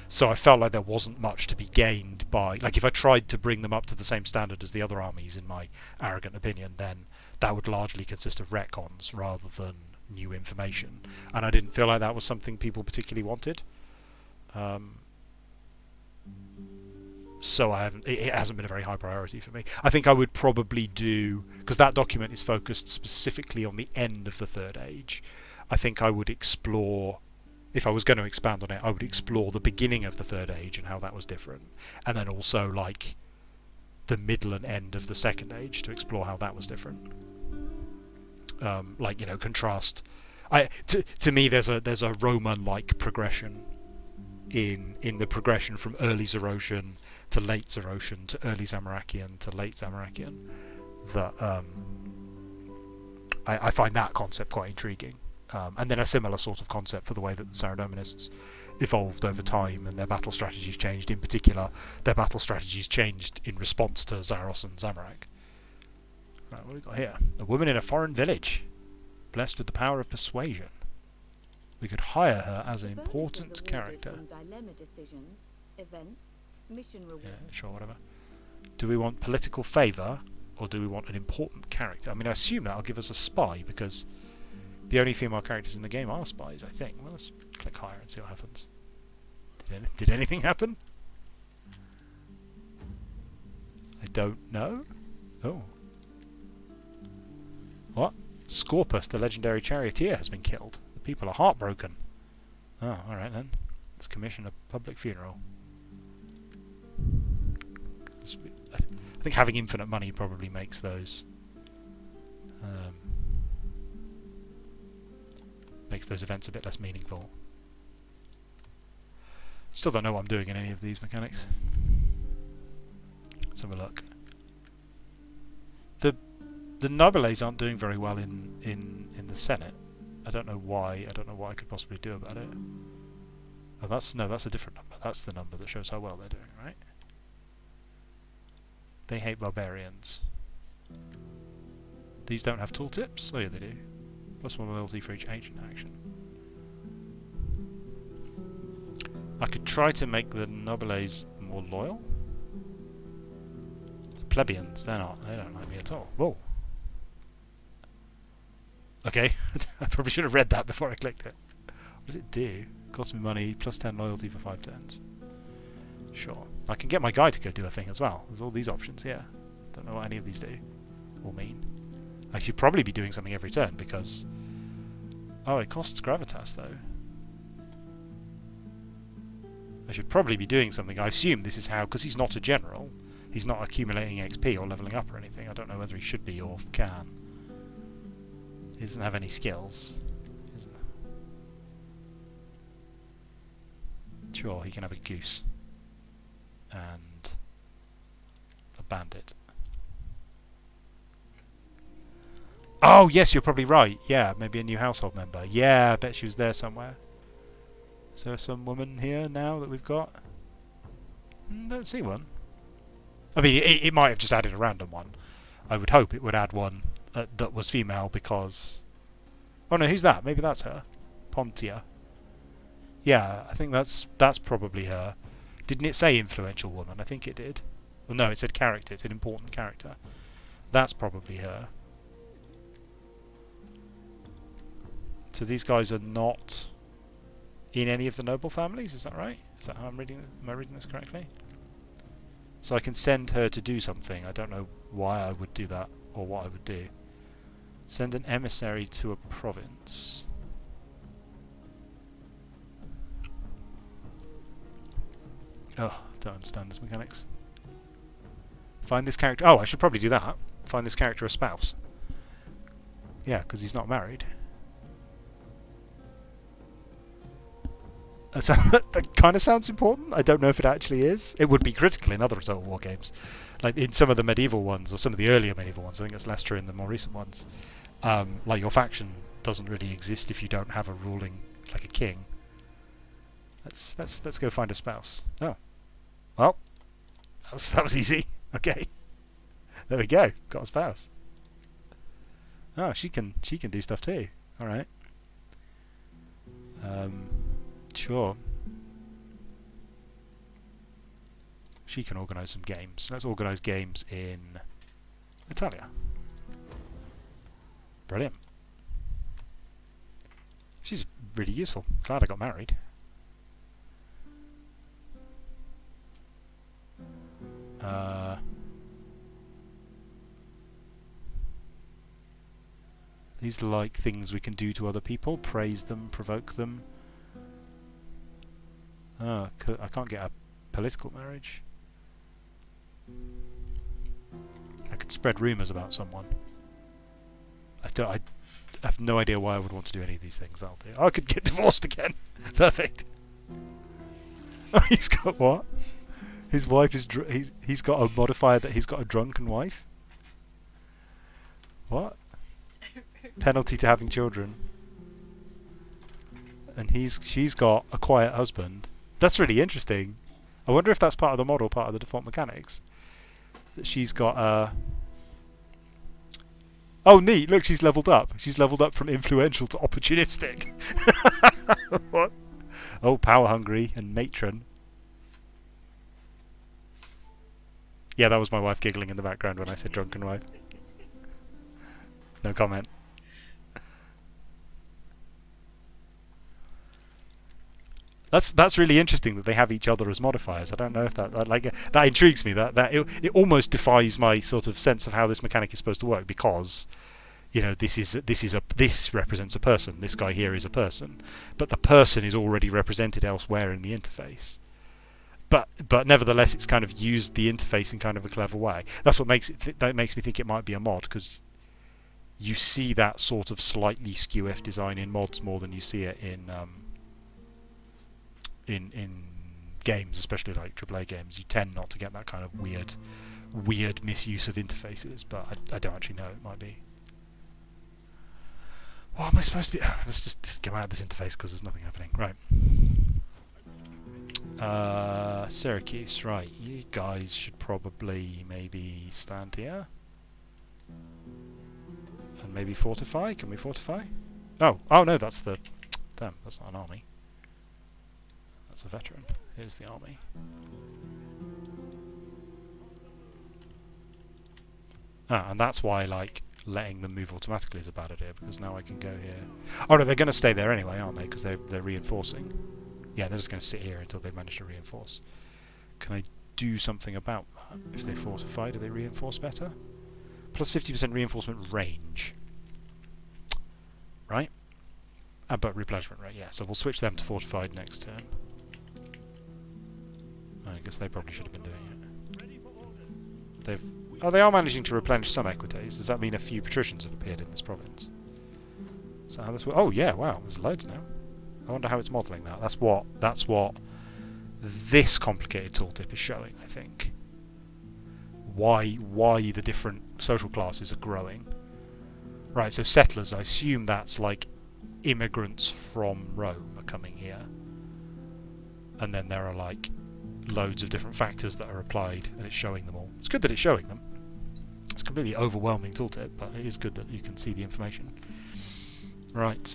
So I felt like there wasn't much to be gained by... Like, if I tried to bring them up to the same standard as the other armies, in my arrogant opinion, then that would largely consist of retcons rather than new information. And I didn't feel like that was something people particularly wanted. So it hasn't been a very high priority for me. I think I would probably do... Because that document is focused specifically on the end of the Third Age. I think I would explore... If I was going to expand on it, I would explore the beginning of the Third Age and how that was different. And then also, like, the middle and end of the Second Age to explore how that was different. Like, you know, contrast... To me, there's a Roman-like progression in the progression from early Zerosian to late Zerosian to early Zamorakian to late Zamorakian that I find that concept quite intriguing. And then a similar sort of concept for the way that the Saradominists evolved over time and their battle strategies changed. In particular, their battle strategies changed in response to Zaros and Zamorak. Right, what have we got here? A woman in a foreign village, blessed with the power of persuasion. We could hire her as an important character. Yeah, sure, whatever. Do we want political favour, or do we want an important character? I mean, I assume that'll give us a spy, because the only female characters in the game are spies, I think. Well, let's click hire and see what happens. Did anything happen? I don't know. Oh. What? Scorpus, the legendary charioteer, has been killed. The people are heartbroken. Oh, alright then. Let's commission a public funeral. I think having infinite money probably makes those events a bit less meaningful. Still don't know what I'm doing in any of these mechanics. Let's have a look. The nobles aren't doing very well in the Senate. I don't know why. I don't know what I could possibly do about it. Oh, that's a different number. That's the number that shows how well they're doing, right? They hate barbarians. These don't have tooltips? Oh yeah, they do. +1 loyalty for each ancient action. I could try to make the nobles more loyal. The plebeians, they're not. They don't like me at all. Whoa. Okay, I probably should have read that before I clicked it. What does it do? Costs me money, +10 loyalty for 5 turns. Sure. I can get my guy to go do a thing as well. There's all these options here. Don't know what any of these do or mean. I should probably be doing something every turn because... Oh, it costs gravitas though. I should probably be doing something. I assume this is how... Because he's not a general. He's not accumulating XP or levelling up or anything. I don't know whether he should be or can. He doesn't have any skills. Sure, he can have a goose. And a bandit. Oh, yes, you're probably right. Yeah, maybe a new household member. Yeah, I bet she was there somewhere. Is there some woman here now that we've got? Don't see one. I mean, it might have just added a random one. I would hope it would add one that was female because... Oh no, who's that? Maybe that's her. Pontia. Yeah, I think that's probably her. Didn't it say influential woman? I think it did. Well, no, it said character. It's an important character. That's probably her. So these guys are not in any of the noble families, is that right? Is that how I'm reading? Am I reading this correctly? So I can send her to do something. I don't know why I would do that or what I would do. Send an emissary to a province. Oh, don't understand this mechanics. Find this character. Oh, I should probably do that. Find this character a spouse. Yeah, because he's not married. That kind of sounds important. I don't know if it actually is. It would be critical in other Total War games. Like in some of the medieval ones, or some of the earlier medieval ones. I think it's less true in the more recent ones. Like your faction doesn't really exist if you don't have a ruling, like a king. Let's go find a spouse. Oh. Well, that was easy. Okay. There we go. Got a spouse. Oh, she can do stuff too. All right. Sure. She can organise some games. Let's organise games in Italia. Brilliant. She's really useful. Glad I got married. These are like things we can do to other people. Praise them, provoke them. Oh, I can't get a political marriage. I could spread rumours about someone. I have no idea why I would want to do any of these things. I'll do. I could get divorced again. Perfect. Oh, he's got what? His wife is. He's got a modifier that he's got a drunken wife. What? Penalty to having children. And she's got a quiet husband. That's really interesting. I wonder if that's part of the model, part of the default mechanics. That she's got a... Oh, neat! Look, she's leveled up. She's leveled up from influential to opportunistic. What? Oh, power hungry and matron. Yeah, that was my wife giggling in the background when I said drunken wife. No comment. That's really interesting that they have each other as modifiers. I don't know if that intrigues me. That it almost defies my sort of sense of how this mechanic is supposed to work, because you know this represents a person. This guy here is a person, but the person is already represented elsewhere in the interface. But nevertheless, it's kind of used the interface in kind of a clever way. That's what makes it. That makes me think it might be a mod, because you see that sort of slightly skew-F design in mods more than you see it in games, especially like AAA games. You tend not to get that kind of weird misuse of interfaces, but I don't actually know. It might be. What am I supposed to be? Let's just go out of this interface because there's nothing happening. Right. Syracuse. Right. You guys should probably maybe stand here. And maybe fortify. Can we fortify? Oh no, that's the... Damn, that's not an army. That's a veteran. Here's the army. And that's why, like, letting them move automatically is a bad idea, because now I can go here. Oh no, they're going to stay there anyway, aren't they? Because they're reinforcing. Yeah, they're just going to sit here until they manage to reinforce. Can I do something about that? If they fortify, do they reinforce better? Plus 50% reinforcement range. Right? But replenishment rate, yeah. So we'll switch them to fortified next turn. I guess they probably should have been doing it. They are managing to replenish some equites. Does that mean a few patricians have appeared in this province? Is that how this works? Oh yeah, wow, there's loads now. I wonder how it's modelling that. That's what this complicated tooltip is showing, I think. Why the different social classes are growing. Right, so settlers, I assume that's like immigrants from Rome are coming here. And then there are like loads of different factors that are applied, and it's showing them all. It's good that it's showing them. It's a completely overwhelming tooltip, but it is good that you can see the information. Right.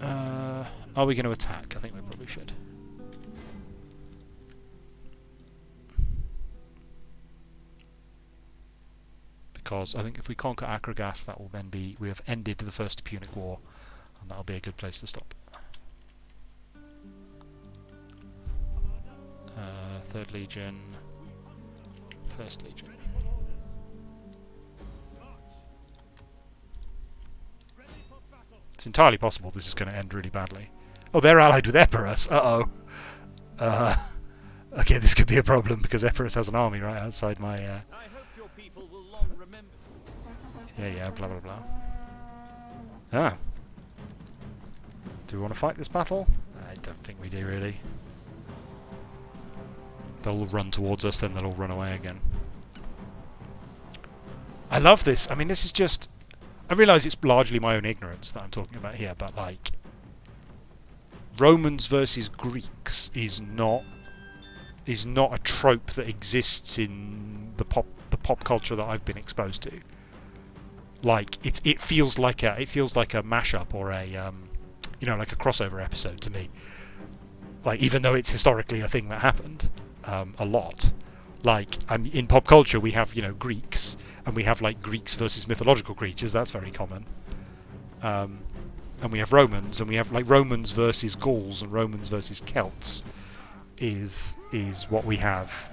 Are we going to attack? I think we probably should. Because I think if we conquer Akragas, that will then be... We have ended the First Punic War, and that'll be a good place to stop. 3rd Legion, 1st Legion. It's entirely possible this is going to end really badly. Oh, they're allied with Epirus. Uh-oh. Okay, this could be a problem because Epirus has an army right outside my... I hope your people will long remember. Yeah, blah blah blah. Ah. Do we want to fight this battle? I don't think we do, really. They'll all run towards us, then they'll all run away again. I love this. I mean, this is just... I realise it's largely my own ignorance that I'm talking about here, but, like... Romans versus Greeks is not a trope that exists in the pop culture that I've been exposed to. Like, it feels like a mashup or a like a crossover episode to me. Like, even though it's historically a thing that happened a lot. Like, in pop culture we have, Greeks, and we have like Greeks versus mythological creatures. That's very common. And we have Romans, and we have like Romans versus Gauls and Romans versus Celts is what we have.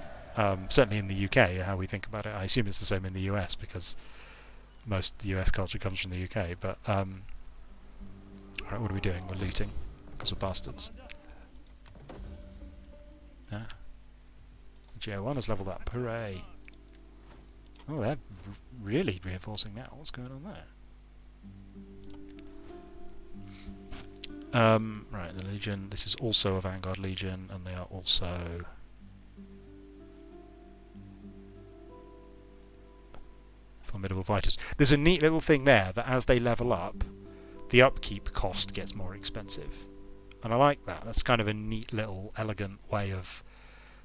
Certainly in the UK, how we think about it. I assume it's the same in the US because most US culture comes from the UK. But alright, what are we doing? We're looting because we're bastards. Ah. GO1 has leveled up. Hooray! Oh, they're really reinforcing now. What's going on there? Right, the Legion. This is also a Vanguard Legion, and they are also... formidable fighters. There's a neat little thing there that as they level up, the upkeep cost gets more expensive. And I like that. That's kind of a neat little elegant way of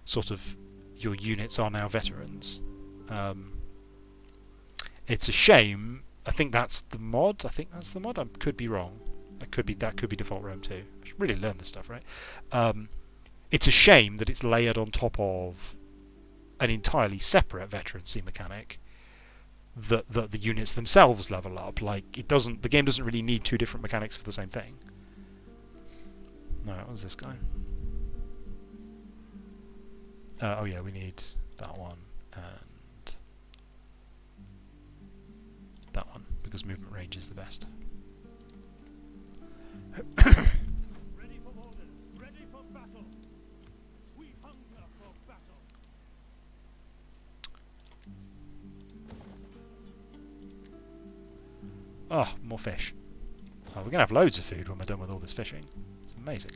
sort of your units are now veterans. It's a shame. I think that's the mod. I could be wrong. That could be default Rome 2. I should really learn this stuff, right? It's a shame that it's layered on top of an entirely separate veterancy mechanic that the units themselves level up. Like, the game doesn't really need two different mechanics for the same thing. No, what was this guy? Oh yeah, we need that one and that one because movement range is the best. Ready for orders. Ready for battle. We hunger for battle. Oh, more fish. Oh, we're going to have loads of food when we're done with all this fishing. It's amazing.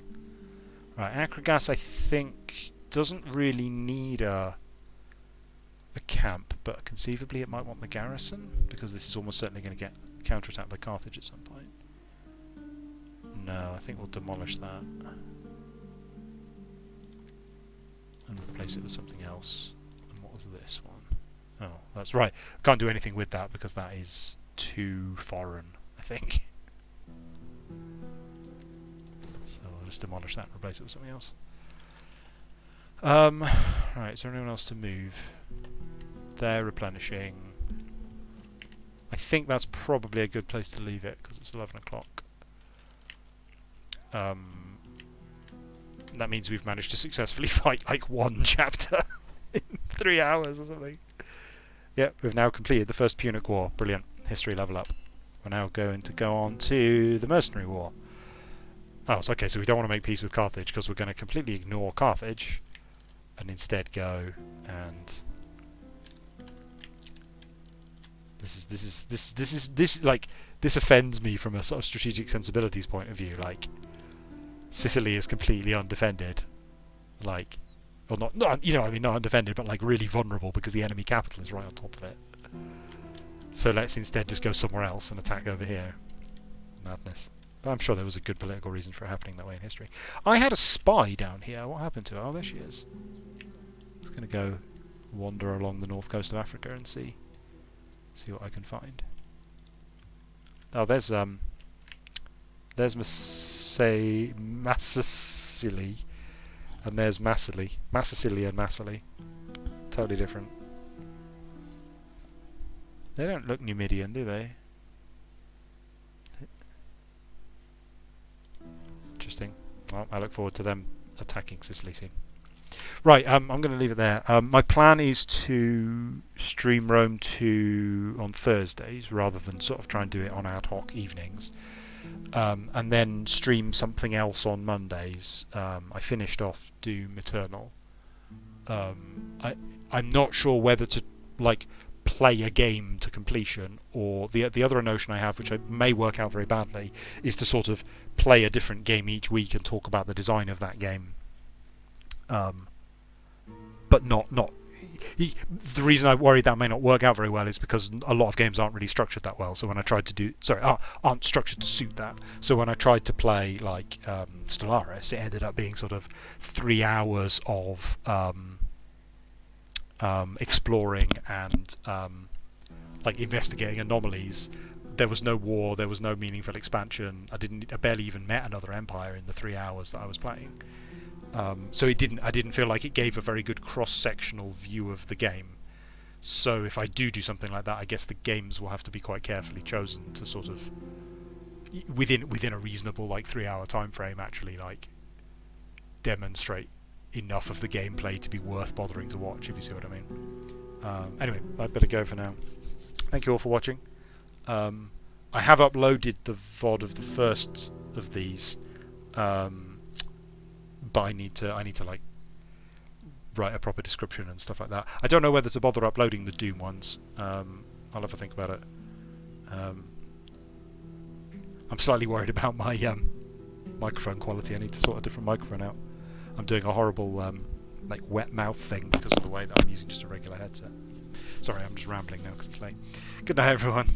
Right, Akragas, I think, doesn't really need a camp, but conceivably it might want the garrison, because this is almost certainly going to get counterattacked by Carthage at some point. No, I think we'll demolish that. And replace it with something else. And what was this one? Oh, that's right. Can't do anything with that because that is too foreign, I think. So I'll just demolish that and replace it with something else. Right, is there anyone else to move? They're replenishing. I think that's probably a good place to leave it because it's 11 o'clock. That means we've managed to successfully fight like one chapter in 3 hours or something. Yep, we've now completed the First Punic War. Brilliant. History level up. We're now going to go on to the Mercenary War. Oh, it's okay, so we don't want to make peace with Carthage because we're going to completely ignore Carthage and instead go and... This offends me from a sort of strategic sensibilities point of view. Like, Sicily is completely undefended, like, or not undefended, but like really vulnerable because the enemy capital is right on top of it. So let's instead just go somewhere else and attack over here. Madness. But I'm sure there was a good political reason for it happening that way in history. I had a spy down here. What happened to her? Oh, there she is. Just gonna go wander along the north coast of Africa and see what I can find. Oh, there's There's Massicily, and there's Massily. Massicily and Massily. Totally different. They don't look Numidian, do they? Interesting. Well, I look forward to them attacking Sicily soon. Right, I'm going to leave it there. My plan is to stream Rome 2 on Thursdays rather than sort of try and do it on ad hoc evenings. And then stream something else on Mondays. I finished off Doom Eternal. I'm not sure whether to like play a game to completion, or the other notion I have, which may work out very badly, is to sort of play a different game each week and talk about the design of that game. But not. The reason I worry that may not work out very well is because a lot of games aren't really structured that well. So when I tried to aren't structured to suit that. So when I tried to play like Stellaris, it ended up being sort of 3 hours of exploring and like investigating anomalies. There was no war. There was no meaningful expansion. I barely even met another empire in the 3 hours that I was playing. So I didn't feel like it gave a very good cross-sectional view of the game. So if I do something like that, I guess the games will have to be quite carefully chosen to sort of within a reasonable like 3 hour time frame actually like demonstrate enough of the gameplay to be worth bothering to watch, if you see what I mean. Anyway, I'd better go for now. Thank you all for watching. I have uploaded the VOD of the first of these. But I need to like write a proper description and stuff like that. I don't know whether to bother uploading the Doom ones. I'll have a think about it. I'm slightly worried about my microphone quality. I need to sort a different microphone out. I'm doing a horrible like wet mouth thing because of the way that I'm using just a regular headset. Sorry, I'm just rambling now because it's late. Good night, everyone.